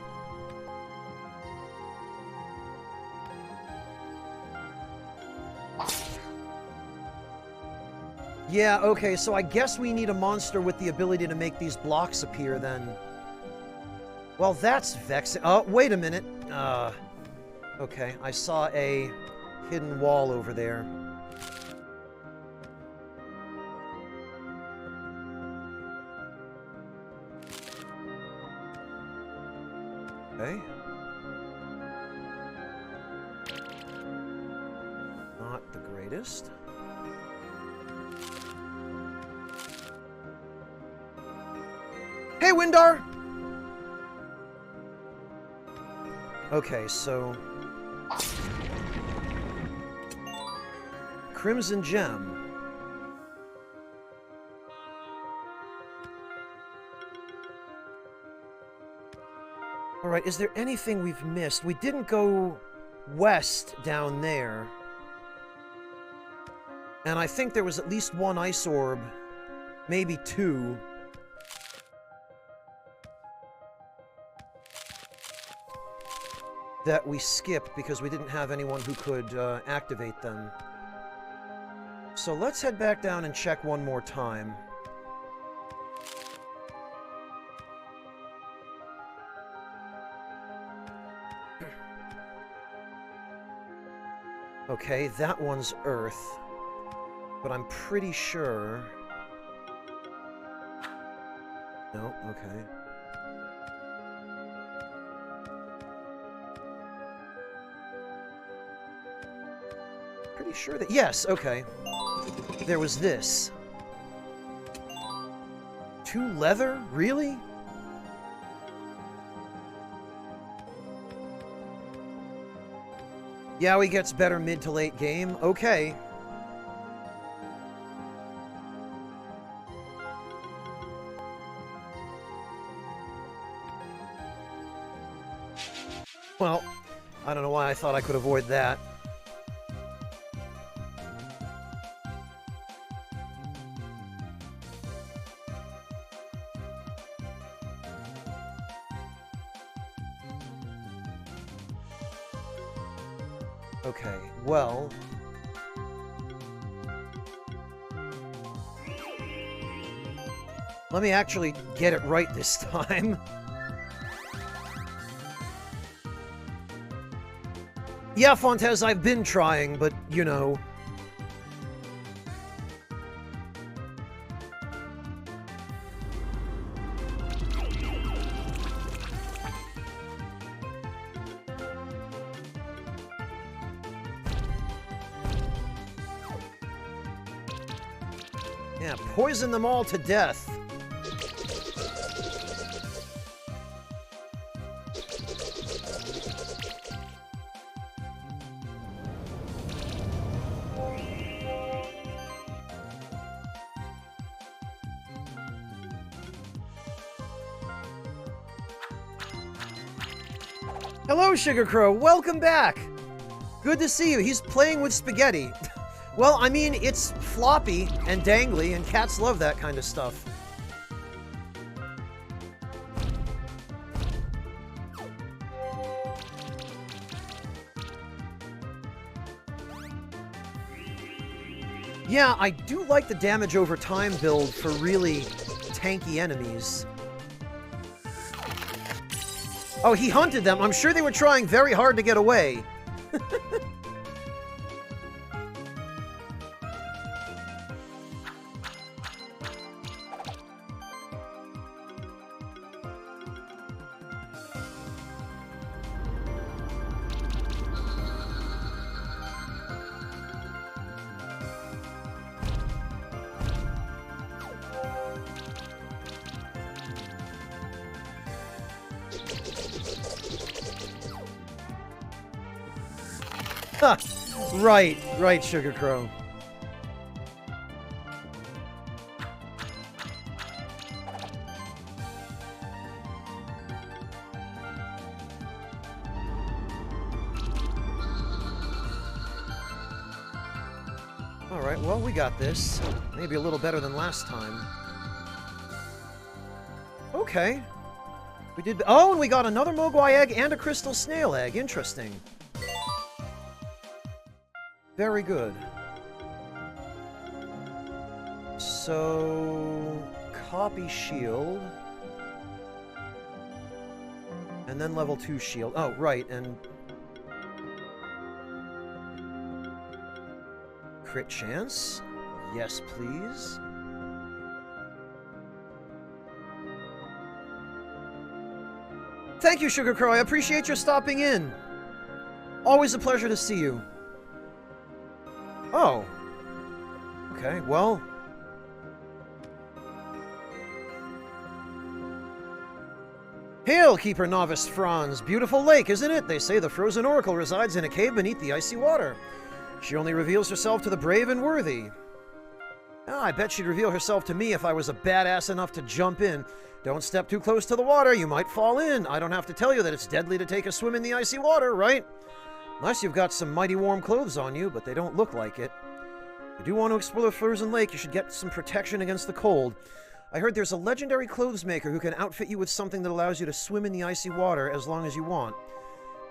S1: Yeah, okay, so I guess we need a monster with the ability to make these blocks appear then. Well, that's vexing. Oh, wait a minute. Okay, I saw a hidden wall over there. Okay. Not the greatest. Hey, Windar! Okay, so... Crimson Gem. Alright, is there anything we've missed? We didn't go west down there. And I think there was at least one ice orb. Maybe two. That we skipped because we didn't have anyone who could activate them. So let's head back down and check one more time. Okay, that one's Earth. But I'm pretty sure... No, okay. Pretty sure that... Yes, okay. There was this. 2 leather? Really? Yowie gets better mid to late game. Okay. Well, I don't know why I thought I could avoid that. Okay, well... Let me actually get it right this time. Yeah, Fontes, I've been trying, but, you know... Yeah, poison them all to death. Hello, Sugar Crow. Welcome back. Good to see you. He's playing with spaghetti. Well, I mean, it's floppy and dangly, and cats love that kind of stuff. Yeah, I do like the damage over time build for really tanky enemies. Oh, he hunted them. I'm sure they were trying very hard to get away. Right, Sugar Crow. Alright, well, we got this. Maybe a little better than last time. Okay. We did... Oh, and we got another Mogwai egg and a crystal snail egg. Interesting. Very good. So... Copy shield. And then level 2 shield. Oh, right, and... Crit chance? Yes, please. Thank you, Sugar Crow. I appreciate your stopping in. Always a pleasure to see you. Oh. Okay, well... Hail, Keeper Novice Franz. Beautiful lake, isn't it? They say the frozen oracle resides in a cave beneath the icy water. She only reveals herself to the brave and worthy. Ah, I bet she'd reveal herself to me if I was a badass enough to jump in. Don't step too close to the water, you might fall in. I don't have to tell you that it's deadly to take a swim in the icy water, right? Unless you've got some mighty warm clothes on you, but they don't look like it. If you do want to explore the frozen lake, you should get some protection against the cold. I heard there's a legendary clothes maker who can outfit you with something that allows you to swim in the icy water as long as you want.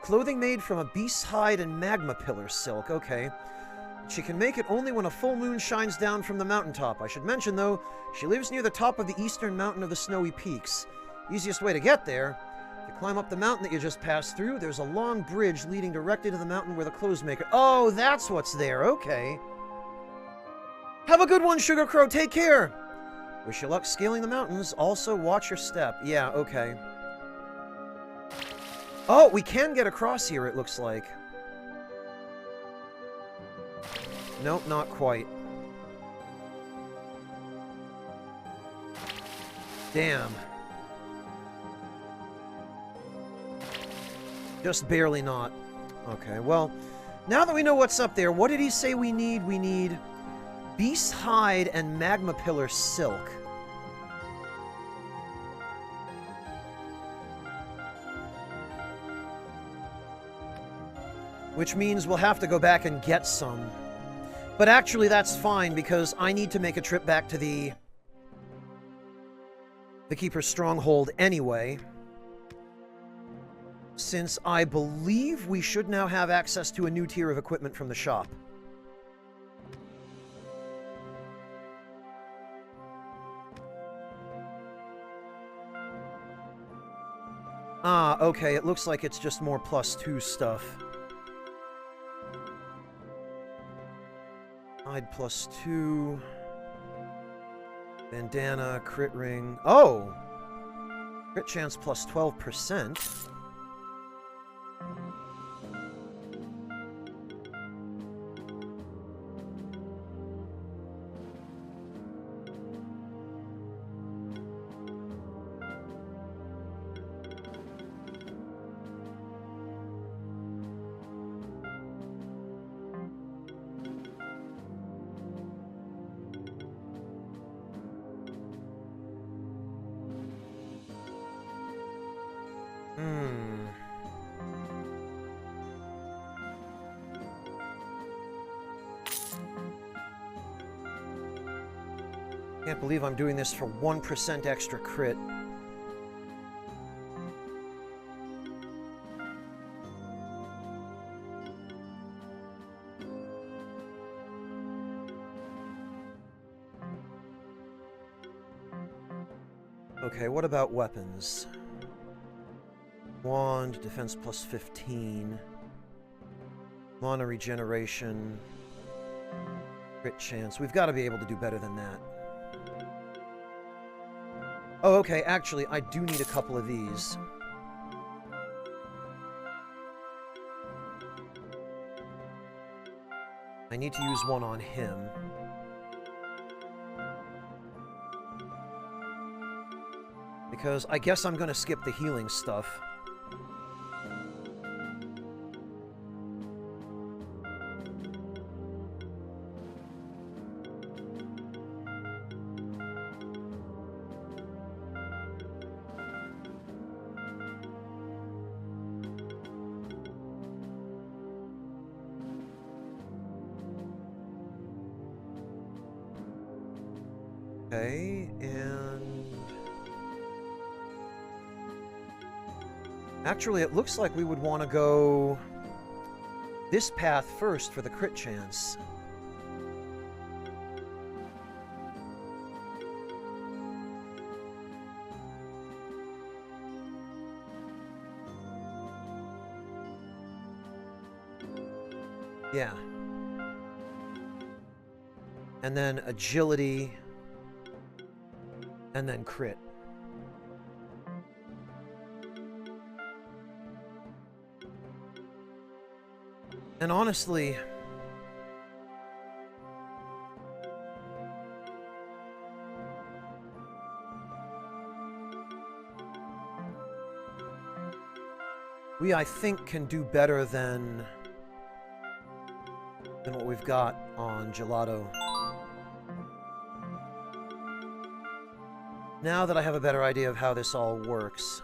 S1: Clothing made from a beast's hide and magma pillar silk, okay. She can make it only when a full moon shines down from the mountaintop. I should mention, though, she lives near the top of the eastern mountain of the Snowy Peaks. Easiest way to get there, if you climb up the mountain that you just passed through, there's a long bridge leading directly to the mountain where the clothes maker... Oh, that's what's there, okay. Have a good one, Sugar Crow, take care! Wish you luck scaling the mountains. Also, watch your step. Yeah, okay. Oh, we can get across here, it looks like. Nope, not quite. Damn. Just barely not. Okay, well, now that we know what's up there, what did he say we need? We need beast hide and magma pillar silk. Which means we'll have to go back and get some. But actually, that's fine, because I need to make a trip back to the Keeper's Stronghold anyway. Since I believe we should now have access to a new tier of equipment from the shop. Ah, okay, it looks like it's just more +2 stuff. Hide +2. Bandana, crit ring. Oh! Crit chance +12%. Can't believe I'm doing this for 1% extra crit. Okay, what about weapons? Wand, defense plus 15. Mana regeneration. Crit chance. We've got to be able to do better than that. Oh, okay, actually, I do need a couple of these. I need to use one on him. Because I guess I'm gonna skip the healing stuff. Okay, and... Actually, it looks like we would want to go this path first for the crit chance. Yeah. And then agility. And then crit. And honestly, we, I think, can do better than what we've got on Gelato. Now that I have a better idea of how this all works.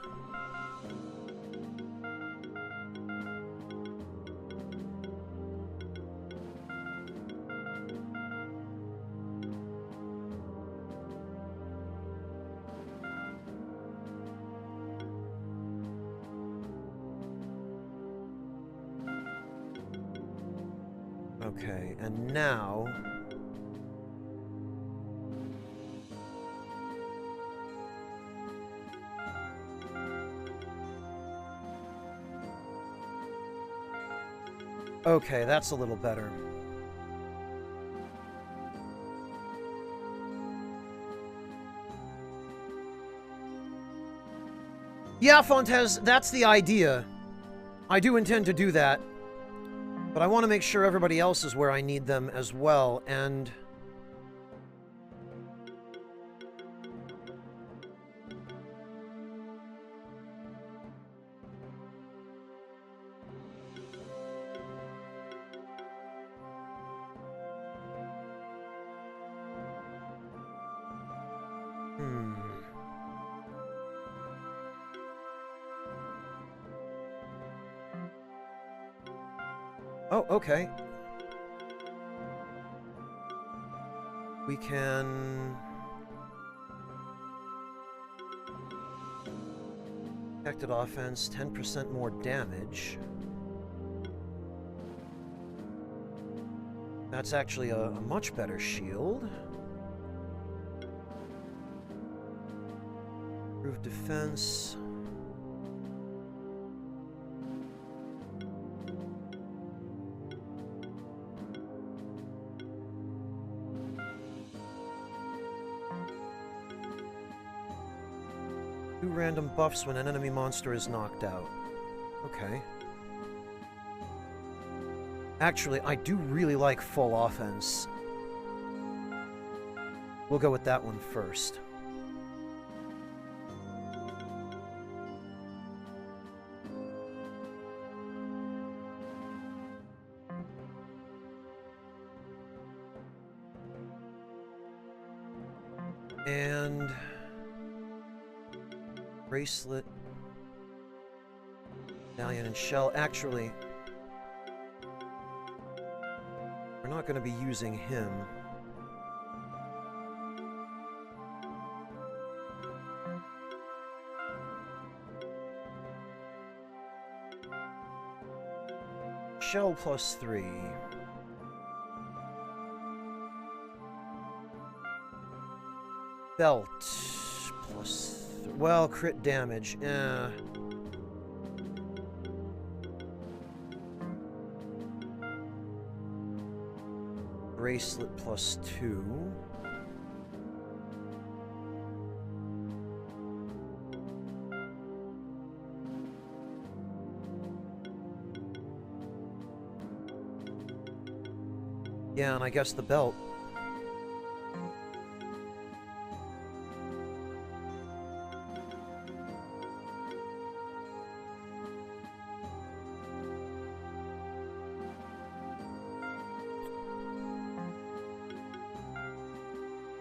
S1: Okay, and now... Okay, that's a little better. Yeah, Fontes, that's the idea. I do intend to do that. But I want to make sure everybody else is where I need them as well, and... Oh, okay. We can... Protected offense, 10% more damage. That's actually a much better shield. Improved defense. Two random buffs when an enemy monster is knocked out. Okay. Actually, I do really like full offense. We'll go with that one first. And... bracelet. Medallion and shell. Actually, we're not going to be using him. Shell plus 3. Belt plus... well, crit damage. Bracelet plus 2. Yeah, and I guess the belt.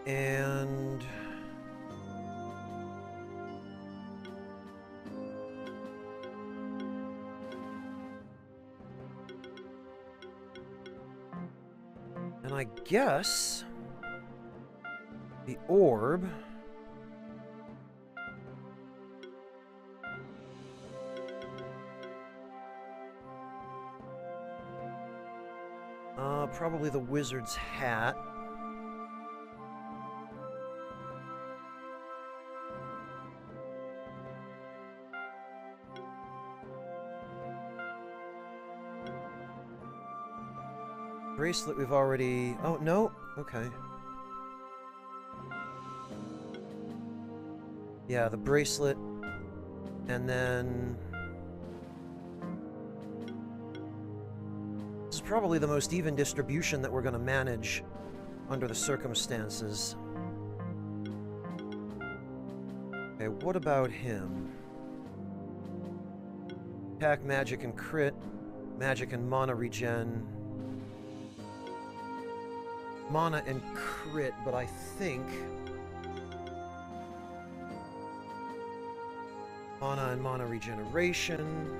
S1: And... and I guess the orb probably the wizard's hat. Bracelet we've already... oh, no? Okay. Yeah, the bracelet. And then... this is probably the most even distribution that we're going to manage under the circumstances. Okay, what about him? Attack, magic, and crit. Magic and mana regen. Mana and crit, but I think... mana and mana regeneration.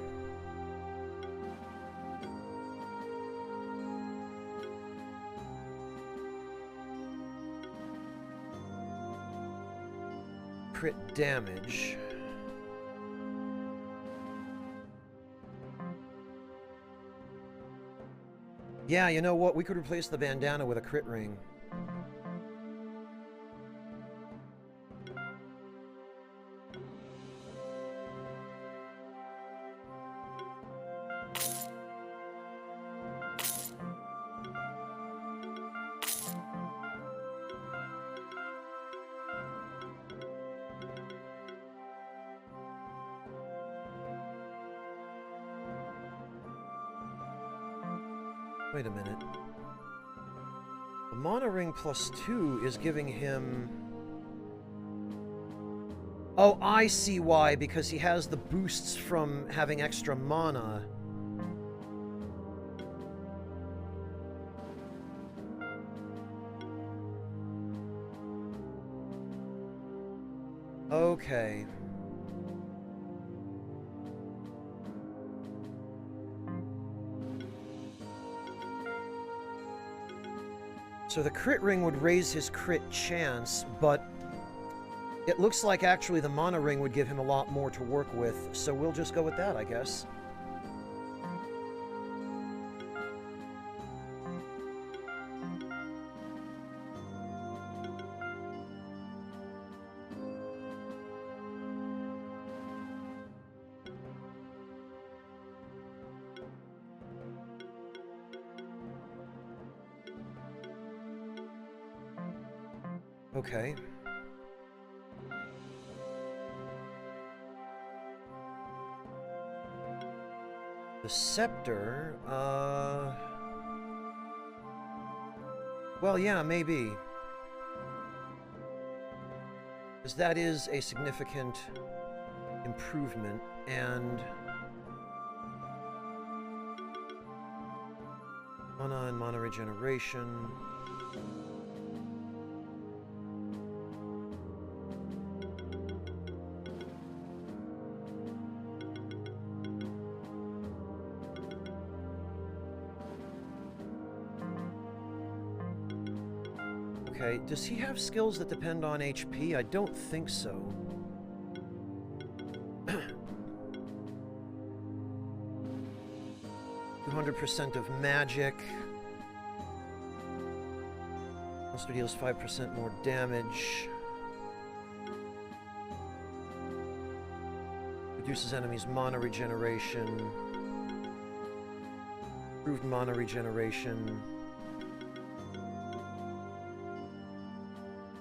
S1: Crit damage. Yeah, you know what? We could replace the bandana with a crit ring. Wait a minute. The mana ring plus 2 is giving him... oh, I see why, because he has the boosts from having extra mana. Okay. So the crit ring would raise his crit chance, but it looks like actually the mana ring would give him a lot more to work with, so we'll just go with that, I guess. Okay. The scepter, well, yeah, maybe. Because that is a significant improvement, and... mana and mana regeneration... Okay, does he have skills that depend on HP? I don't think so. 500% of magic. Monster deals 5% more damage. Reduces enemies' mana regeneration. Improved mana regeneration.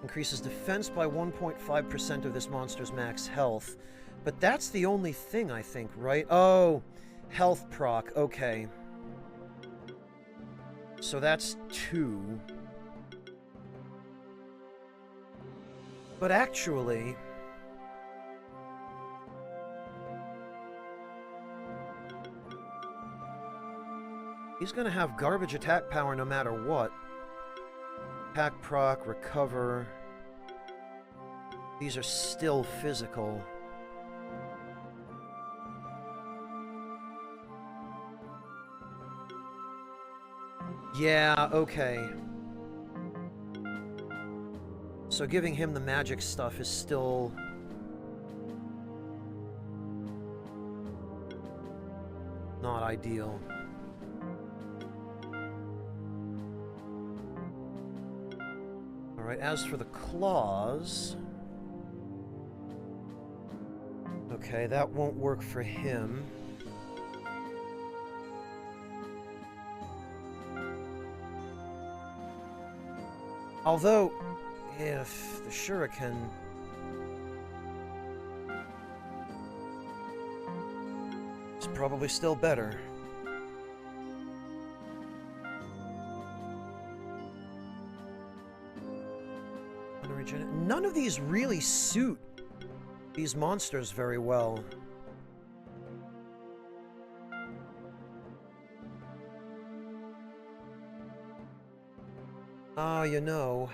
S1: Increases defense by 1.5% of this monster's max health. But that's the only thing, I think, right? Oh, health proc. Okay. So that's 2. But actually... he's gonna have garbage attack power no matter what. Attack proc, recover... these are still physical. Yeah, okay. So giving him the magic stuff is still... not ideal. Alright, as for the claws... okay, that won't work for him. Although, if the shuriken... is probably still better. None of these really suit these monsters very well. Ah, you know...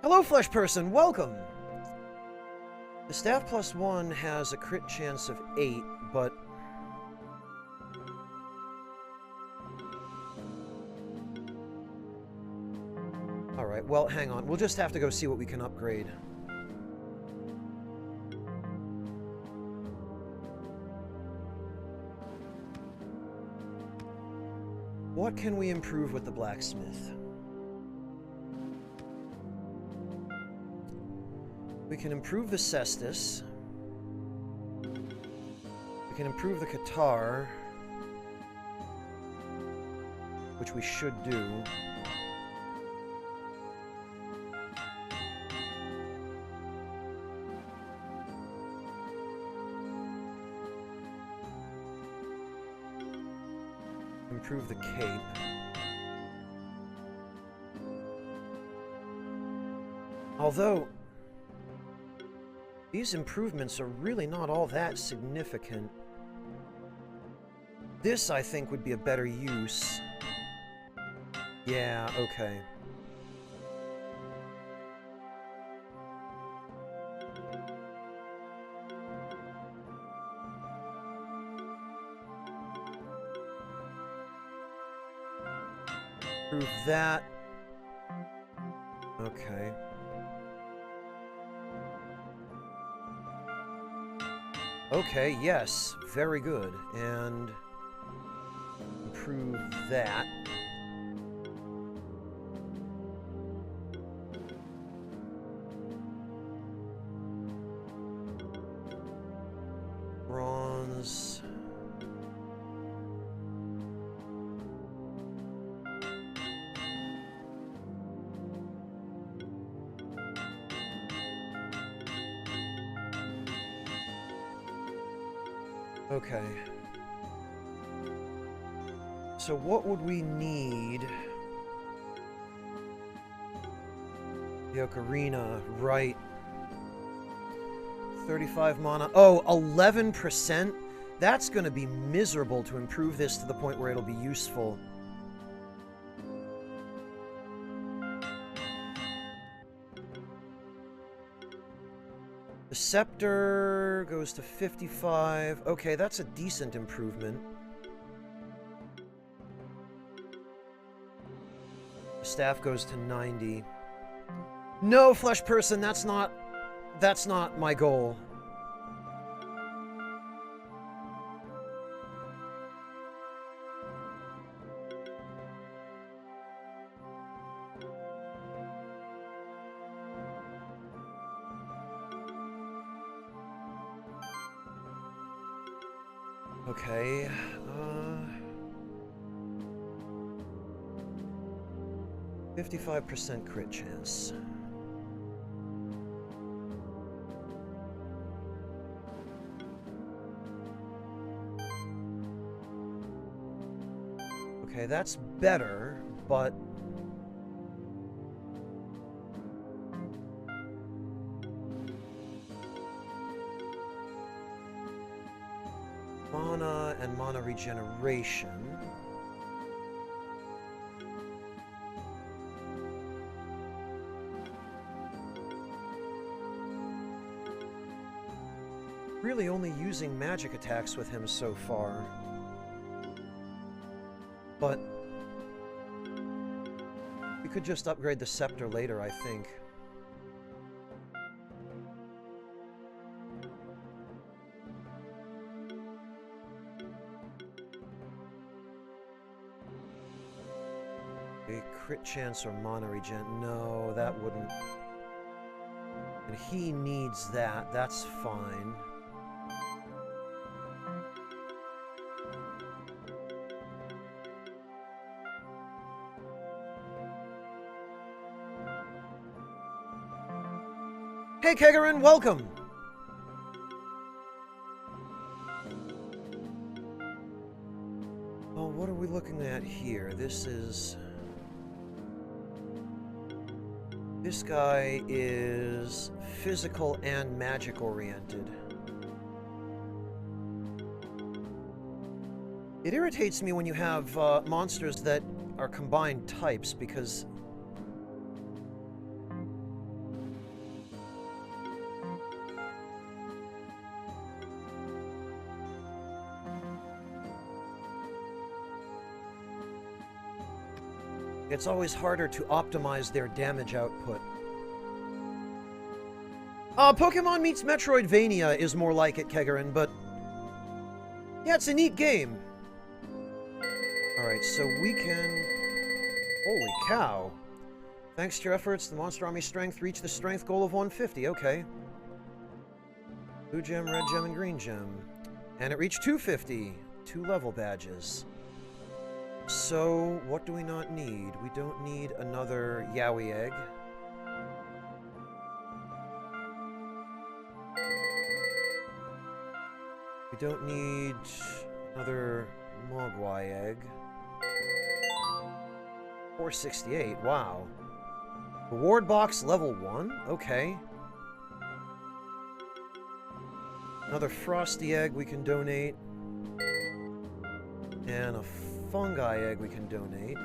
S1: Hello, Flesh Person! Welcome! The Staff +1 has a crit chance of 8, but... alright, well, hang on. We'll just have to go see what we can upgrade. What can we improve with the blacksmith? We can improve the cestus. We can improve the Qatar, which we should do. Improve the cape. Although, these improvements are really not all that significant. This, I think, would be a better use. Yeah, okay. Improve that. Okay. Okay, yes, very good. And improve that. Bronze. Okay. So what would we need? The ocarina, right. 35 mana. Oh, 11%? That's going to be miserable to improve this to the point where it'll be useful. The scepter goes to 55. Okay, that's a decent improvement. Staff goes to 90. No, Flesh Person, that's not my goal. Okay, 55% crit chance. Okay, that's better, but... Mana and mana regeneration. Really only using magic attacks with him so far. But we could just upgrade the scepter later, I think. A crit chance or mana regen? No, that wouldn't. And he needs that. That's fine. Hey, Kegarin, welcome! Oh, what are we looking at here? This guy is physical and magic oriented. It irritates me when you have monsters that are combined types, because it's always harder to optimize their damage output. Pokemon meets Metroidvania is more like it, Kegarin, but... yeah, it's a neat game. Alright, so we can... holy cow. Thanks to your efforts, the Monster Army strength reached the strength goal of 150. Okay. Blue gem, red gem, and green gem. And it reached 250. 2 level badges. So, what do we not need? We don't need another Yowie egg. We don't need another Mogwai egg. 468, wow. Reward box level 1? Okay. Another Frosty egg we can donate. And a Fungi egg we can donate.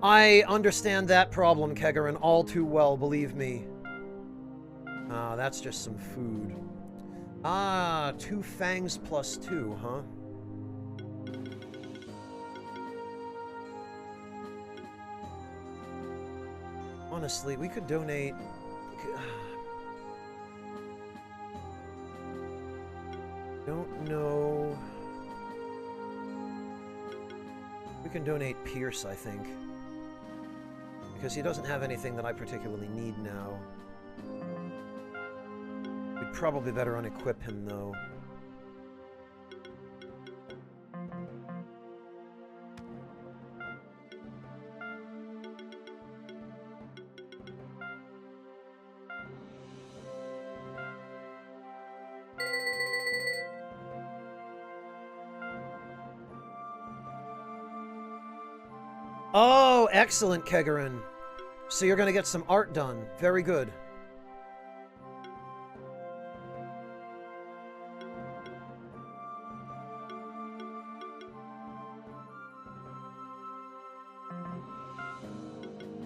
S1: I understand that problem, Kegarin, all too well, believe me. Ah, that's just some food. Ah, 2 fangs plus 2, huh? Honestly, we could donate... don't know... we can donate Pierce, I think. Because he doesn't have anything that I particularly need now. We'd probably better unequip him, though. Oh, excellent, Kegarin. So you're going to get some art done. Very good.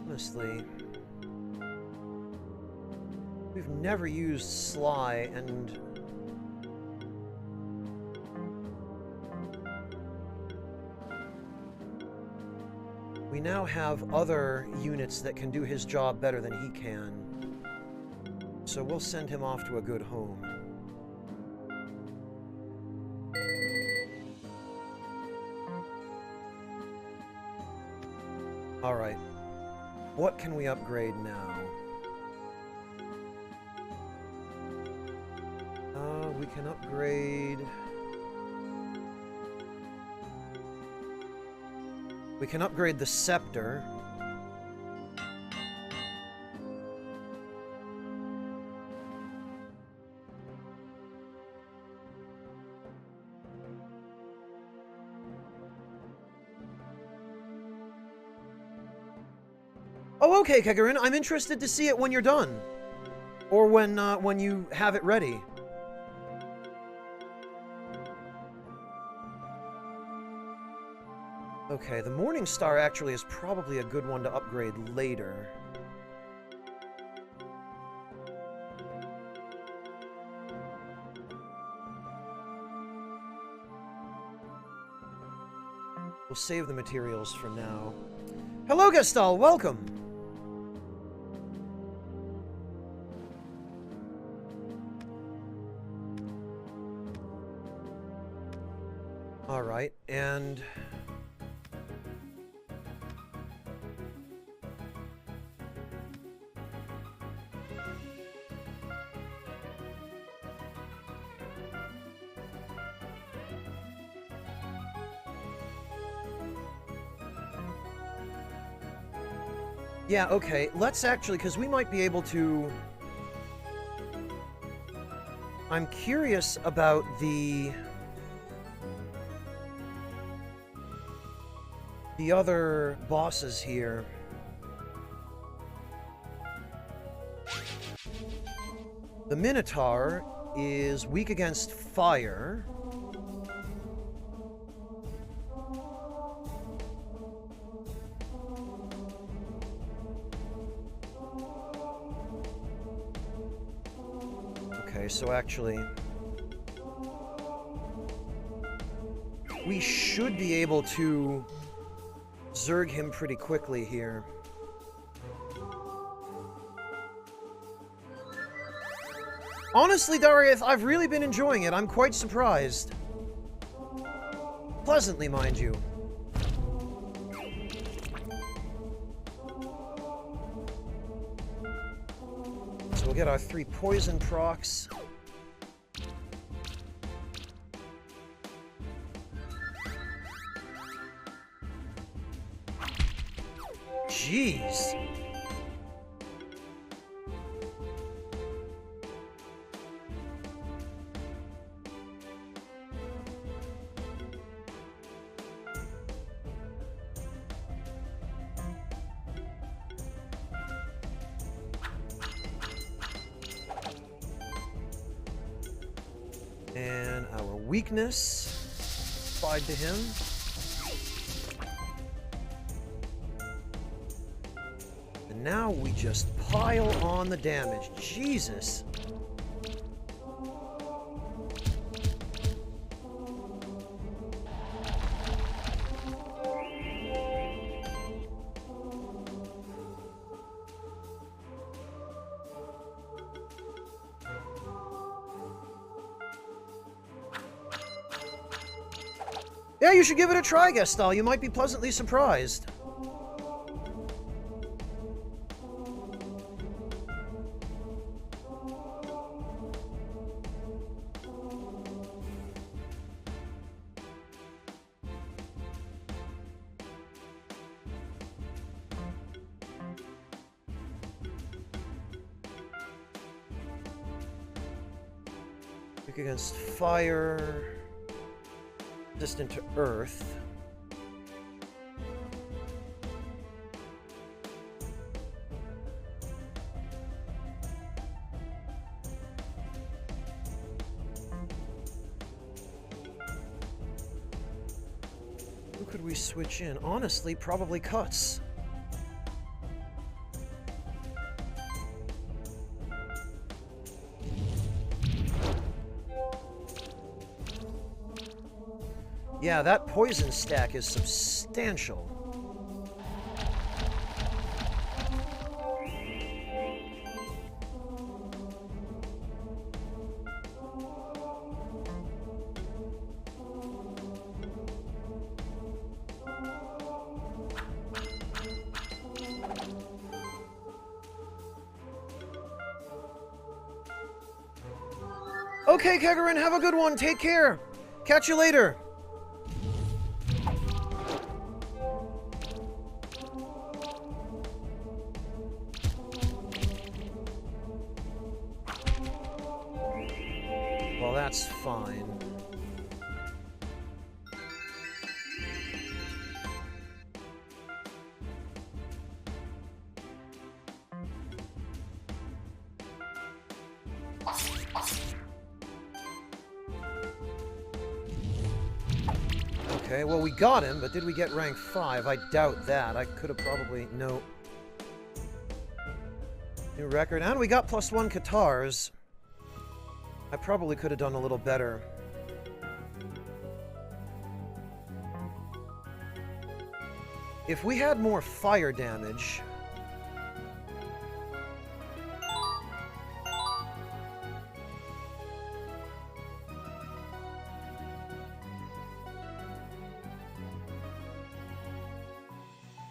S1: Honestly, we've never used Sly, and We now have other units that can do his job better than he can. So we'll send him off to a good home. Alright. What can we upgrade now? We can upgrade... We can upgrade the scepter. Oh, okay, Kegarin. I'm interested to see it when you're done. Or when you have it ready. Okay, the Morning Star actually is probably a good one to upgrade later. We'll save the materials for now. Hello, Gestal, welcome! Alright, and... yeah, okay, let's actually, because we might be able to... I'm curious about the other bosses here. The Minotaur is weak against fire. Okay, so actually... we should be able to Zerg him pretty quickly here. Honestly, Darius, I've really been enjoying it. I'm quite surprised. Pleasantly, mind you. So we'll get our 3 poison procs. Jeez. And our weakness applied to him. And now we just pile on the damage. Jesus. Yeah, you should give it a try, Gestal. You might be pleasantly surprised. Weak against fire. Resistant to earth. Who could we switch in? Honestly, probably Cuts. Yeah, that poison stack is substantial. Okay, Kegarin, have a good one. Take care. Catch you later. Well, that's fine. Okay, well, we got him, but did we get rank 5? I doubt that. I could have probably... No. New record. And we got +1 Katars. I probably could have done a little better. If we had more fire damage...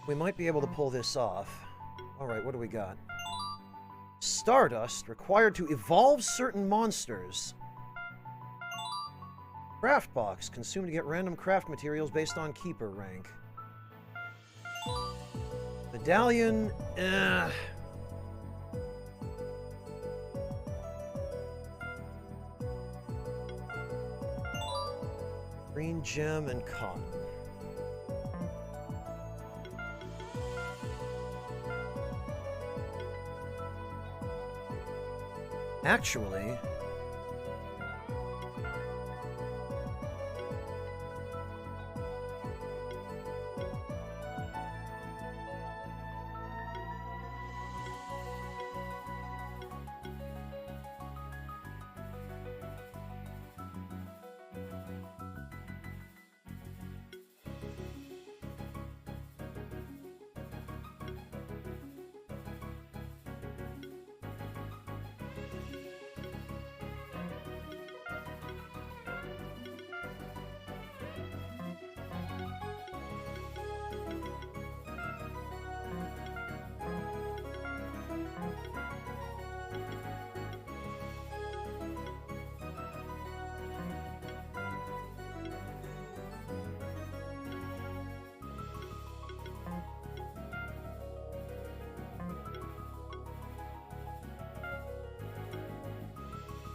S1: we might be able to pull this off. Alright, what do we got? Stardust, required to evolve certain monsters. Craft box, consumed to get random craft materials based on keeper rank. Medallion, Green gem and cotton. Actually...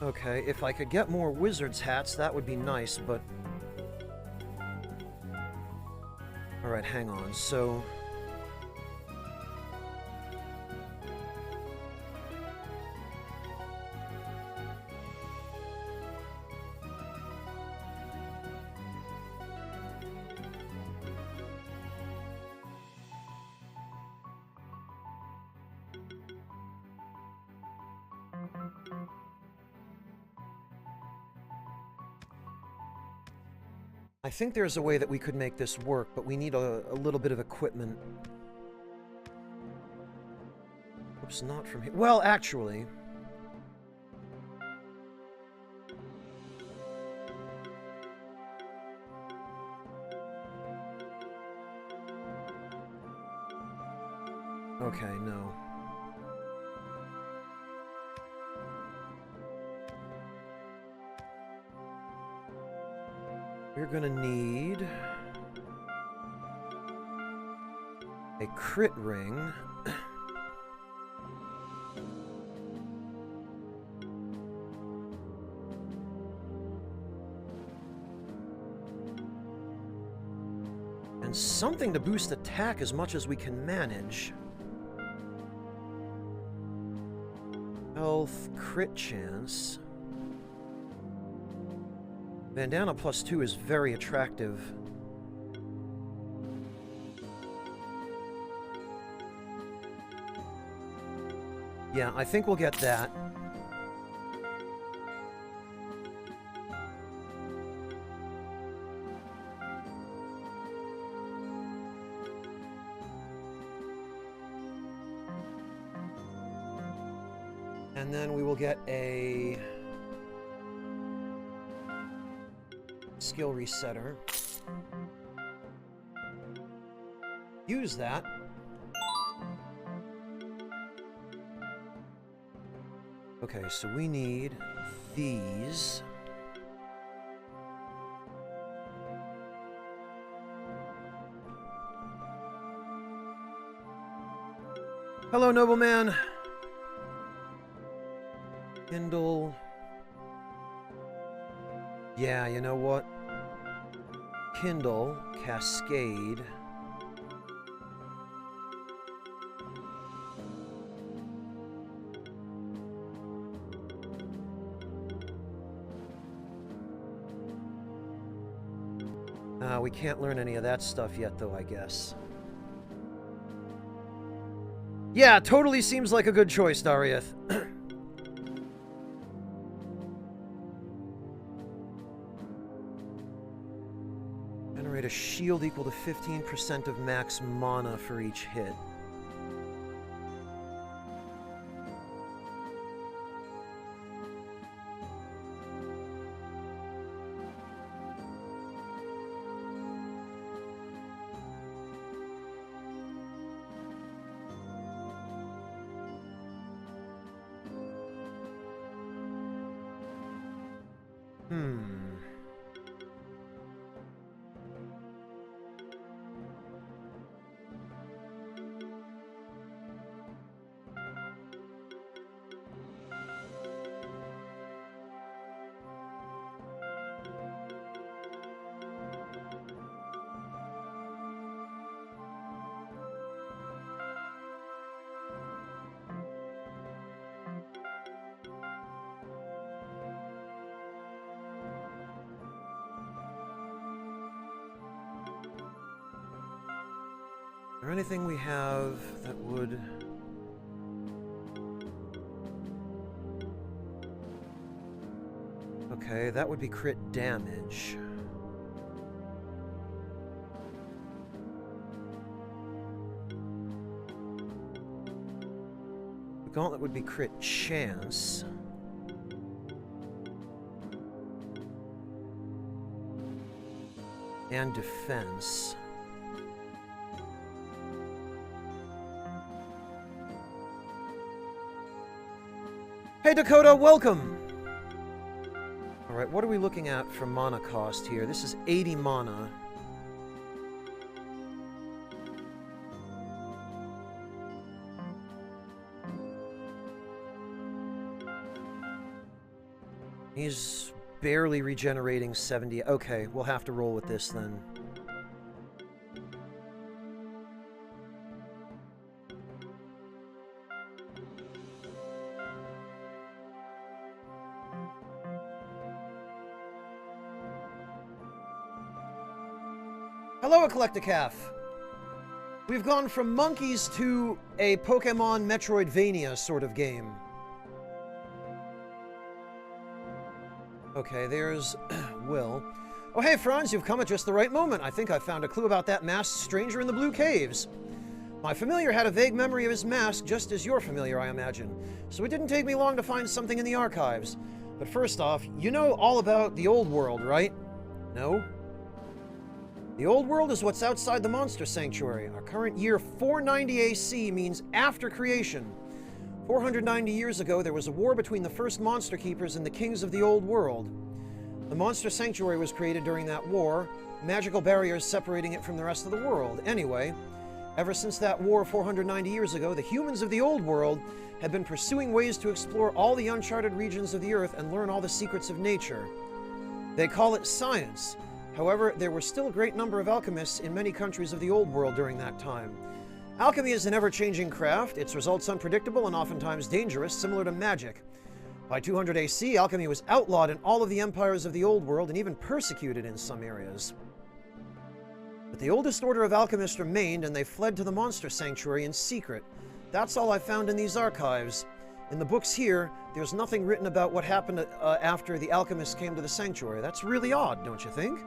S1: okay, if I could get more wizard's hats, that would be nice, but... Alright, hang on, so... I think there's a way that we could make this work, but we need a little bit of equipment. Oops, not from here. Well, actually... Okay, no. We're gonna need a crit ring. And something to boost attack as much as we can manage. Health, crit chance. Bandana +2 is very attractive. Yeah, I think we'll get that. And then we will get a... skill resetter. Use that. Okay, so we need these. Hello, nobleman. Kindle. Yeah, you know what? Kindle, Cascade. We can't learn any of that stuff yet, though, I guess. Yeah, totally seems like a good choice, Darieth. Generate a shield equal to 15% of max mana for each hit. Is there anything we have that would... Okay, that would be crit damage. The gauntlet would be crit chance. And defense. Hey Dakota, welcome! Alright, what are we looking at for mana cost here? This is 80 mana. He's barely regenerating 70. Okay, we'll have to roll with this then. Hello, Eclecticaf! We've gone from monkeys to a Pokemon Metroidvania sort of game. Okay, there's Will. Oh, hey, Franz, you've come at just the right moment. I think I found a clue about that masked stranger in the Blue Caves. My familiar had a vague memory of his mask, just as your familiar, I imagine. So it didn't take me long to find something in the archives. But first off, you know all about the Old World, right? No? The Old World is what's outside the Monster Sanctuary. Our current year 490 AC means after creation. 490 years ago, there was a war between the first Monster Keepers and the Kings of the Old World. The Monster Sanctuary was created during that war, magical barriers separating it from the rest of the world. Anyway, ever since that war 490 years ago, the humans of the Old World had been pursuing ways to explore all the uncharted regions of the Earth and learn all the secrets of nature. They call it science. However, there were still a great number of alchemists in many countries of the Old World during that time. Alchemy is an ever-changing craft, its results unpredictable and oftentimes dangerous, similar to magic. By 200 AC, alchemy was outlawed in all of the empires of the Old World and even persecuted in some areas. But the oldest order of alchemists remained, and they fled to the Monster Sanctuary in secret. That's all I found in these archives. In the books here, there's nothing written about what happened after the alchemists came to the sanctuary. That's really odd, don't you think?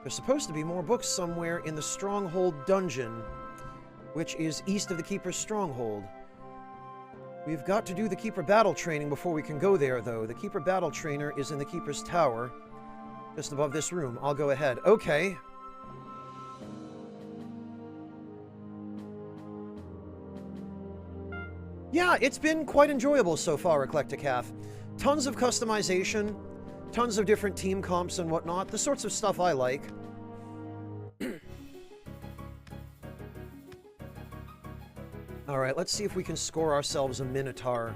S1: There's supposed to be more books somewhere in the Stronghold Dungeon, which is east of the Keeper's Stronghold. We've got to do the Keeper Battle Training before we can go there, though. The Keeper Battle Trainer is in the Keeper's Tower, just above this room. I'll go ahead. Okay. Yeah, it's been quite enjoyable so far, Eclecticaf. Tons of customization, tons of different team comps and whatnot, the sorts of stuff I like. Alright, let's see if we can score ourselves a Minotaur.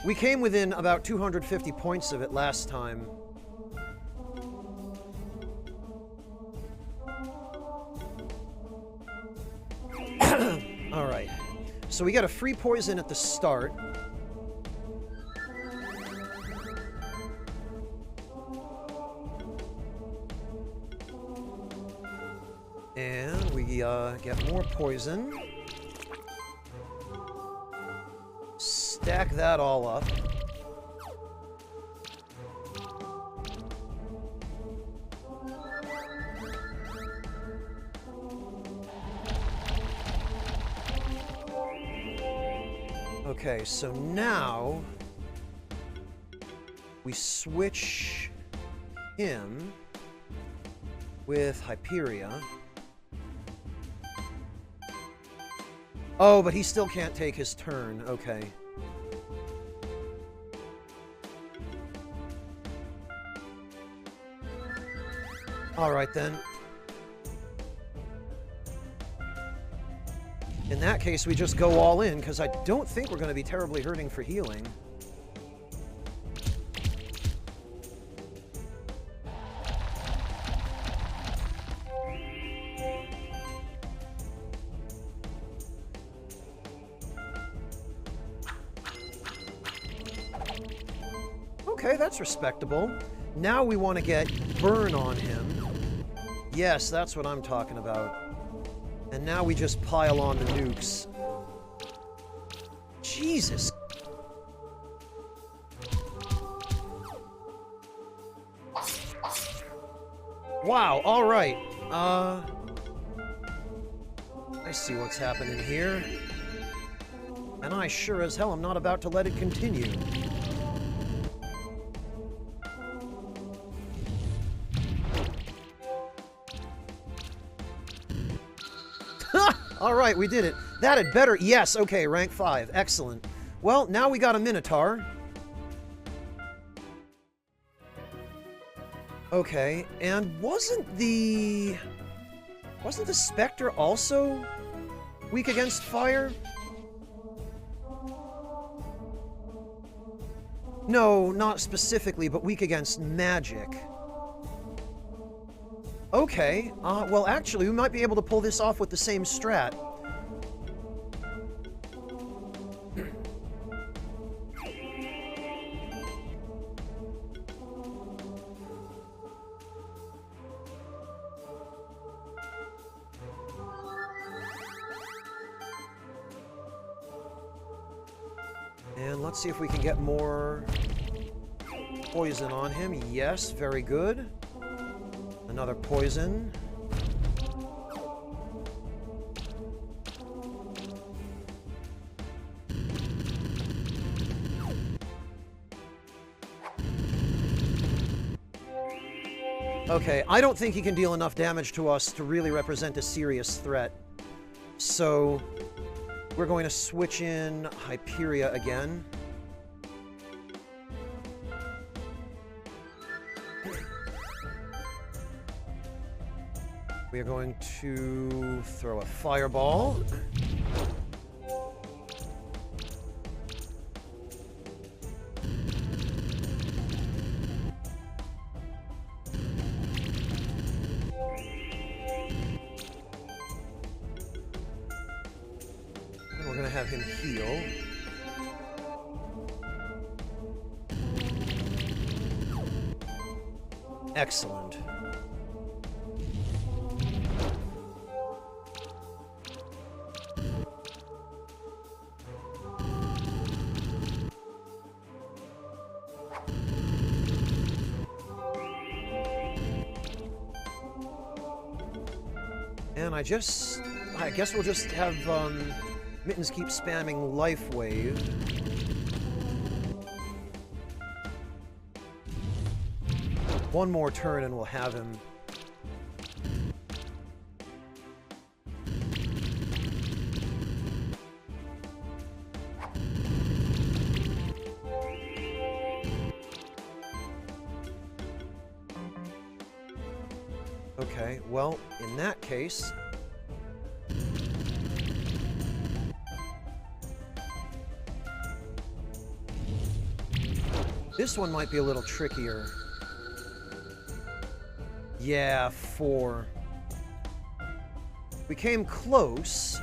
S1: We came within about 250 points of it last time. Alright, so we got a free poison at the start. And we get more poison. Stack that all up. Okay, so now we switch him with Hyperia. Oh, but he still can't take his turn. Okay. All right, then. In that case, we just go all in, because I don't think we're going to be terribly hurting for healing. Okay, that's respectable. Now we want to get burn on him. Yes, that's what I'm talking about. And now we just pile on the nukes. Jesus. Wow, alright. I see what's happening here. And I sure as hell am not about to let it continue. Alright, we did it. That had better... Yes, okay, rank 5. Excellent. Well, now we got a Minotaur. Okay, and wasn't the Spectre also weak against fire? No, not specifically, but weak against magic. Okay, well actually, we might be able to pull this off with the same strat. And let's see if we can get more poison on him. Yes, very good. Another poison. Okay, I don't think he can deal enough damage to us to really represent a serious threat. So, we're going to switch in Hyperia again. We are going to throw a fireball. And we're going to have him heal. Excellent. And I guess we'll just have Mittens keep spamming Life Wave. One more turn and we'll have him. Okay, well, in that case... This one might be a little trickier. Yeah, 4. We came close.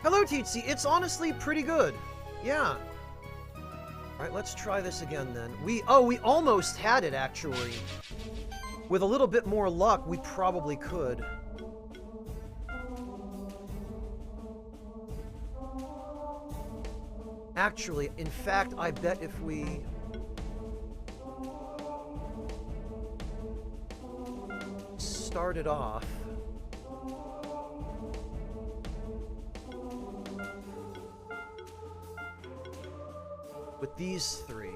S1: Hello, Teetsy. It's honestly pretty good. Yeah. Alright, let's try this again then. We almost had it, actually. With a little bit more luck, we probably could. Actually, in fact, I bet if we... started off... with these 3...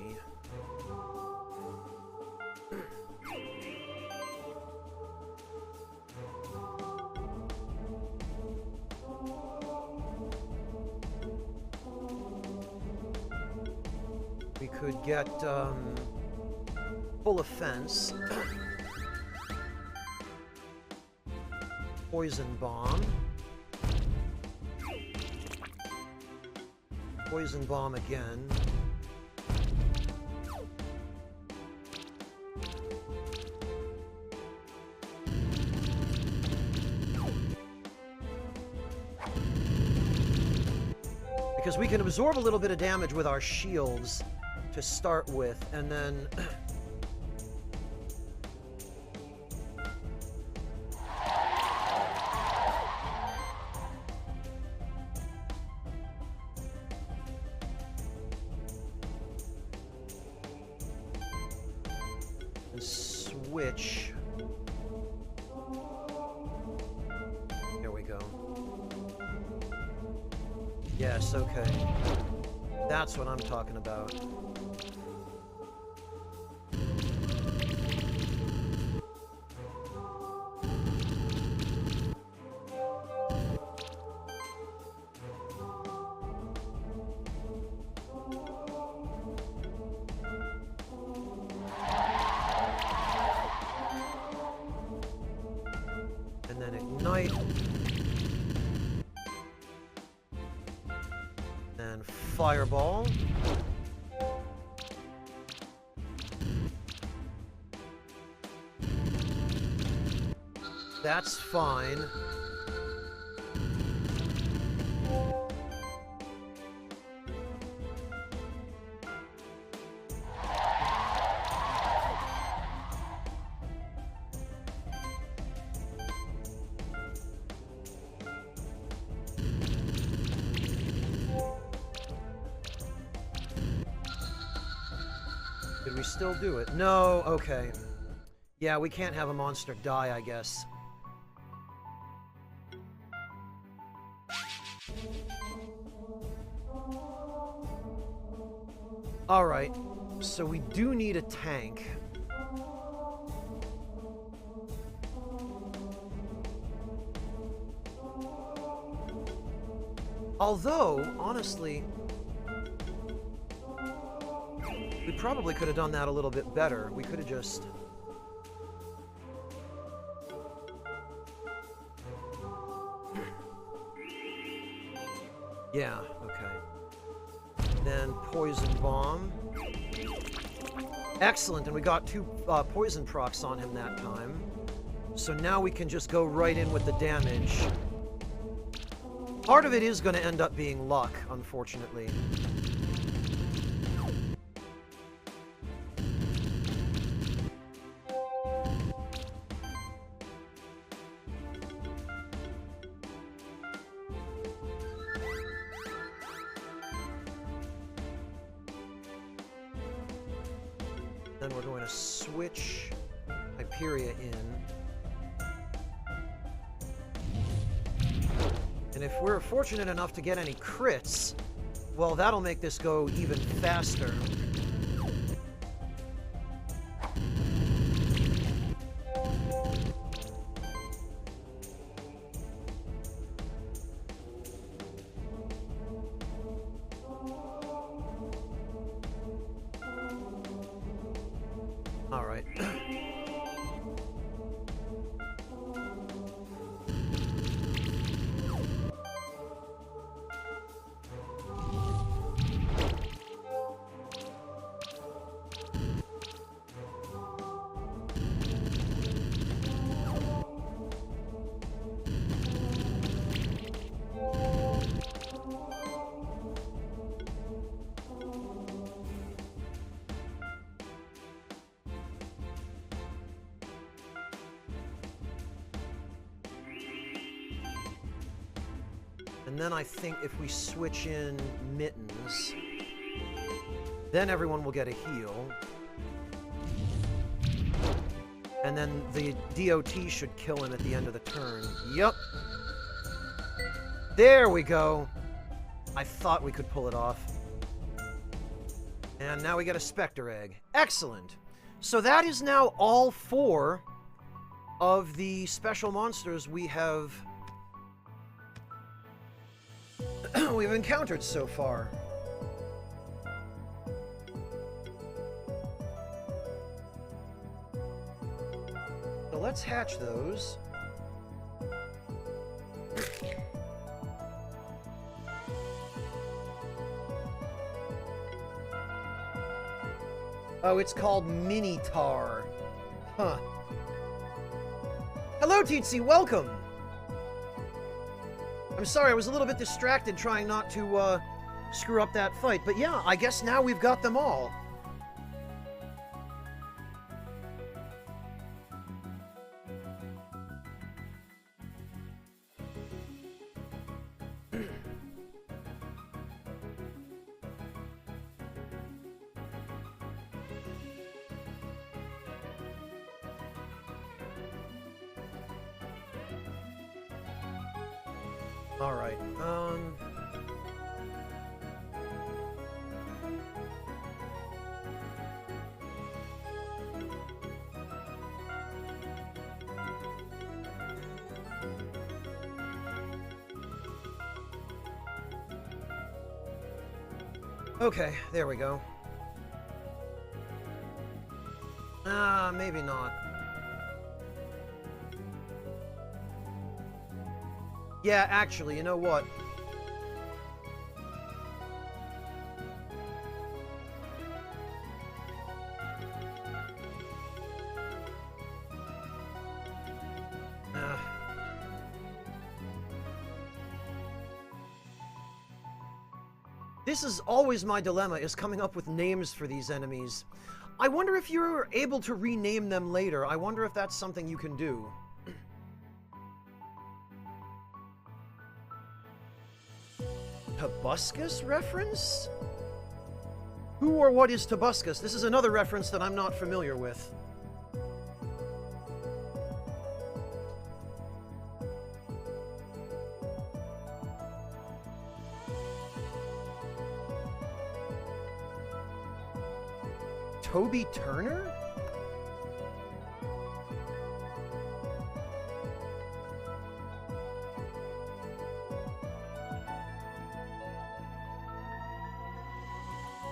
S1: we could get, full offense. Poison bomb. Poison bomb again. Because we can absorb a little bit of damage with our shields to start with, and then... and switch. There we go. Yes, okay. That's what I'm talking about. And then ignite. And fireball. That's fine. Did we still do it? No, okay. Yeah, we can't have a monster die, I guess. Alright, so we do need a tank. Although, honestly, we probably could have done that a little bit better. We could have just... yeah, okay. Then poison bomb. Excellent, and we got 2 poison procs on him that time. So now we can just go right in with the damage. Part of it is going to end up being luck, unfortunately. Then we're going to switch Hyperia in. And if we're fortunate enough to get any crits, well, that'll make this go even faster. All right. And then I think if we switch in Mittens, then everyone will get a heal. And then the DOT should kill him at the end of the turn. Yup. There we go. I thought we could pull it off. And now we get a Spectre Egg. Excellent. So that is now all 4 of the special monsters we have we've encountered so far. So let's hatch those. Oh, it's called Minitar. Huh. Hello, Teetsy, welcome! I'm sorry, I was a little bit distracted trying not to, screw up that fight. But yeah, I guess now we've got them all. All right. Okay, there we go. Maybe not. Yeah, actually, you know what? This is always my dilemma, is coming up with names for these enemies. I wonder if you're able to rename them later. I wonder if that's something you can do. Tobuscus reference? Who or what is Tobuscus? This is another reference that I'm not familiar with. Toby Turner?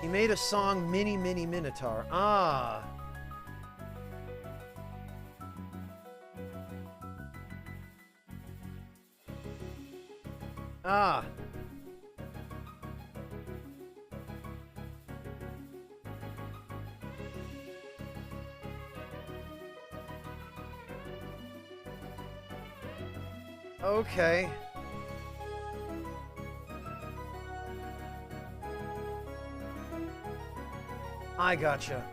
S1: He made a song, Mini Mini Minotaur. Ah. Ah. Okay. I gotcha.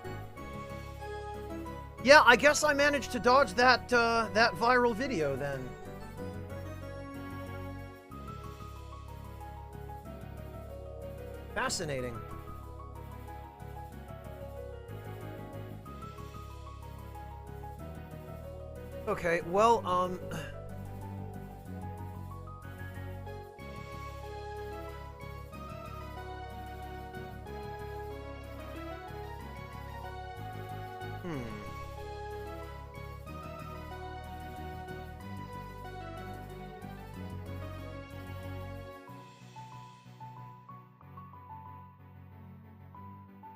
S1: Yeah, I guess I managed to dodge that, that viral video then. Fascinating. Okay, well,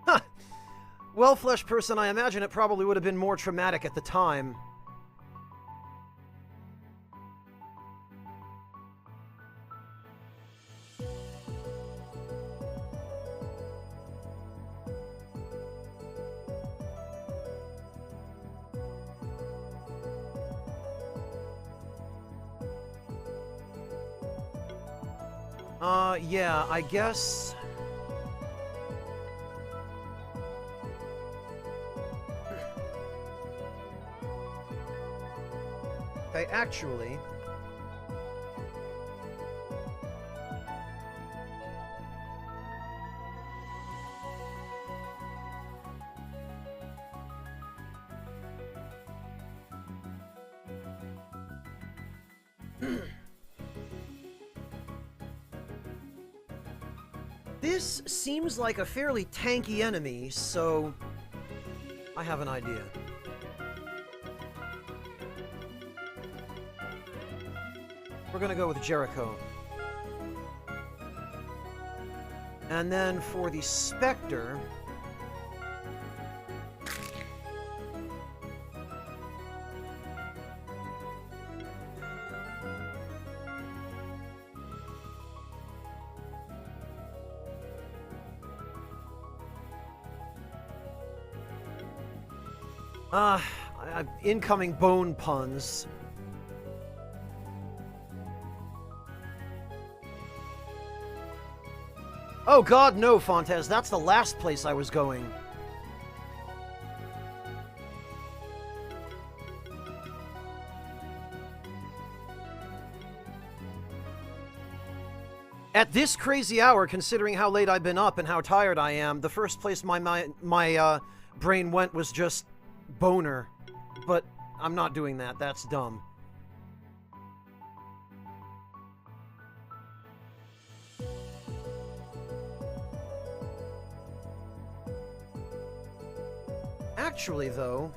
S1: Huh. Well, Flesh Person, I imagine it probably would have been more traumatic at the time. Yeah, I guess... Okay, actually... This seems like a fairly tanky enemy, so I have an idea. We're gonna go with Jericho. And then for the Spectre... incoming bone puns. Oh god, no, Fontes, that's the last place I was going. At this crazy hour, considering how late I've been up and how tired I am, the first place my brain went was just boner. But I'm not doing that. That's dumb. Actually, though...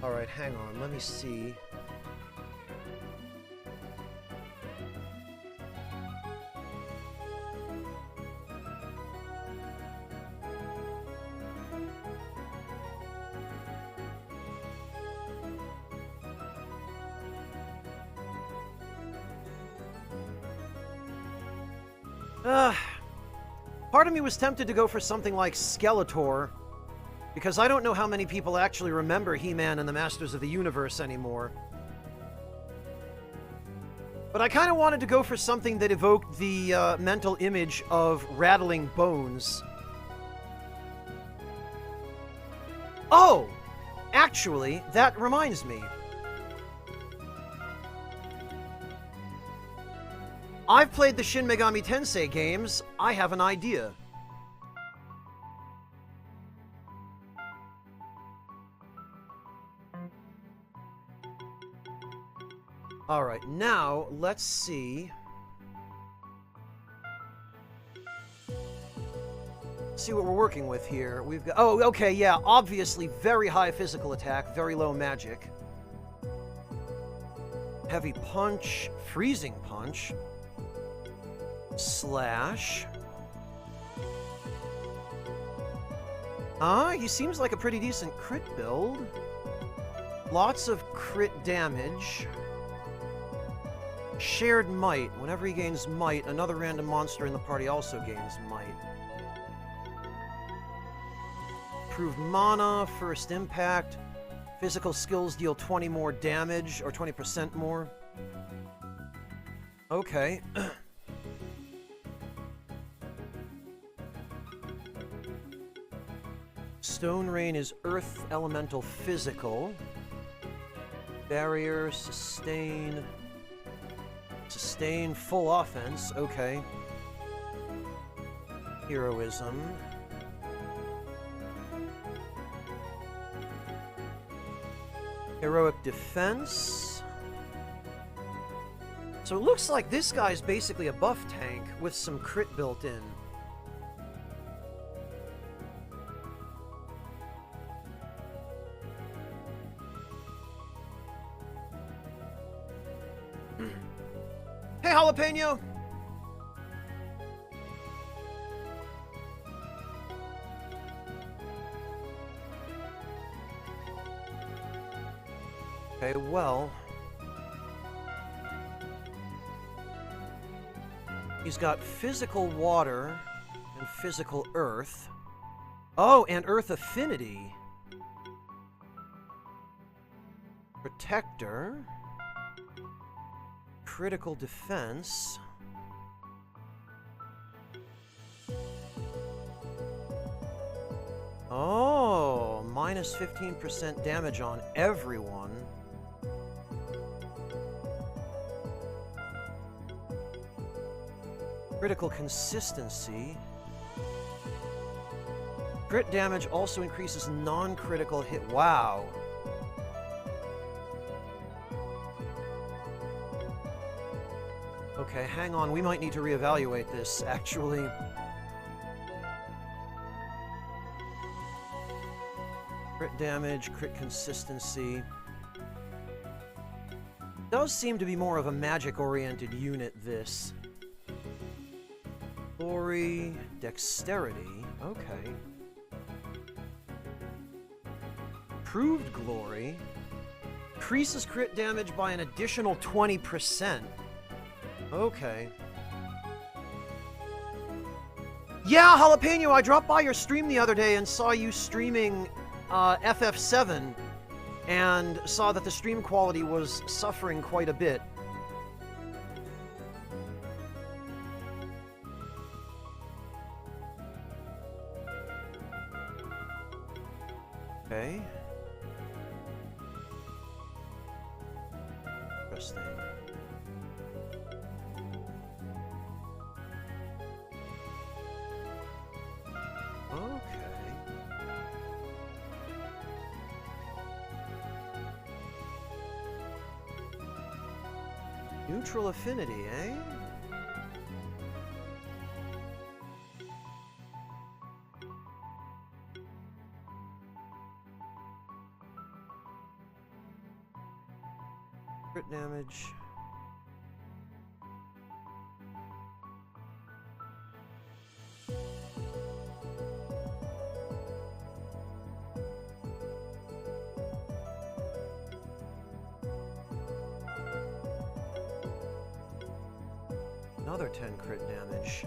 S1: Alright, hang on, let me see. Part of me was tempted to go for something like Skeletor, because I don't know how many people actually remember He-Man and the Masters of the Universe anymore. But I kind of wanted to go for something that evoked the mental image of rattling bones. Oh! Actually, that reminds me. I've played the Shin Megami Tensei games. I have an idea. Alright, now, let's see. See what we're working with here. We've got... Oh, okay, yeah, obviously very high physical attack, very low magic. Heavy punch, freezing punch. Slash. He seems like a pretty decent crit build. Lots of crit damage. Shared might. Whenever he gains might, another random monster in the party also gains might. Improved mana, first impact. Physical skills deal 20 more damage, or 20% more. Okay. Stone Rain is Earth Elemental Physical. Barrier, Sustain. Sustain, full offense. Okay. Heroism. Heroic Defense. So it looks like this guy's basically a buff tank with some crit built in. Hey, Jalapeno! Okay, well... he's got physical water and physical earth. Oh, and earth affinity. Protector. Critical defense. Oh, minus 15% damage on everyone. Critical consistency. Crit damage also increases non-critical hit. Wow. Okay, hang on. We might need to reevaluate this, actually. Crit damage, crit consistency. Does seem to be more of a magic-oriented unit, this. Glory, dexterity, okay. Proved glory. Increases crit damage by an additional 20%. Okay. Yeah, Jalapeno, I dropped by your stream the other day and saw you streaming FF7 and saw that the stream quality was suffering quite a bit. Okay. Interesting. Okay. Neutral affinity, eh? Crit damage. Another 10 crit damage.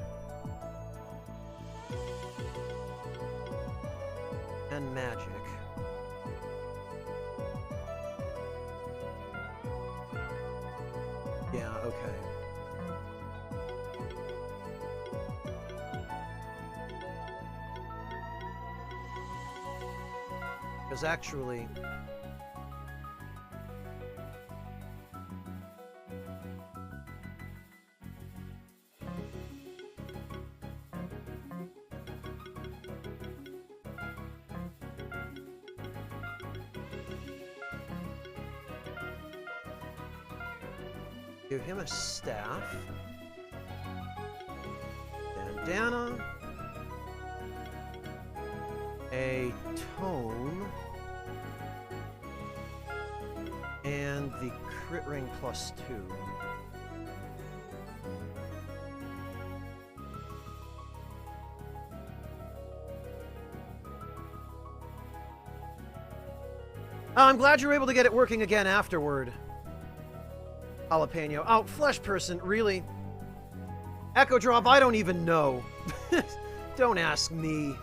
S1: And magic. Yeah, okay. Because actually... give him a staff. Bandana. A tome. And the crit ring +2. I'm glad you were able to get it working again afterward. Jalapeno. Oh, flesh person, really? Echo Drop, I don't even know. Don't ask me.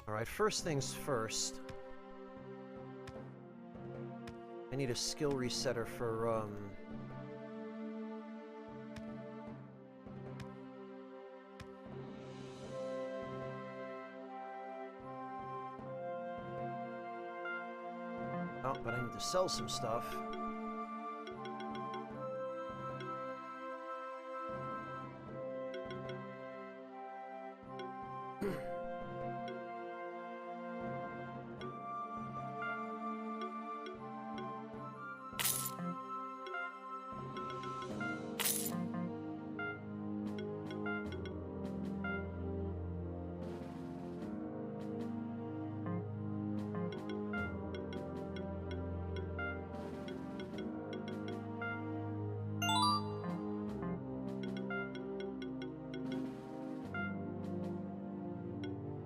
S1: Alright, first things first. I need a skill resetter for, oh, but I need to sell some stuff.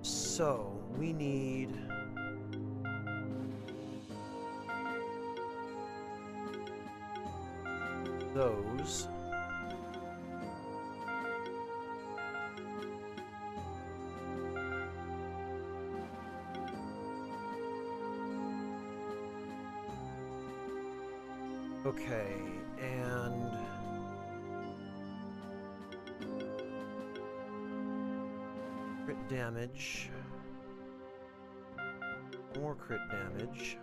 S1: So, we need... those. Okay, and... crit damage. More crit damage.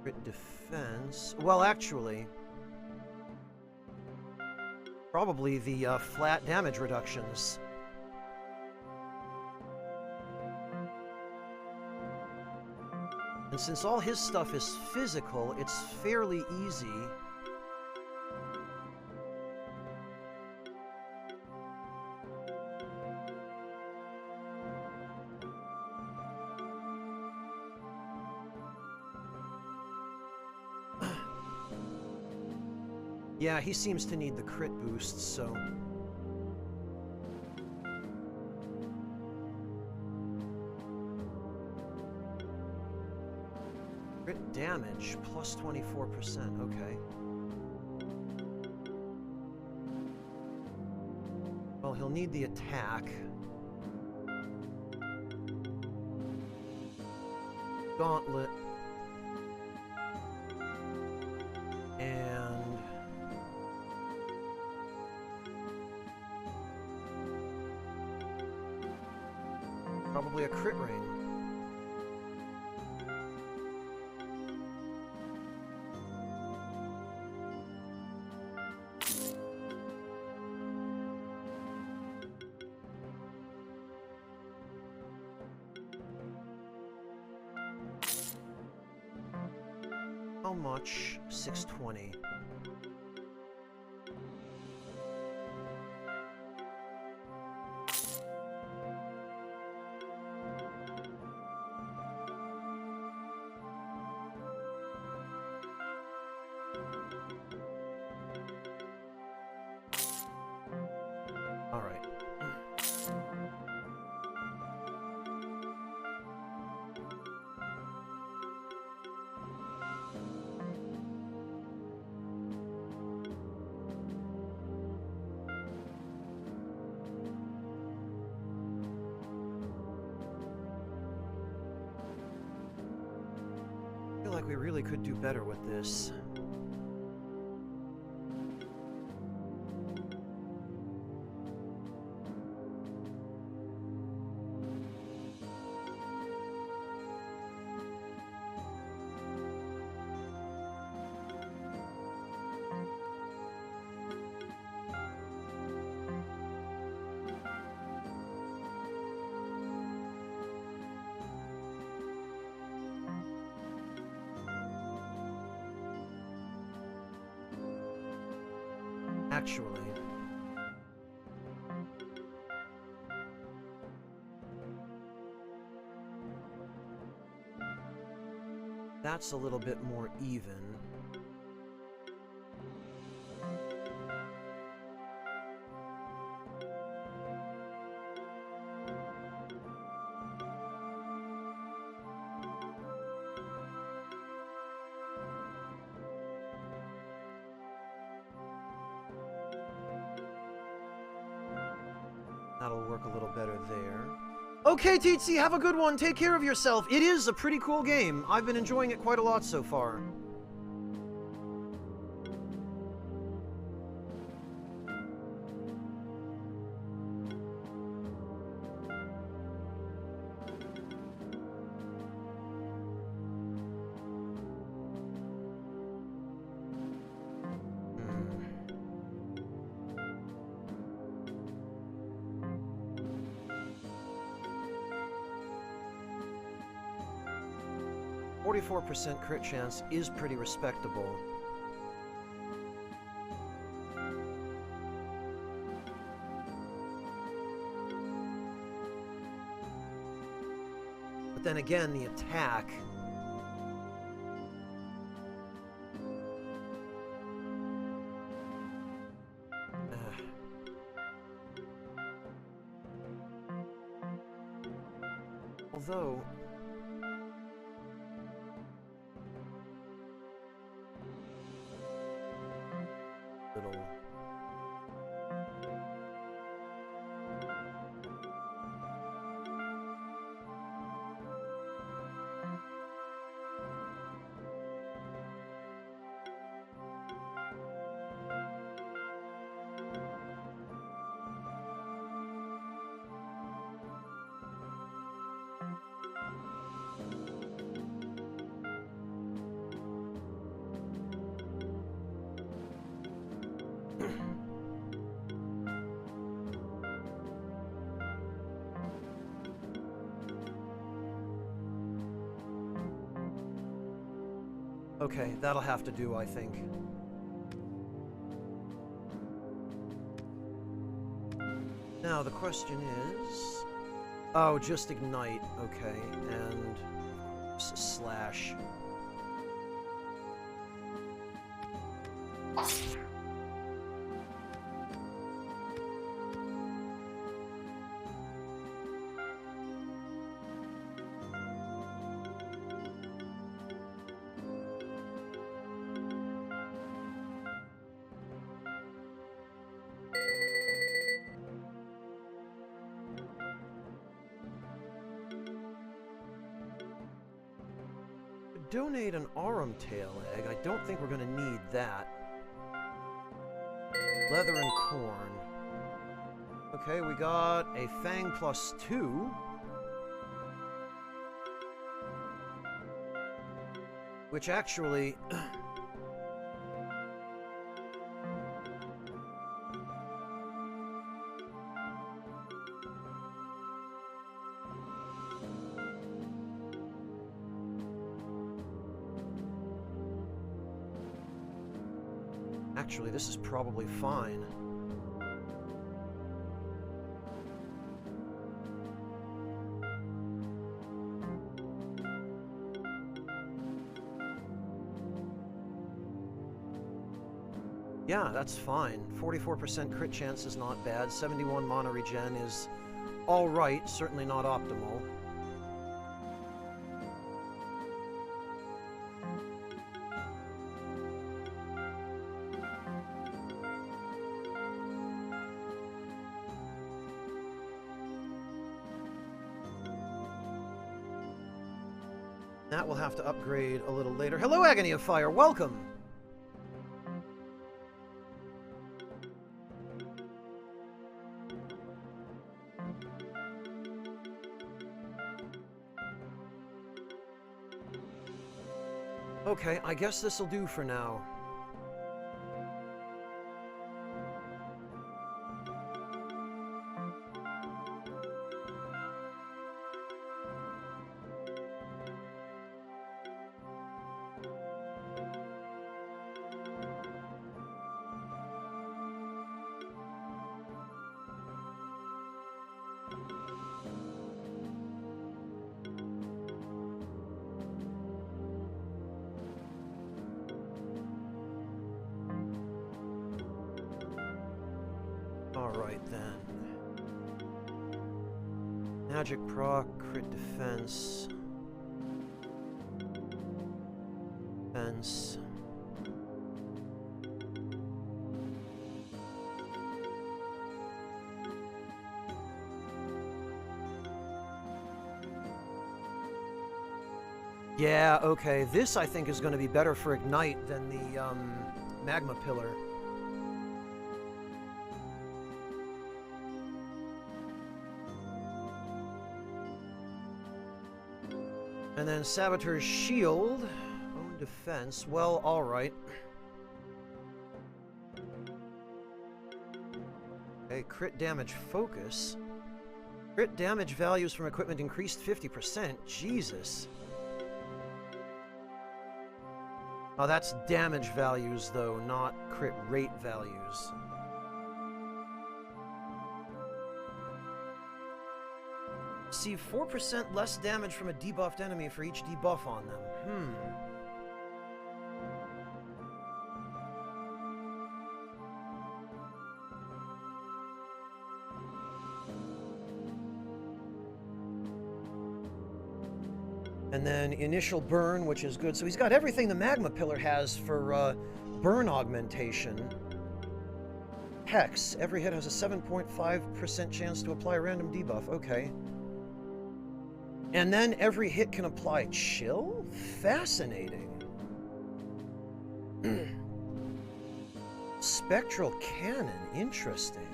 S1: Crit defense. Well, actually... probably the flat damage reductions. And since all his stuff is physical, it's fairly easy. Yeah, he seems to need the crit boosts, so... crit damage, plus 24%, okay. Well, he'll need the attack. Gauntlet. And... probably a crit ring. How much? 620. All right. I feel like we really could do better with this. Actually, that's a little bit more even. That'll work a little better there. Okay, Teetsy, have a good one. Take care of yourself. It is a pretty cool game. I've been enjoying it quite a lot so far. Hmm. 44% crit chance is pretty respectable. But then again, the attack... Although... little... Okay, that'll have to do, I think. Now, the question is... Oh, just ignite. Okay, and... slash. Donate an Aurum tail egg. I don't think we're going to need that. Leather and corn. Okay, we got a Fang +2. Which actually... Actually, this is probably fine. Yeah, that's fine. 44% crit chance is not bad. 71 mana regen is alright, certainly not optimal. That will have to upgrade a little later. Hello, Agony of Fire. Welcome. Okay, I guess this'll do for now. Alright then. Magic proc, crit defense. Defense. Yeah, okay. This, I think, is going to be better for Ignite than the, Magma Pillar. And then Saboteur's Shield. Own defense. Well, alright. Okay, crit damage focus. Crit damage values from equipment increased 50%. Jesus. Oh, that's damage values, though, not crit rate values. Receive 4% less damage from a debuffed enemy for each debuff on them. And then initial burn, which is good. So he's got everything the Magma Pillar has for burn augmentation. Hex. Every hit has a 7.5% chance to apply a random debuff. Okay. And then every hit can apply chill? Fascinating. Spectral cannon. Interesting.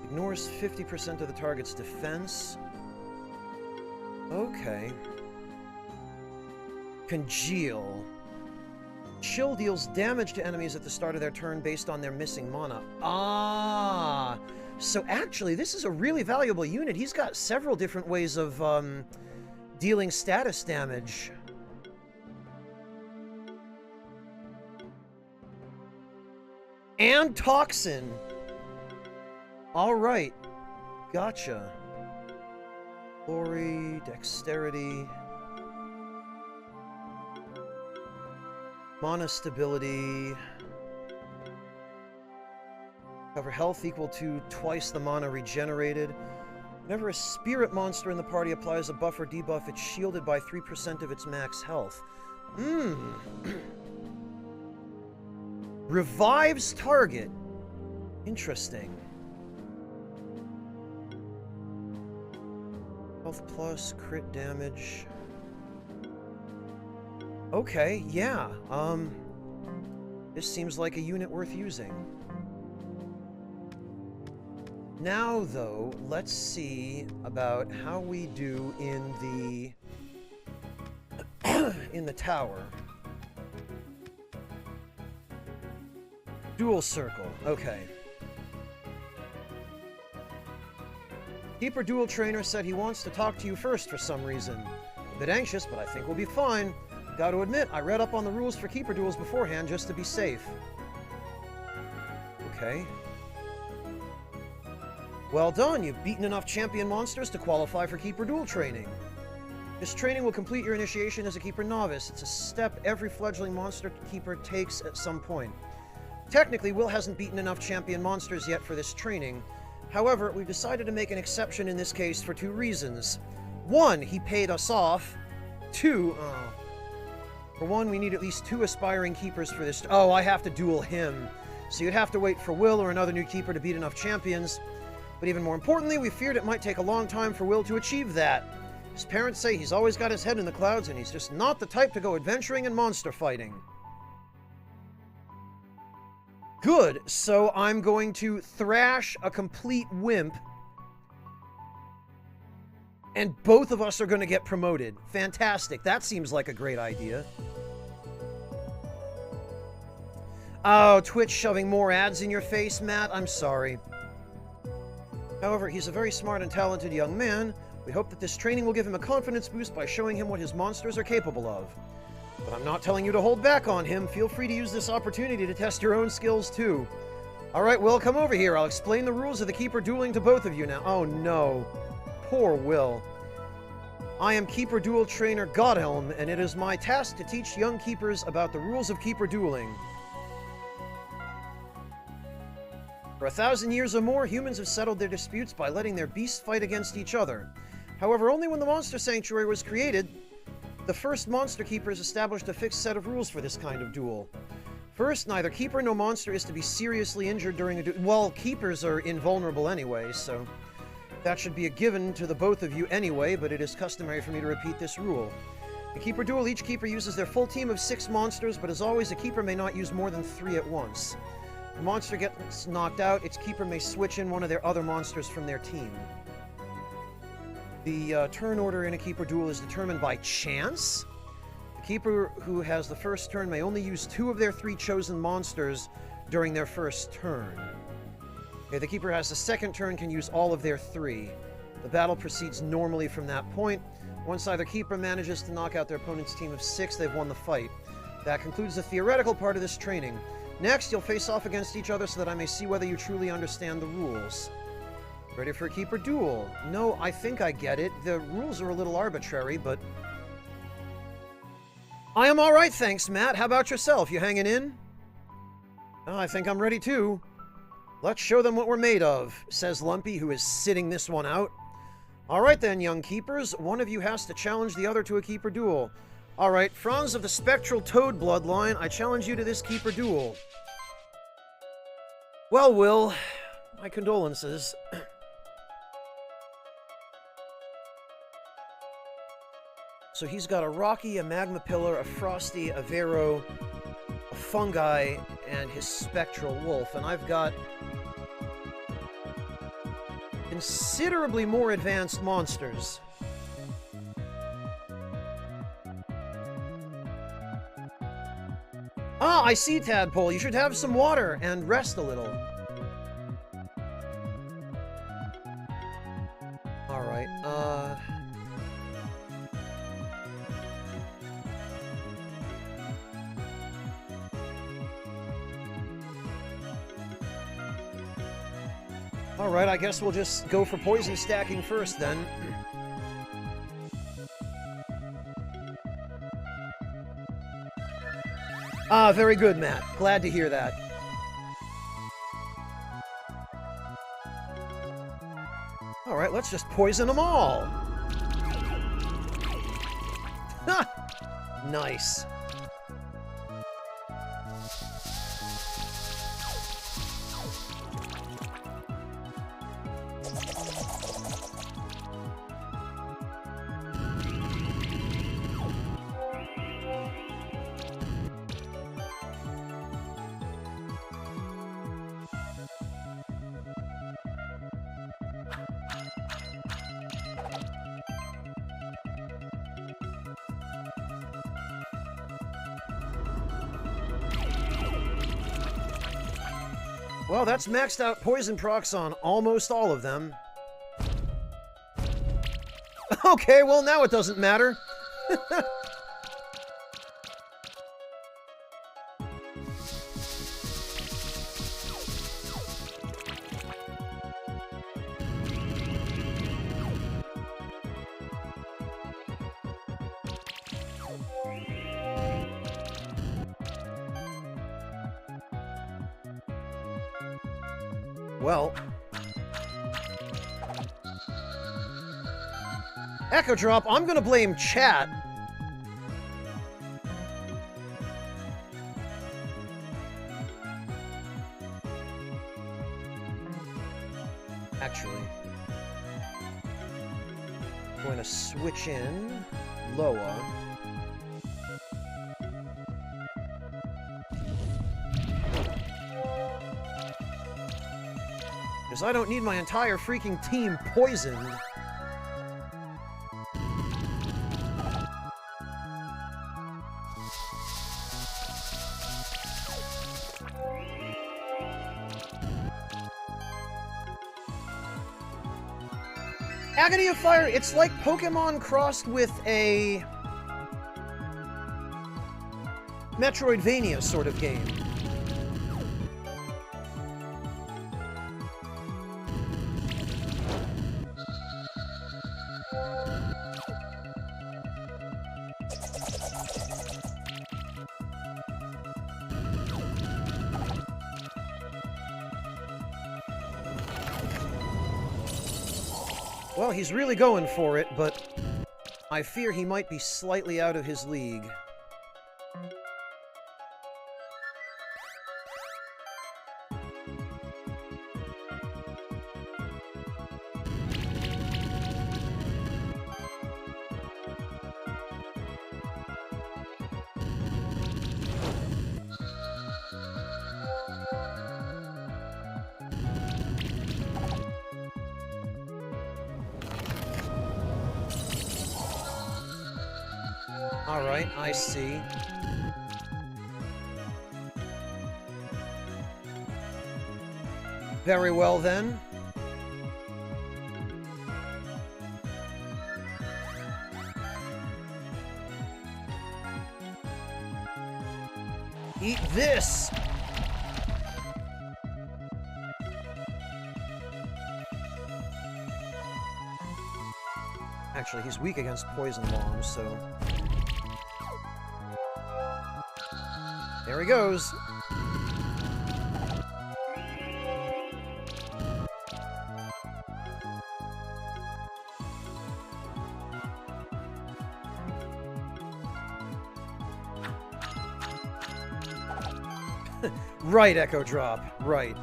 S1: Ignores 50% of the target's defense. Okay. Congeal. Chill deals damage to enemies at the start of their turn based on their missing mana. Ah! So actually, this is a really valuable unit. He's got several different ways of dealing status damage. And Toxin! Alright. Gotcha. Glory, Dexterity... Mana stability. Cover health equal to twice the mana regenerated. Whenever a spirit monster in the party applies a buff or debuff, it's shielded by 3% of its max health. Revives target. Interesting. Health plus, crit damage. Okay, yeah, this seems like a unit worth using. Now, though, let's see about how we do in the... in the tower. Dual circle, okay. Keeper Dual Trainer said he wants to talk to you first for some reason. A bit anxious, but I think we'll be fine. Got to admit, I read up on the rules for Keeper Duels beforehand just to be safe. Okay. Well done, you've beaten enough champion monsters to qualify for Keeper Duel training. This training will complete your initiation as a Keeper Novice. It's a step every fledgling monster Keeper takes at some point. Technically, Will hasn't beaten enough champion monsters yet for this training. However, we've decided to make an exception in this case for two reasons. One, he paid us off. Two, for one, we need at least 2 aspiring keepers for this. Oh, I have to duel him. So you'd have to wait for Will or another new keeper to beat enough champions. But even more importantly, we feared it might take a long time for Will to achieve that. His parents say he's always got his head in the clouds and he's just not the type to go adventuring and monster fighting. Good, so I'm going to thrash a complete wimp. And both of us are going to get promoted. Fantastic. That seems like a great idea. Oh, Twitch shoving more ads in your face, Matt. I'm sorry. However, he's a very smart and talented young man. We hope that this training will give him a confidence boost by showing him what his monsters are capable of. But I'm not telling you to hold back on him. Feel free to use this opportunity to test your own skills, too. Alright, Will, come over here. I'll explain the rules of the Keeper dueling to both of you now. Oh, no. Poor Will. I am Keeper Duel Trainer Godhelm, and it is my task to teach young keepers about the rules of Keeper dueling. For 1,000 years or more, humans have settled their disputes by letting their beasts fight against each other. However, only when the Monster Sanctuary was created, the first Monster Keepers established a fixed set of rules for this kind of duel. First, neither keeper nor monster is to be seriously injured during a duel. Well, keepers are invulnerable anyway, so that should be a given to the both of you anyway, but it is customary for me to repeat this rule. In keeper duel, each keeper uses their full team of 6 monsters, but as always, a keeper may not use more than 3 at once. If a monster gets knocked out, its keeper may switch in one of their other monsters from their team. The turn order in a keeper duel is determined by chance. The keeper who has the first turn may only use 2 of their 3 chosen monsters during their first turn. Okay, the keeper has the second turn can use all of their 3. The battle proceeds normally from that point. Once either keeper manages to knock out their opponent's team of 6, they've won the fight. That concludes the theoretical part of this training. Next, you'll face off against each other so that I may see whether you truly understand the rules. Ready for a keeper duel? No, I think I get it. The rules are a little arbitrary, but... I am alright, thanks, Matt. How about yourself? You hanging in? Oh, I think I'm ready too. Let's show them what we're made of, says Lumpy, who is sitting this one out. Alright then, young keepers. One of you has to challenge the other to a keeper duel. Alright, Franz of the Spectral Toad bloodline, I challenge you to this keeper duel. Well, Will, my condolences. So he's got a Rocky, a Magma Pillar, a Frosty, a Vero, a Fungi, and his Spectral Wolf. And I've got considerably more advanced monsters. Ah, I see, Tadpole. You should have some water and rest a little. Alright, Alright, I guess we'll just go for poison stacking first, then. Ah, very good, Matt. Glad to hear that. Alright, let's just poison them all. Ha! Nice. Well, that's maxed out poison procs on almost all of them. Okay, well now it doesn't matter. Well, Echo Drop, I'm gonna blame chat. Actually, I'm going to switch in Loa. Because I don't need my entire freaking team poisoned. Agony of Fire, it's like Pokemon crossed with a Metroidvania sort of game. Well, he's really going for it, but I fear he might be slightly out of his league. Alright, I see. Very well, then. Eat this! Actually, he's weak against poison bombs, so... There he goes! Right, Echo Drop. Right.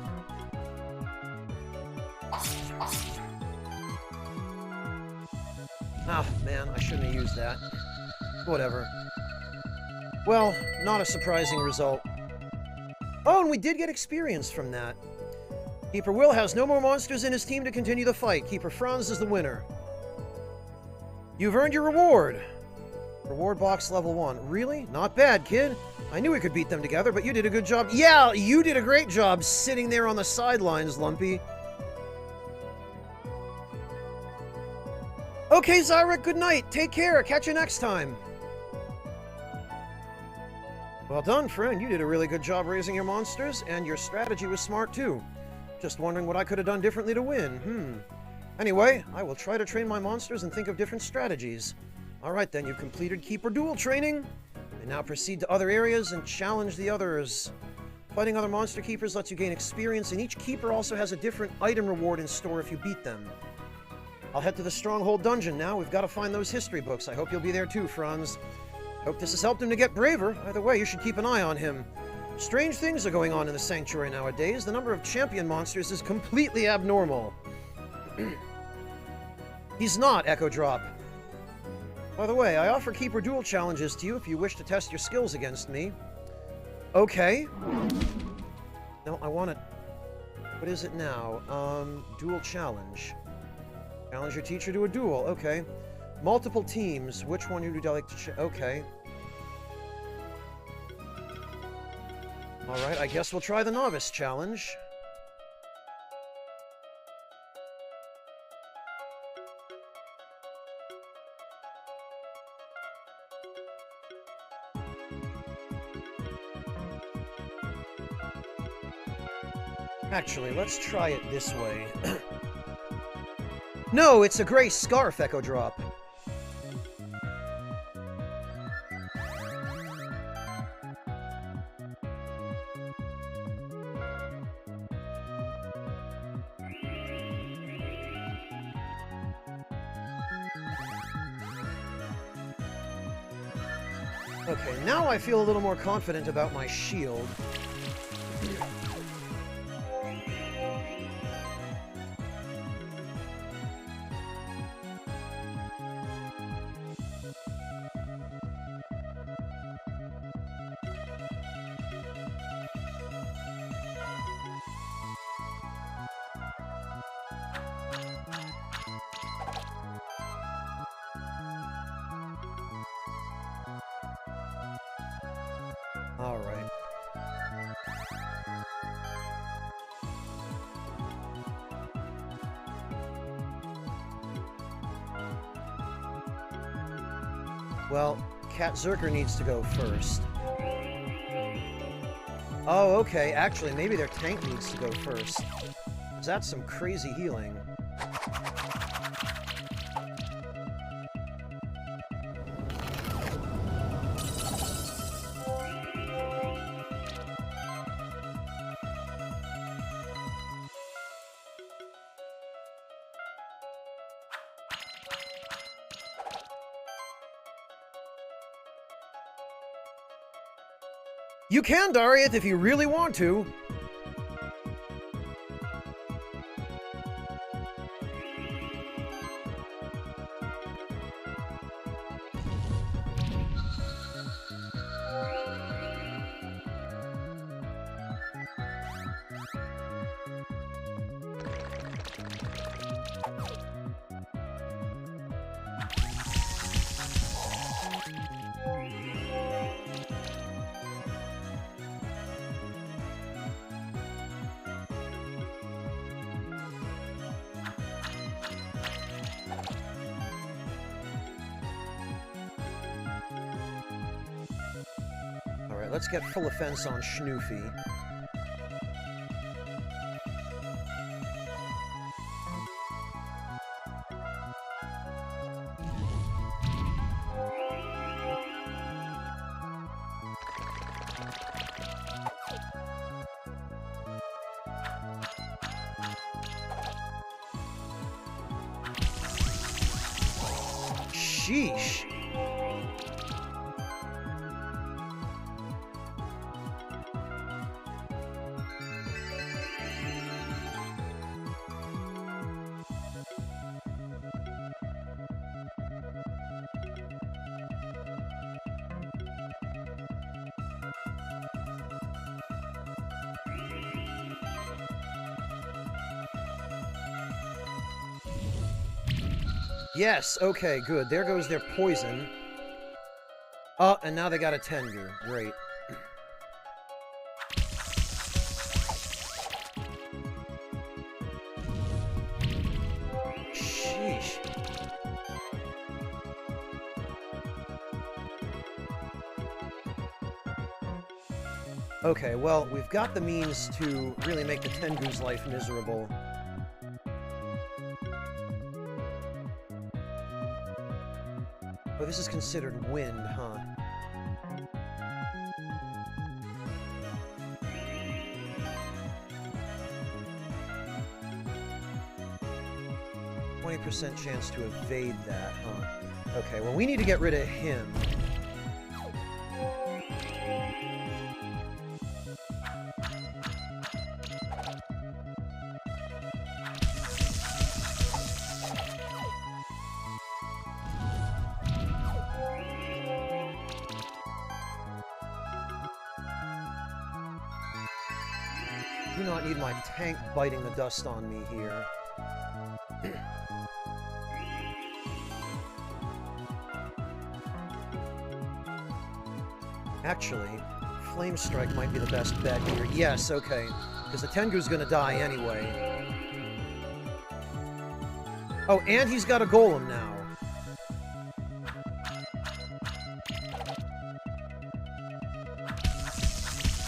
S1: Ah, man, I shouldn't have used that. Whatever. Well, not a surprising result. Oh, and we did get experience from that. Keeper Will has no more monsters in his team to continue the fight. Keeper Franz is the winner. You've earned your reward. Reward box level 1. Really? Not bad, kid. I knew we could beat them together, but you did a good job. Yeah, you did a great job sitting there on the sidelines, Lumpy. Okay, Zyrek, good night. Take care. Catch you next time. Well done, friend. You did a really good job raising your monsters, and your strategy was smart, too. Just wondering what I could have done differently to win. Anyway, I will try to train my monsters and think of different strategies. Alright then, you've completed Keeper Duel training. And now proceed to other areas and challenge the others. Fighting other monster keepers lets you gain experience, and each keeper also has a different item reward in store if you beat them. I'll head to the Stronghold dungeon now. We've got to find those history books. I hope you'll be there too, Franz. Hope this has helped him to get braver. Either way, you should keep an eye on him. Strange things are going on in the Sanctuary nowadays. The number of champion monsters is completely abnormal. He's not, Echo Drop. By the way, I offer Keeper Duel challenges to you if you wish to test your skills against me. Okay. No, I want to... What is it now? Duel challenge. Challenge your teacher to a duel. Okay. Multiple teams. Which one would you like to... Okay. Alright, I guess we'll try the Novice Challenge. Actually, let's try it this way. No, it's a gray scarf, Echo Drop. Okay, now I feel a little more confident about my shield. All right. Well, Cat Zerker needs to go first. Oh, okay. Actually, maybe their tank needs to go first. 'Cause that's some crazy healing. You can, Dariath, if you really want to. let's get full offense on Schnoofy. Sheesh. Yes, okay, good. There goes their poison. Oh, and now they got a Tengu. Great. Sheesh. Okay, well, we've got the means to really make the Tengu's life miserable. Oh, this is considered wind, huh? %20 chance to evade that, huh? Okay, well, we need to get rid of him. Do not need my tank biting the dust on me here. Actually, Flame Strike might be the best bet here. Yes, okay. Because the Tengu's gonna die anyway. Oh, and he's got a Golem now.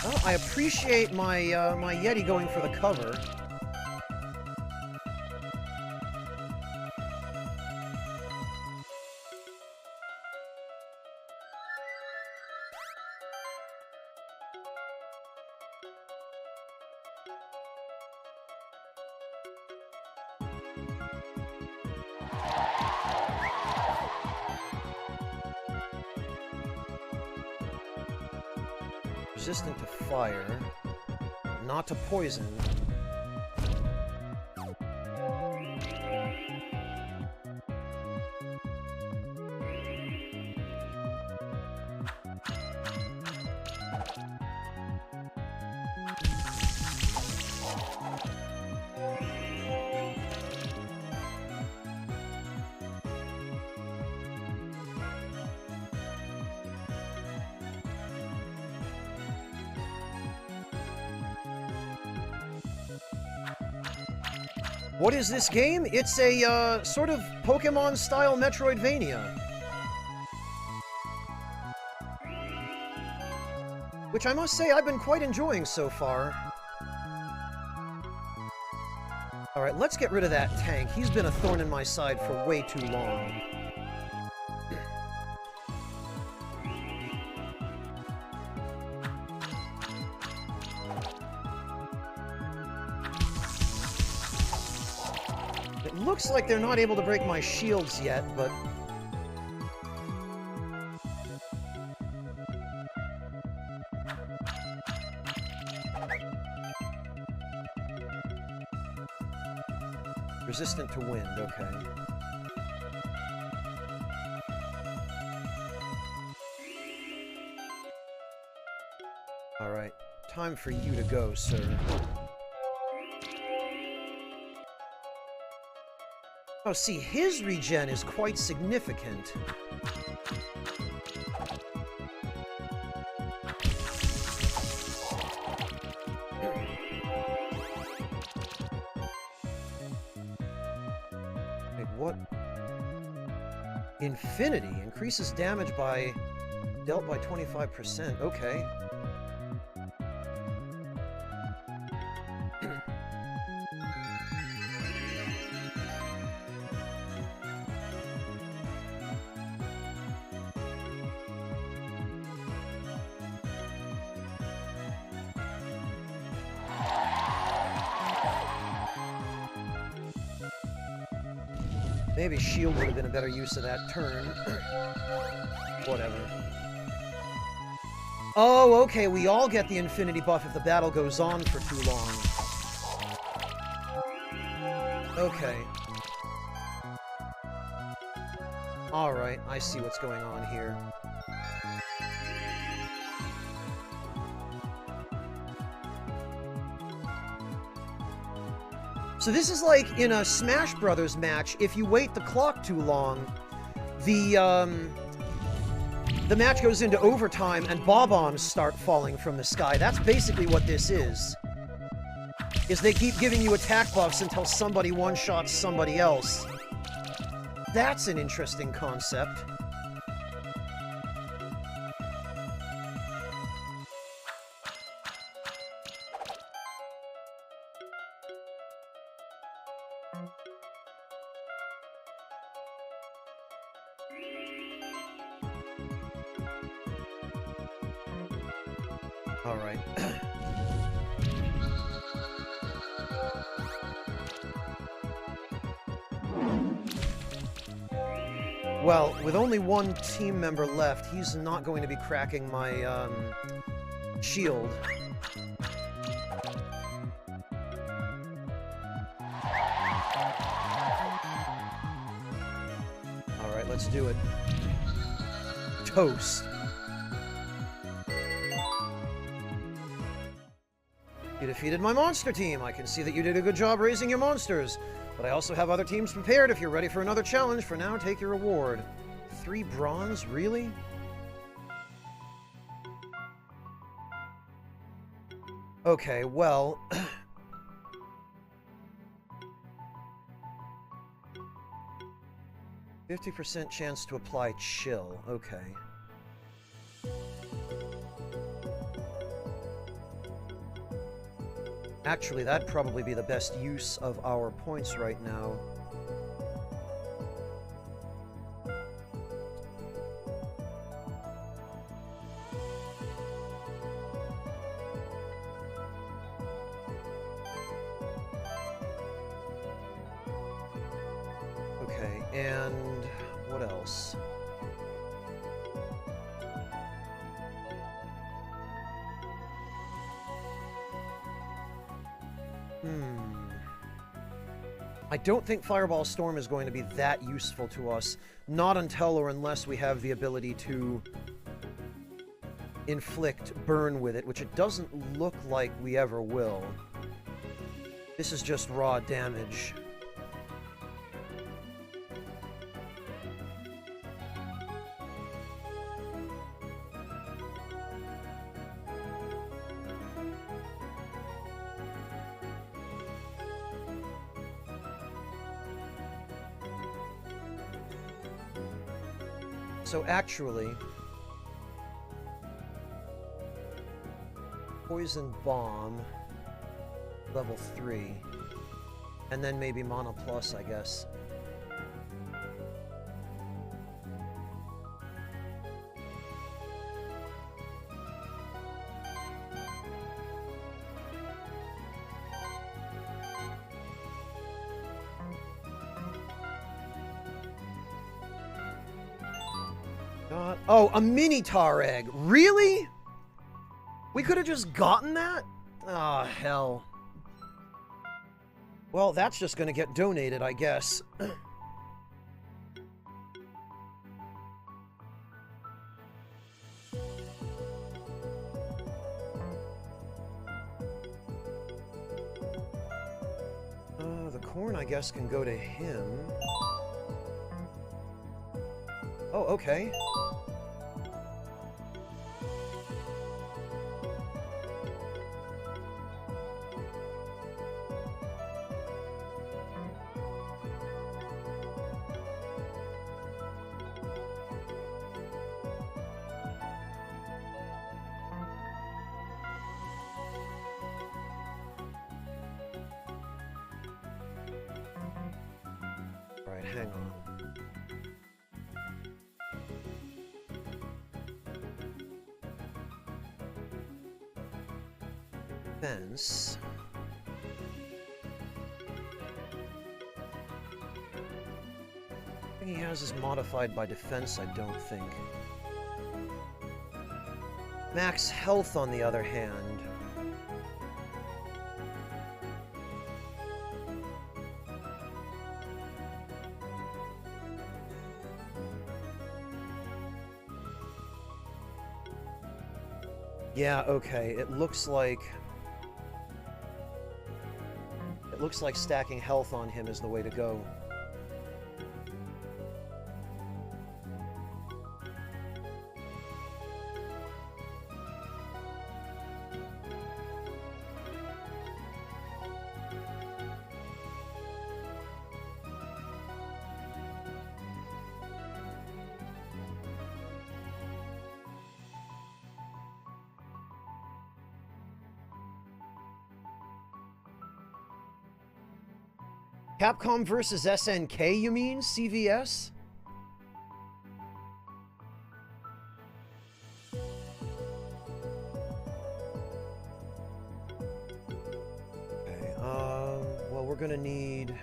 S1: Well, I appreciate my my Yeti going for the cover. Resistant to fire, not to poison. What is this game? It's a, sort of Pokemon-style Metroidvania. Which I must say I've been quite enjoying so far. Alright, let's get rid of that tank. He's been a thorn in my side for way too long. Looks like they're not able to break my shields yet, but... Resistant to wind, okay. Alright, time for you to go, sir. Oh, see, his regen is quite significant. Wait, what? Infinity increases damage by... dealt by 25%. Okay. Maybe shield would have been a better use of that turn. Whatever. Oh, okay, we all get the infinity buff if the battle goes on for too long. Okay. Alright, I see what's going on here. So this is like in a Smash Brothers match, if you wait the clock too long, the match goes into overtime and bob-ombs start falling from the sky. That's basically what this is they keep giving you attack buffs until somebody one-shots somebody else. That's an interesting concept. All right. Well, with only one team member left, he's not going to be cracking my, shield. Alright, let's do it. Toast. You defeated my monster team. I can see that you did a good job raising your monsters. But I also have other teams prepared if you're ready for another challenge. For now, take your reward. 3 bronze? Really? Okay, well... 50% chance to apply chill. Okay. Actually, that'd probably be the best use of our points right now. Okay, and what else? I don't think Fireball Storm is going to be that useful to us. Not until or unless we have the ability to inflict burn with it, which it doesn't look like we ever will. This is just raw damage. So actually, Poison Bomb, level 3, and then maybe Mana Plus, I guess. Oh, a Minotaur egg. Really? We could have just gotten that? Ah, oh, hell. Well, that's just gonna get donated, I guess. The corn, I guess, can go to him. Oh, okay. Right, hang on. Fence. Nothing he has is modified by defense, I don't think. Max health, on the other hand. Yeah, okay. It looks like stacking health on him is the way to go. Capcom versus SNK, you mean? CVS? Okay, well, we're gonna need...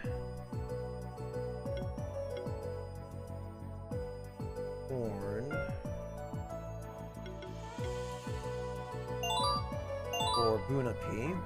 S1: Horn. Or Bunapi.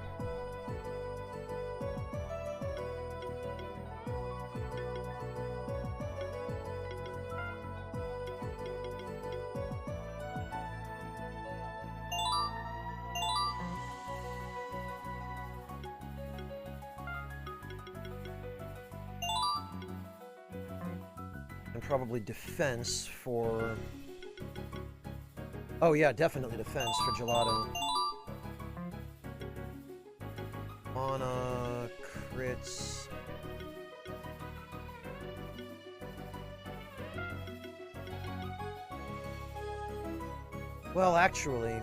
S1: Probably defense for... Oh yeah, definitely defense for Gelato. Mana, crits... Well, actually...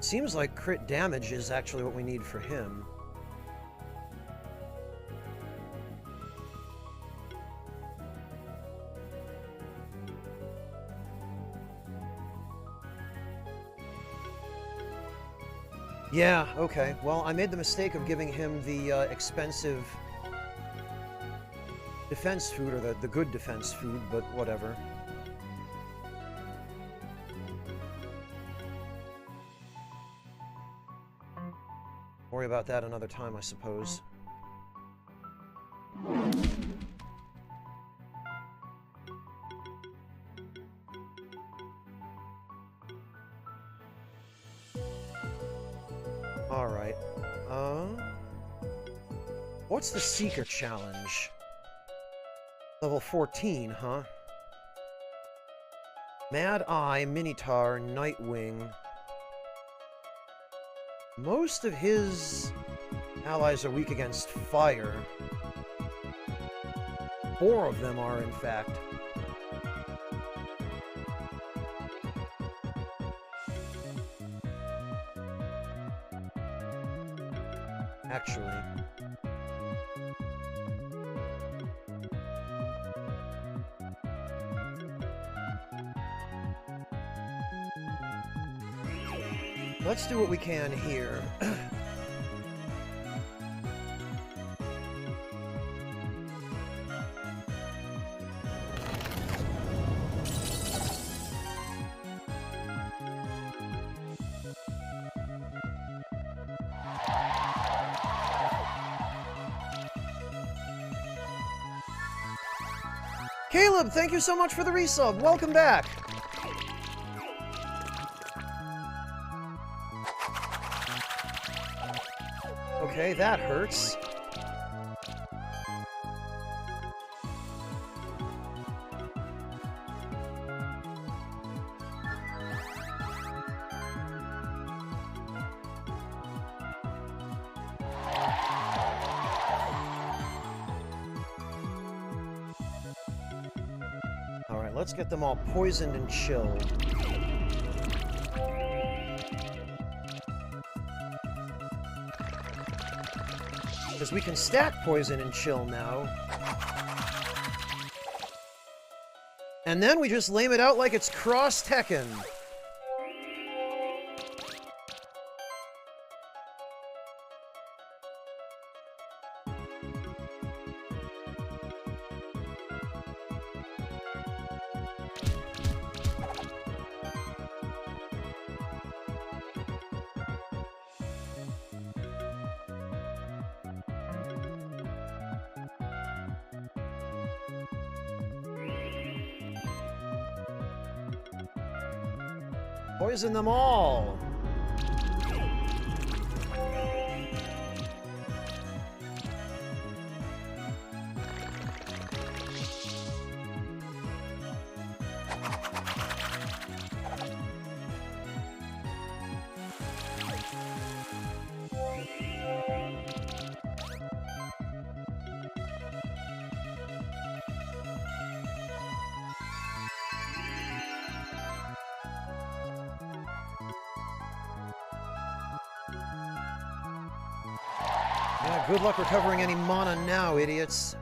S1: Seems like crit damage is actually what we need for him. Yeah, okay. Well, I made the mistake of giving him the expensive defense food, or the good defense food, but whatever. Worry about that another time, I suppose. Alright. What's the Seeker challenge? Level 14, huh? Mad Eye, Minotaur, Nightwing... Most of his allies are weak against fire. 4 of them are, in fact. Actually. Let's do what we can here. Caleb, thank you so much for the resub. Welcome back. Okay, that hurts. All right, let's get them all poisoned and chilled. Because we can stack poison and chill now. And then we just lame it out like it's Cross Tekken. Poison them all! Yeah, good luck recovering any mana now, idiots.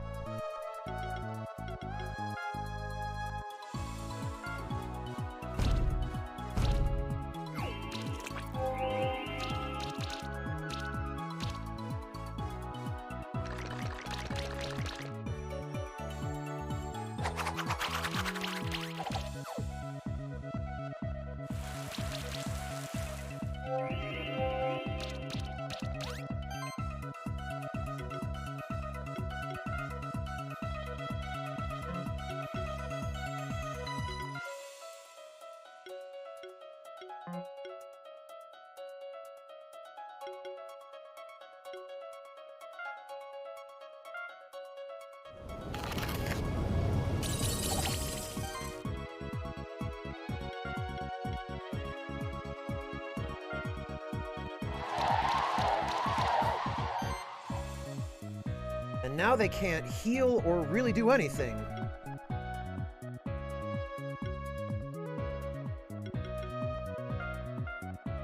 S1: And now they can't heal or really do anything.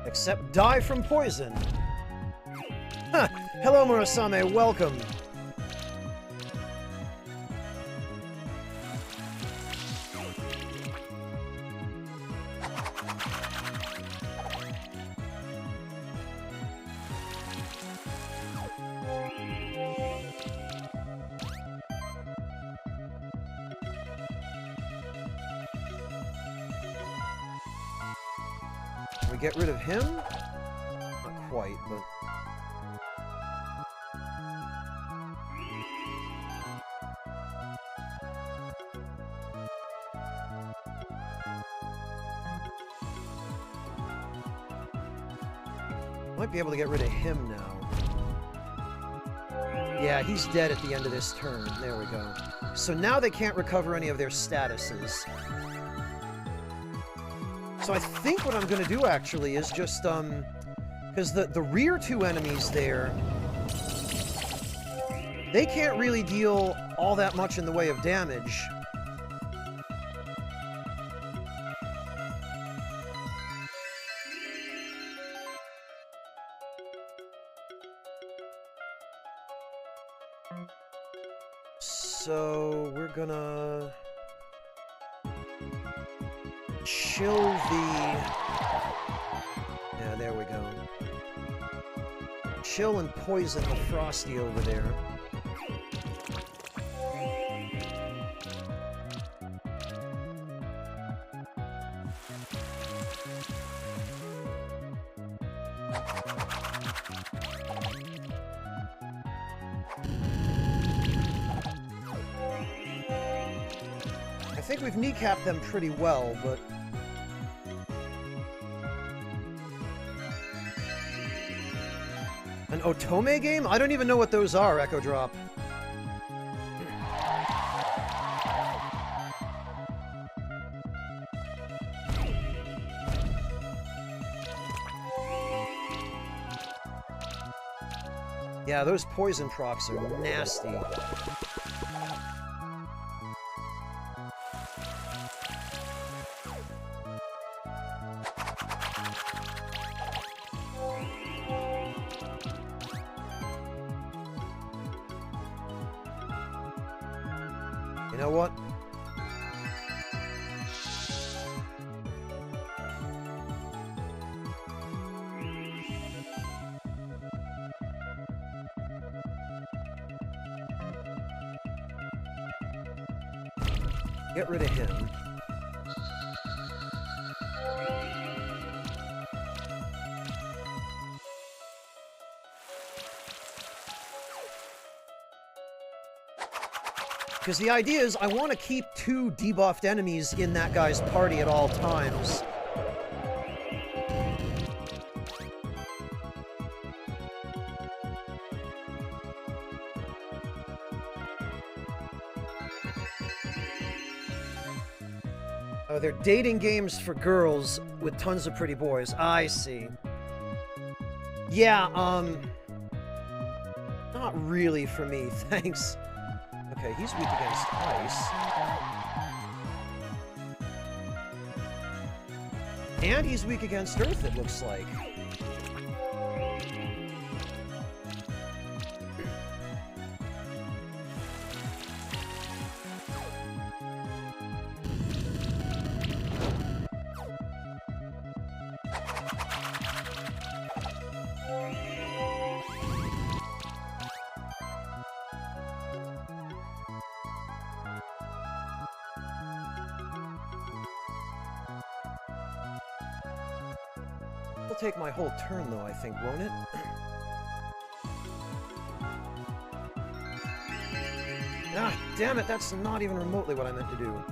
S1: Except die from poison. Huh. Hello, Murasame, welcome. We get rid of him? Not quite, but... Might be able to get rid of him now. Yeah, he's dead at the end of this turn. There we go. So now they can't recover any of their statuses. So I think what I'm going to do, actually, is just, because the rear two enemies there, they can't really deal all that much in the way of damage. So we're gonna chill the... Yeah, there we go. Chill and poison the Frosty over there. I think we've kneecapped them pretty well, but... An Otome game? I don't even know what those are, Echo Drop. Yeah, those poison procs are nasty. You know what? Get rid of him. Because the idea is I want to keep 2 debuffed enemies in that guy's party at all times. Oh, they're dating games for girls with tons of pretty boys. I see. Yeah, not really for me, thanks. Okay, he's weak against ice. And he's weak against earth, it looks like. It'll take my whole turn, though, I think, won't it? Ah, damn it, that's not even remotely what I meant to do.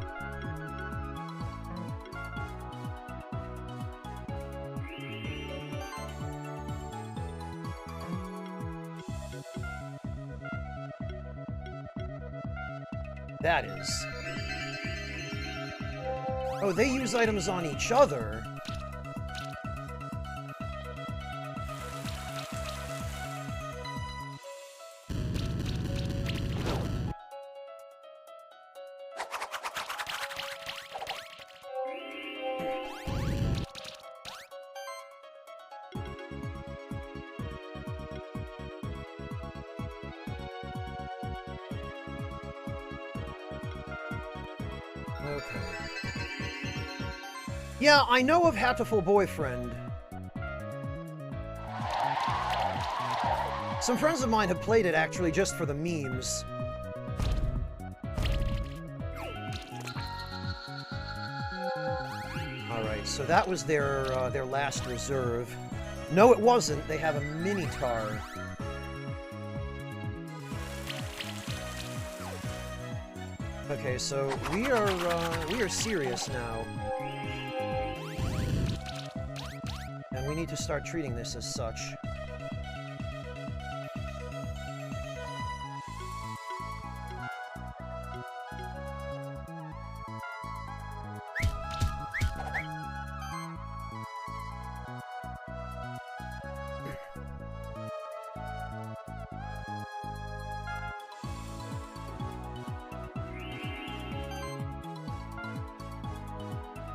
S1: That is. Oh, they use items on each other. Okay. Yeah, I know of Hatoful Boyfriend. Some friends of mine have played it, actually, just for the memes. Alright, so that was their last reserve. No, it wasn't. They have a Minotaur. Okay, so we are serious now. And we need to start treating this as such.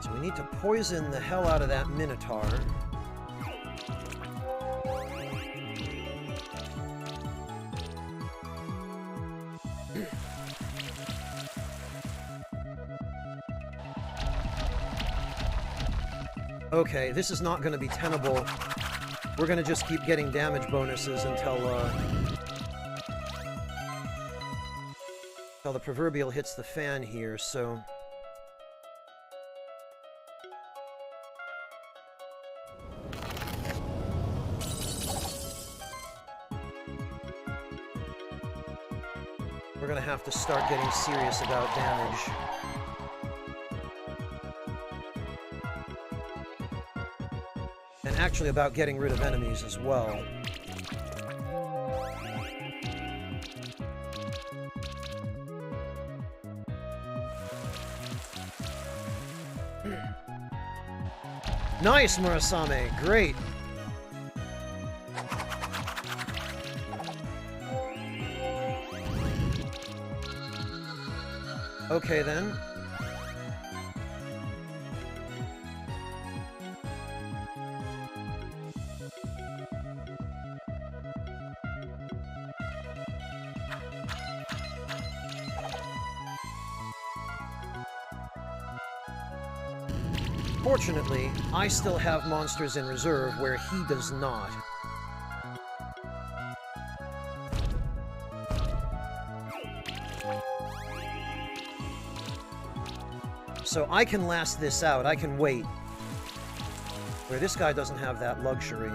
S1: So we need to poison the hell out of that Minotaur. Okay, this is not going to be tenable. We're going to just keep getting damage bonuses until the proverbial hits the fan here, so... We're going to have to start getting serious about damage. And actually about getting rid of enemies as well. Nice, Murasame! Great! Okay, then. Fortunately, I still have monsters in reserve where he does not. So I can last this out. I can wait. Where this guy doesn't have that luxury.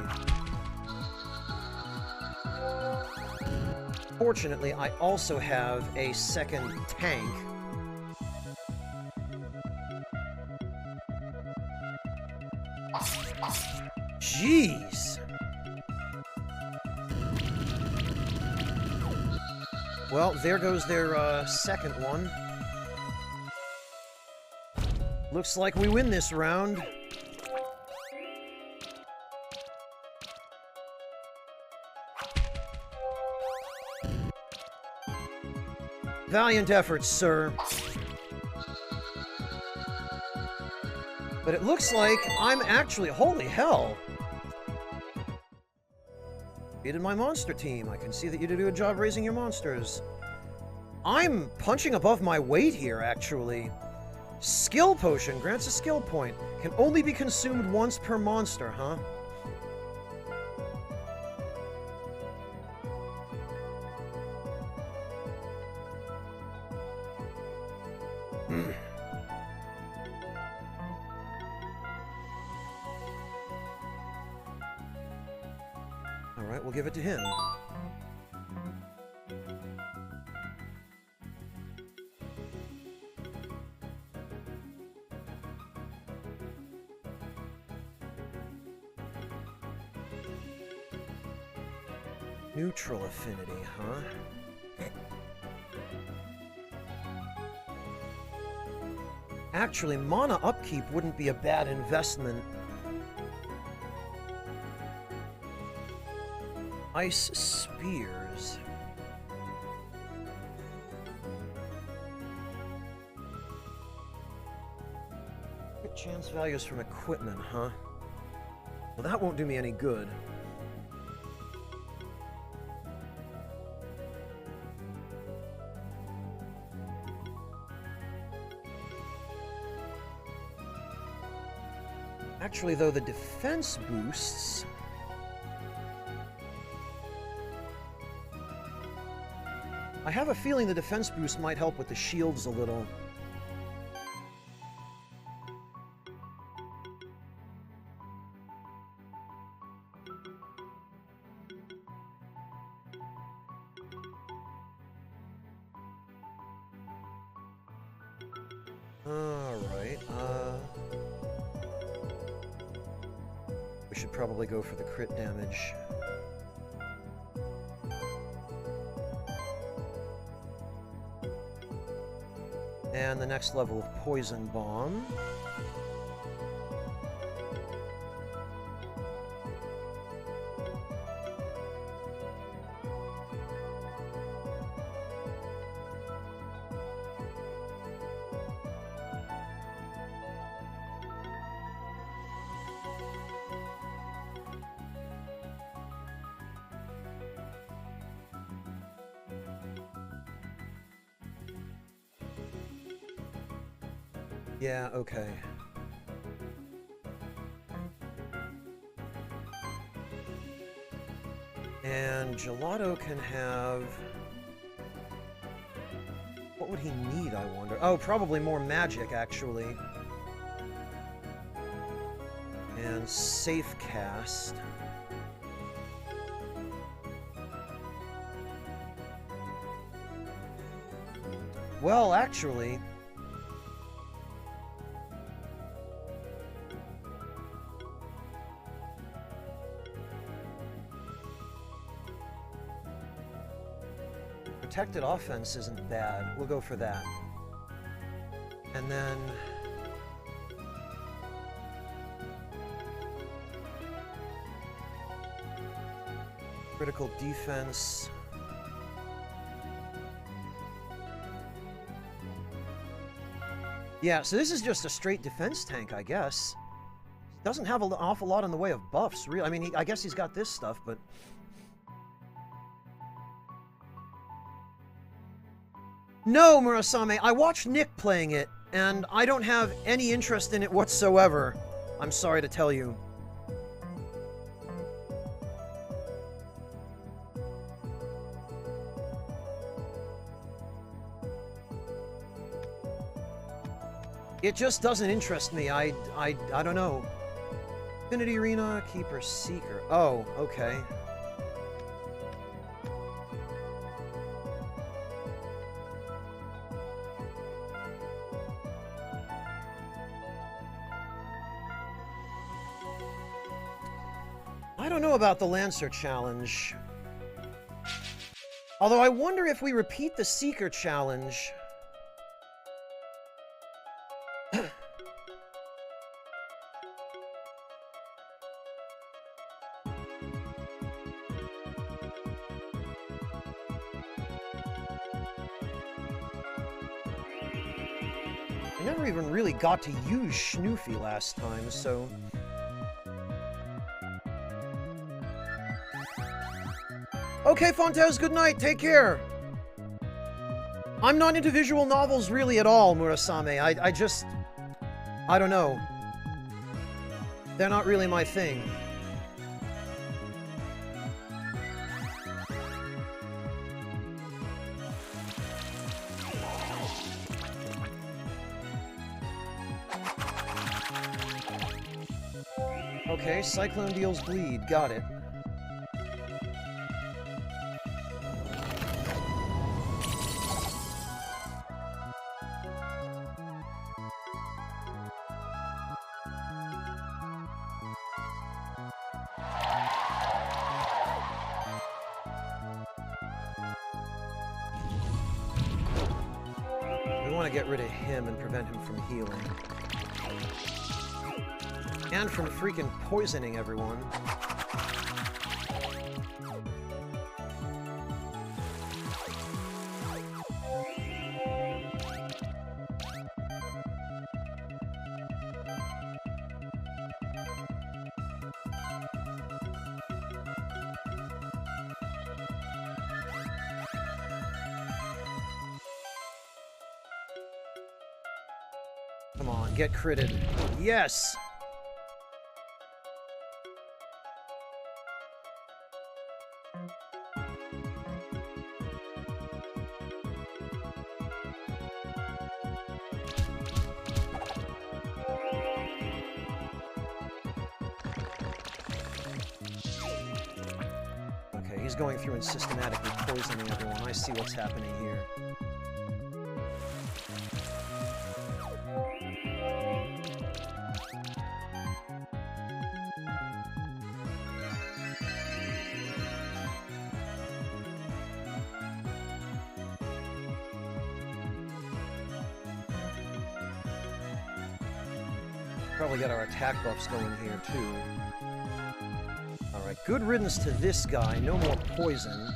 S1: Fortunately, I also have a second tank. Jeez! Well, there goes their second one. Looks like we win this round. Valiant efforts, sir. But it looks like I'm actually... Holy hell! Defeated my monster team. I can see that you did a good job raising your monsters. I'm punching above my weight here, actually. Skill potion grants a skill point. Can only be consumed once per monster, huh? Alright, we'll give it to him. Neutral affinity, huh? Actually, mana upkeep wouldn't be a bad investment. Ice spears. Good chance values from equipment, huh? Well, that won't do me any good. Actually, though, the defense boosts... I have a feeling the defense boost might help with the shields a little. Alright, we should probably go for the crit damage. And the next level of Poison Bomb. Yeah, okay. And Gelato can have... What would he need, I wonder? Oh, probably more magic, actually. And safe cast. Well, actually... Protected offense isn't bad. We'll go for that. And then... critical defense. Yeah, so this is just a straight defense tank, I guess. Doesn't have an awful lot in the way of buffs, really. I mean, I guess he's got this stuff, but... No, Murasame, I watched Nick playing it, and I don't have any interest in it whatsoever. I'm sorry to tell you. It just doesn't interest me. I don't know. Infinity Arena, Keeper, Seeker. Oh, okay. I don't know about the Lancer challenge. Although I wonder if we repeat the Seeker challenge. I never even really got to use Schnoofy last time, so... Okay, Fontes, good night, take care! I'm not into visual novels really at all, Murasame. I just... I don't know. They're not really my thing. Okay, Cyclone deals bleed. Got it. We want to get rid of him and prevent him from healing. And from freaking poisoning everyone. Come on, get critted. Yes! Okay, he's going through and systematically poisoning everyone. I see what's happening here. Probably got our attack buffs going here, too. Alright, good riddance to this guy. No more poison.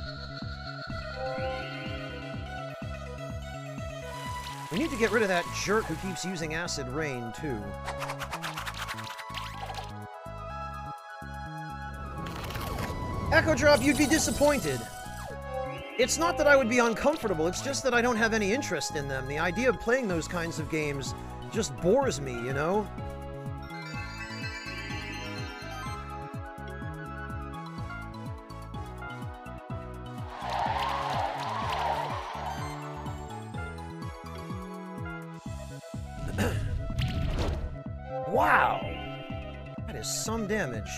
S1: We need to get rid of that jerk who keeps using Acid Rain, too. Echo Drop, you'd be disappointed. It's not that I would be uncomfortable, it's just that I don't have any interest in them. The idea of playing those kinds of games just bores me, you know? Wow! That is some damage.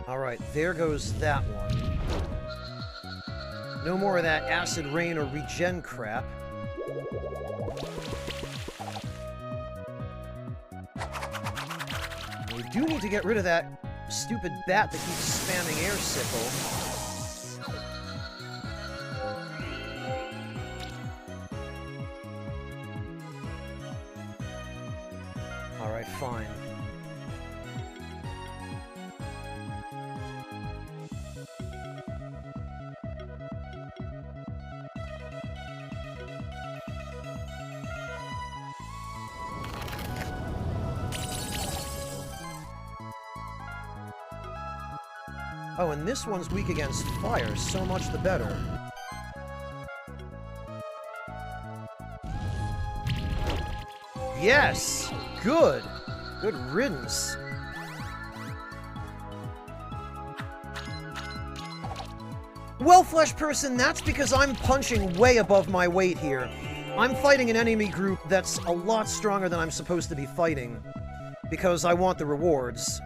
S1: Alright, there goes that one. No more of that Acid Rain or Regen crap. We do need to get rid of that stupid bat that keeps spamming Air Sickle. Alright, fine. Oh, and this one's weak against fire. So much the better. Yes! Good! Good riddance. Well, Flesh Person, that's because I'm punching way above my weight here. I'm fighting an enemy group that's a lot stronger than I'm supposed to be fighting. Because I want the rewards.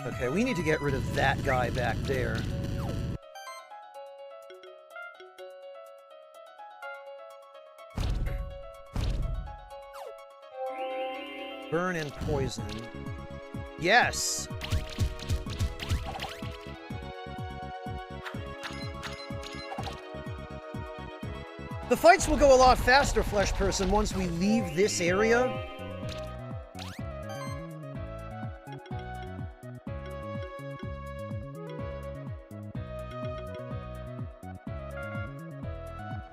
S1: Okay, we need to get rid of that guy back there. Burn and poison. Yes! The fights will go a lot faster, Flesh Person, once we leave this area.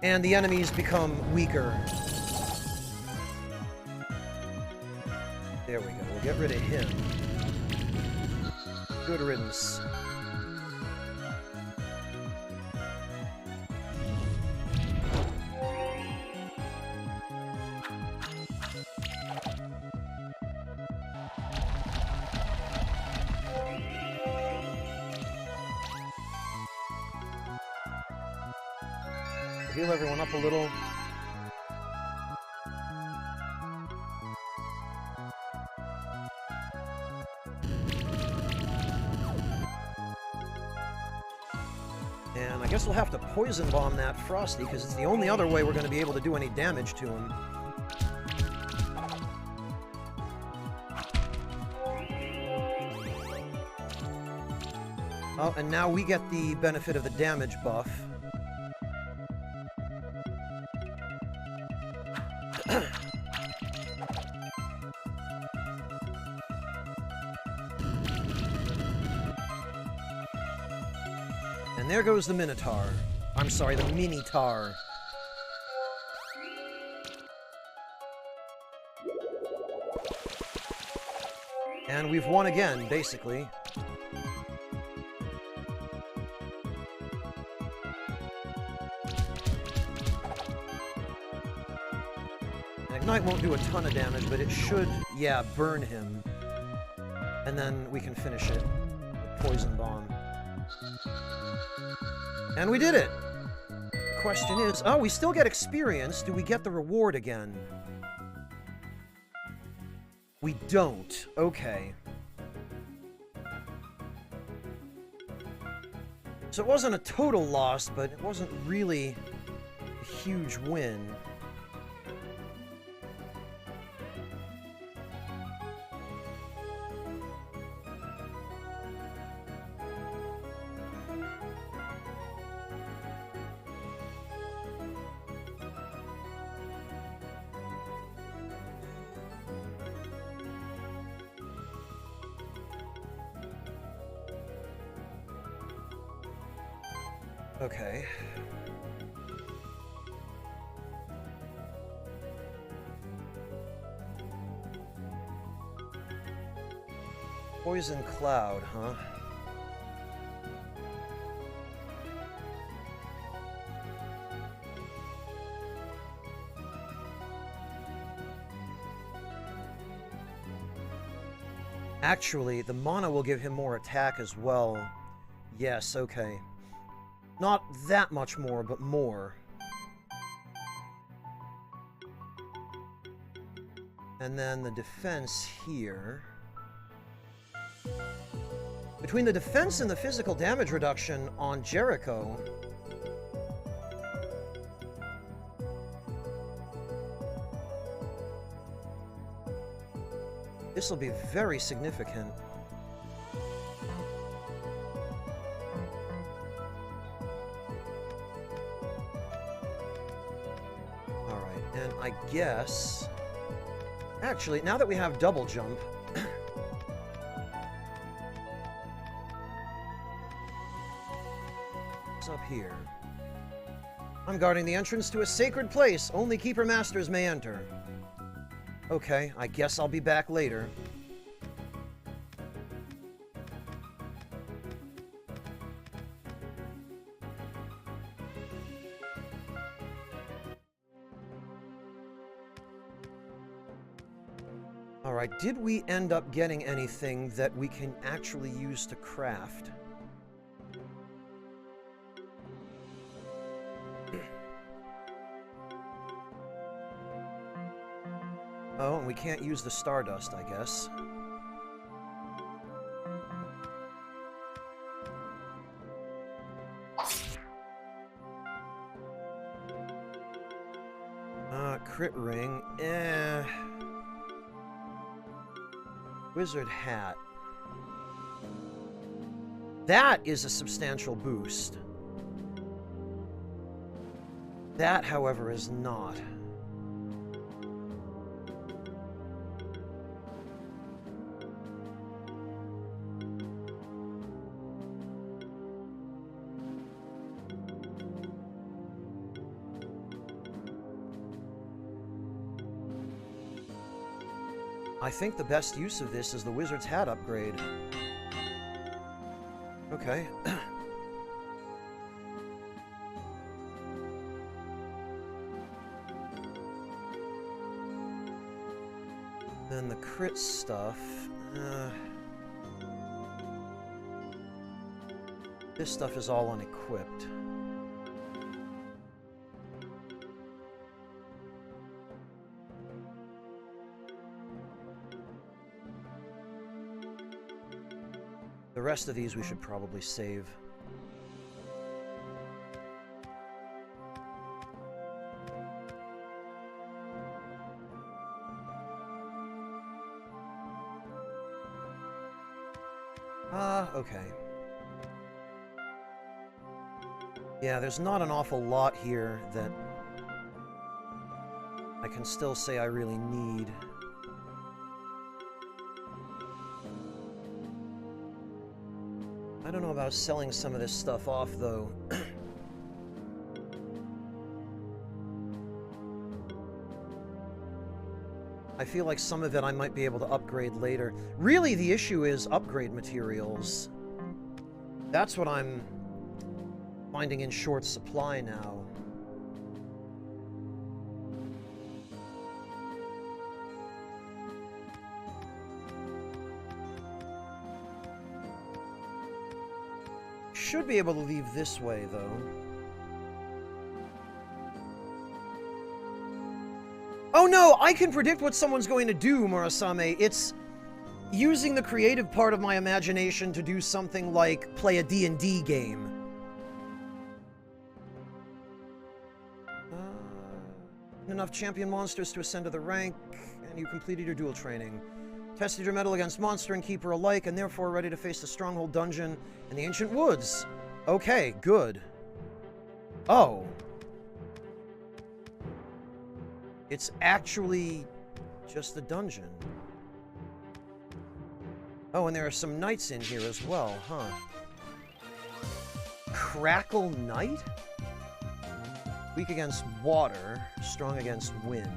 S1: And the enemies become weaker. There we go. We'll get rid of him. Good riddance. Heal everyone up a little. And I guess we'll have to poison bomb that Frosty, because it's the only other way we're going to be able to do any damage to him. Oh, and now we get the benefit of the damage buff. And there goes the Minotaur. I'm sorry, the Mini-Tar. And we've won again, basically. Ignite won't do a ton of damage, but it should, yeah, burn him. And then we can finish it with Poison Bomb. And we did it! The question is, oh, we still get experience. Do we get the reward again? We don't. Okay. So it wasn't a total loss, but it wasn't really a huge win. Okay. Poison Cloud, huh? Actually, the mana will give him more attack as well. Yes, okay. Not that much more, but more. And then the defense here. Between the defense and the physical damage reduction on Jericho... this will be very significant. And I guess... actually, now that we have double jump... it's up here. I'm guarding the entrance to a sacred place. Only Keeper Masters may enter. Okay, I guess I'll be back later. Alright, did we end up getting anything that we can actually use to craft? Oh, and we can't use the Stardust, I guess. Crit ring. Wizard hat. That is a substantial boost. That, however, is not. I think the best use of this is the Wizard's Hat upgrade. Okay. Then the crit stuff. This stuff is all unequipped. The rest of these we should probably save. Okay. Yeah, there's not an awful lot here that I can still say I really need. I don't know about selling some of this stuff off, though. I feel like some of it I might be able to upgrade later. Really, the issue is upgrade materials. That's what I'm finding in short supply now. Should be able to leave this way, though. Oh no, I can predict what someone's going to do, Murasame. It's using the creative part of my imagination to do something like play a D&D game. Enough champion monsters to ascend to the rank, and you completed your duel training. Tested your mettle against monster and keeper alike, and therefore ready to face the stronghold dungeon in the ancient woods. Okay, good. Oh. It's actually just a dungeon. Oh, and there are some knights in here as well, huh? Crackle Knight? Weak against water, strong against wind.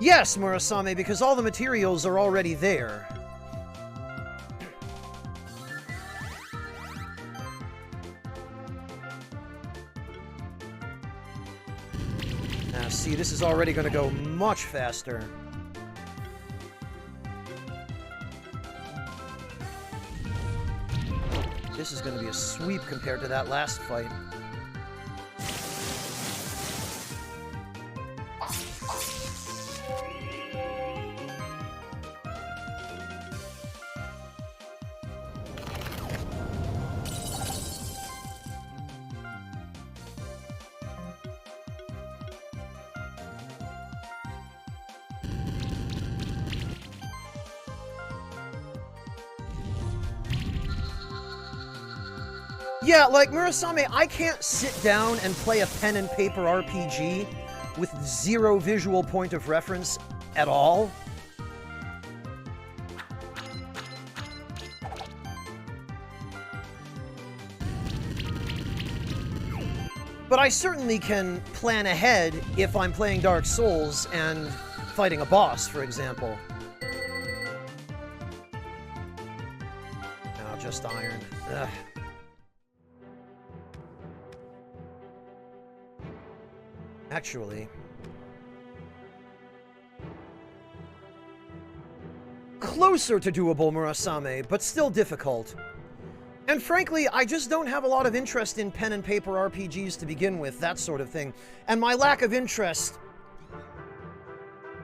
S1: Yes, Murasame, because all the materials are already there. Now, see, this is already going to go much faster. This is going to be a sweep compared to that last fight. Yeah, like, Murasame, I can't sit down and play a pen and paper RPG with zero visual point of reference at all. But I certainly can plan ahead if I'm playing Dark Souls and fighting a boss, for example. Oh, just iron. Ugh. Actually, closer to doable, Murasame, but still difficult. And frankly, I just don't have a lot of interest in pen and paper RPGs to begin with, that sort of thing. And my lack of interest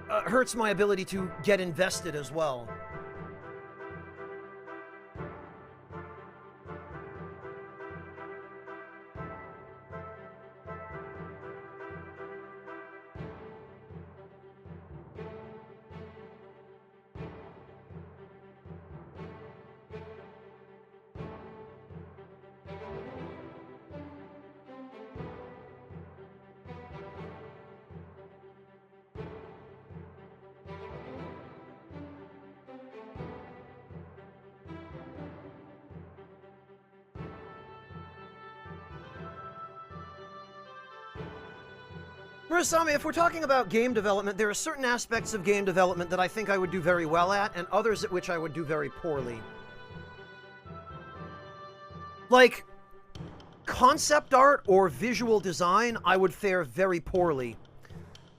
S1: hurts my ability to get invested as well. Murasame, if we're talking about game development, there are certain aspects of game development that I think I would do very well at, and others at which I would do very poorly. Like, concept art or visual design, I would fare very poorly.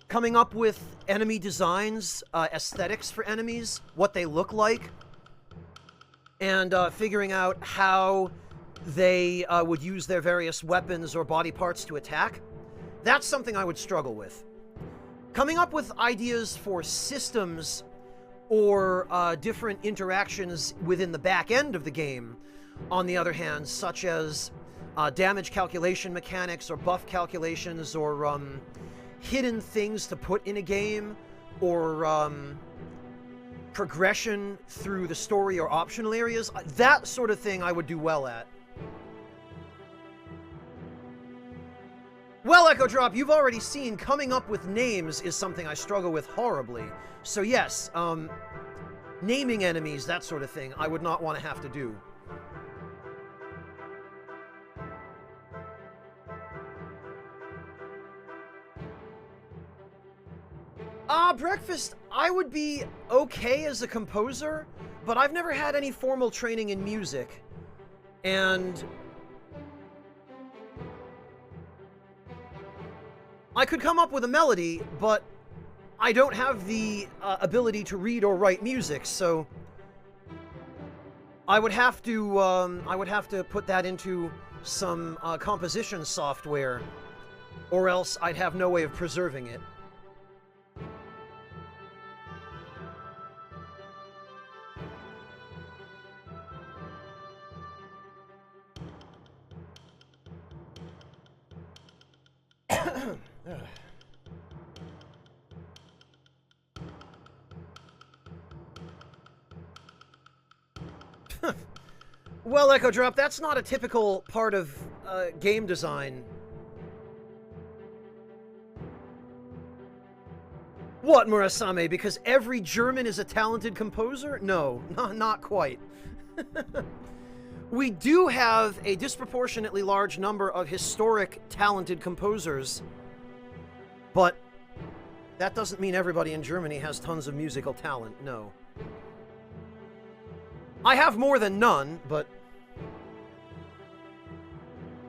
S1: Coming up with enemy designs, aesthetics for enemies, what they look like, and figuring out how they would use their various weapons or body parts to attack. That's something I would struggle with. Coming up with ideas for systems or different interactions within the back end of the game, on the other hand, such as damage calculation mechanics or buff calculations or hidden things to put in a game or progression through the story or optional areas, that sort of thing I would do well at. Well, Echo Drop, you've already seen coming up with names is something I struggle with horribly. So yes, naming enemies, that sort of thing, I would not want to have to do. Breakfast, I would be okay as a composer, but I've never had any formal training in music. And I could come up with a melody, but I don't have the ability to read or write music, so I would have to put that into some composition software, or else I'd have no way of preserving it. Well, Echo Drop, that's not a typical part of game design. What, Murasame? Because every German is a talented composer? No, not quite. We do have a disproportionately large number of historic talented composers, but that doesn't mean everybody in Germany has tons of musical talent, no. I have more than none, but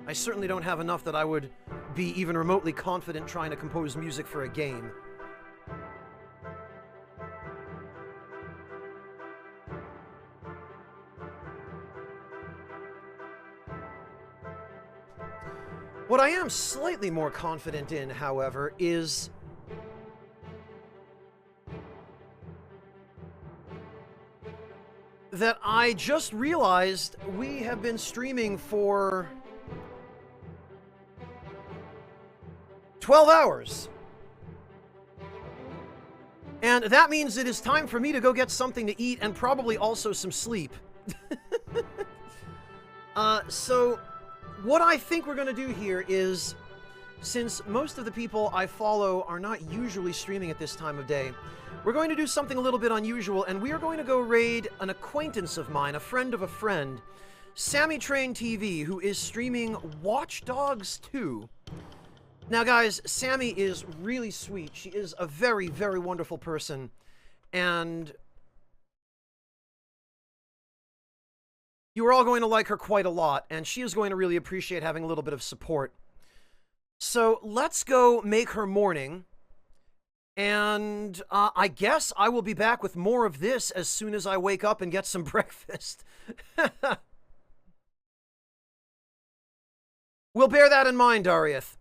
S1: I certainly don't have enough that I would be even remotely confident trying to compose music for a game. What I am slightly more confident in, however, is that I just realized we have been streaming for 12 hours. And that means it is time for me to go get something to eat and probably also some sleep. So what I think we're going to do here is, since most of the people I follow are not usually streaming at this time of day, we're going to do something a little bit unusual, and we are going to go raid an acquaintance of mine, a friend of a friend, Sammy Train TV, who is streaming Watch Dogs 2. Now, guys, Sammy is really sweet. She is a very, very wonderful person, and you are all going to like her quite a lot, and she is going to really appreciate having a little bit of support. So let's go make her morning, and I guess I will be back with more of this as soon as I wake up and get some breakfast. We'll bear that in mind, Darieth.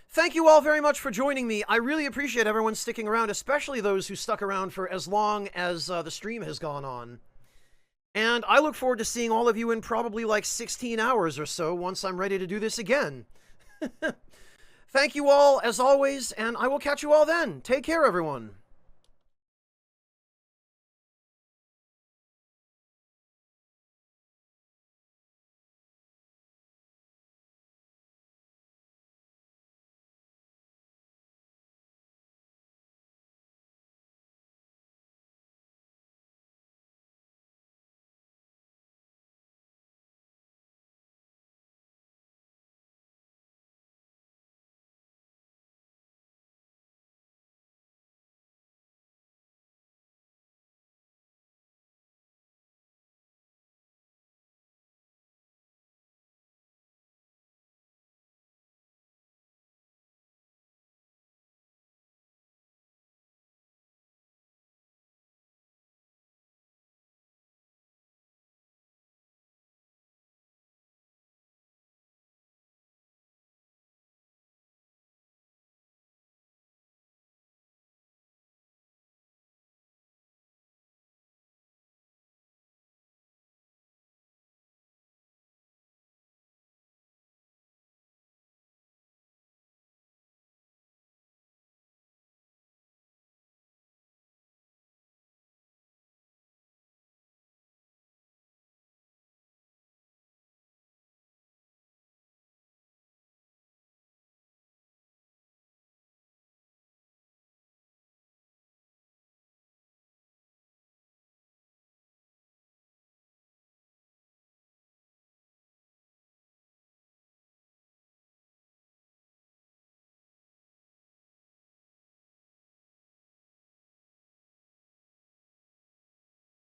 S1: Thank you all very much for joining me. I really appreciate everyone sticking around, especially those who stuck around for as long as the stream has gone on. And I look forward to seeing all of you in probably like 16 hours or so once I'm ready to do this again. Thank you all, as always, and I will catch you all then. Take care, everyone.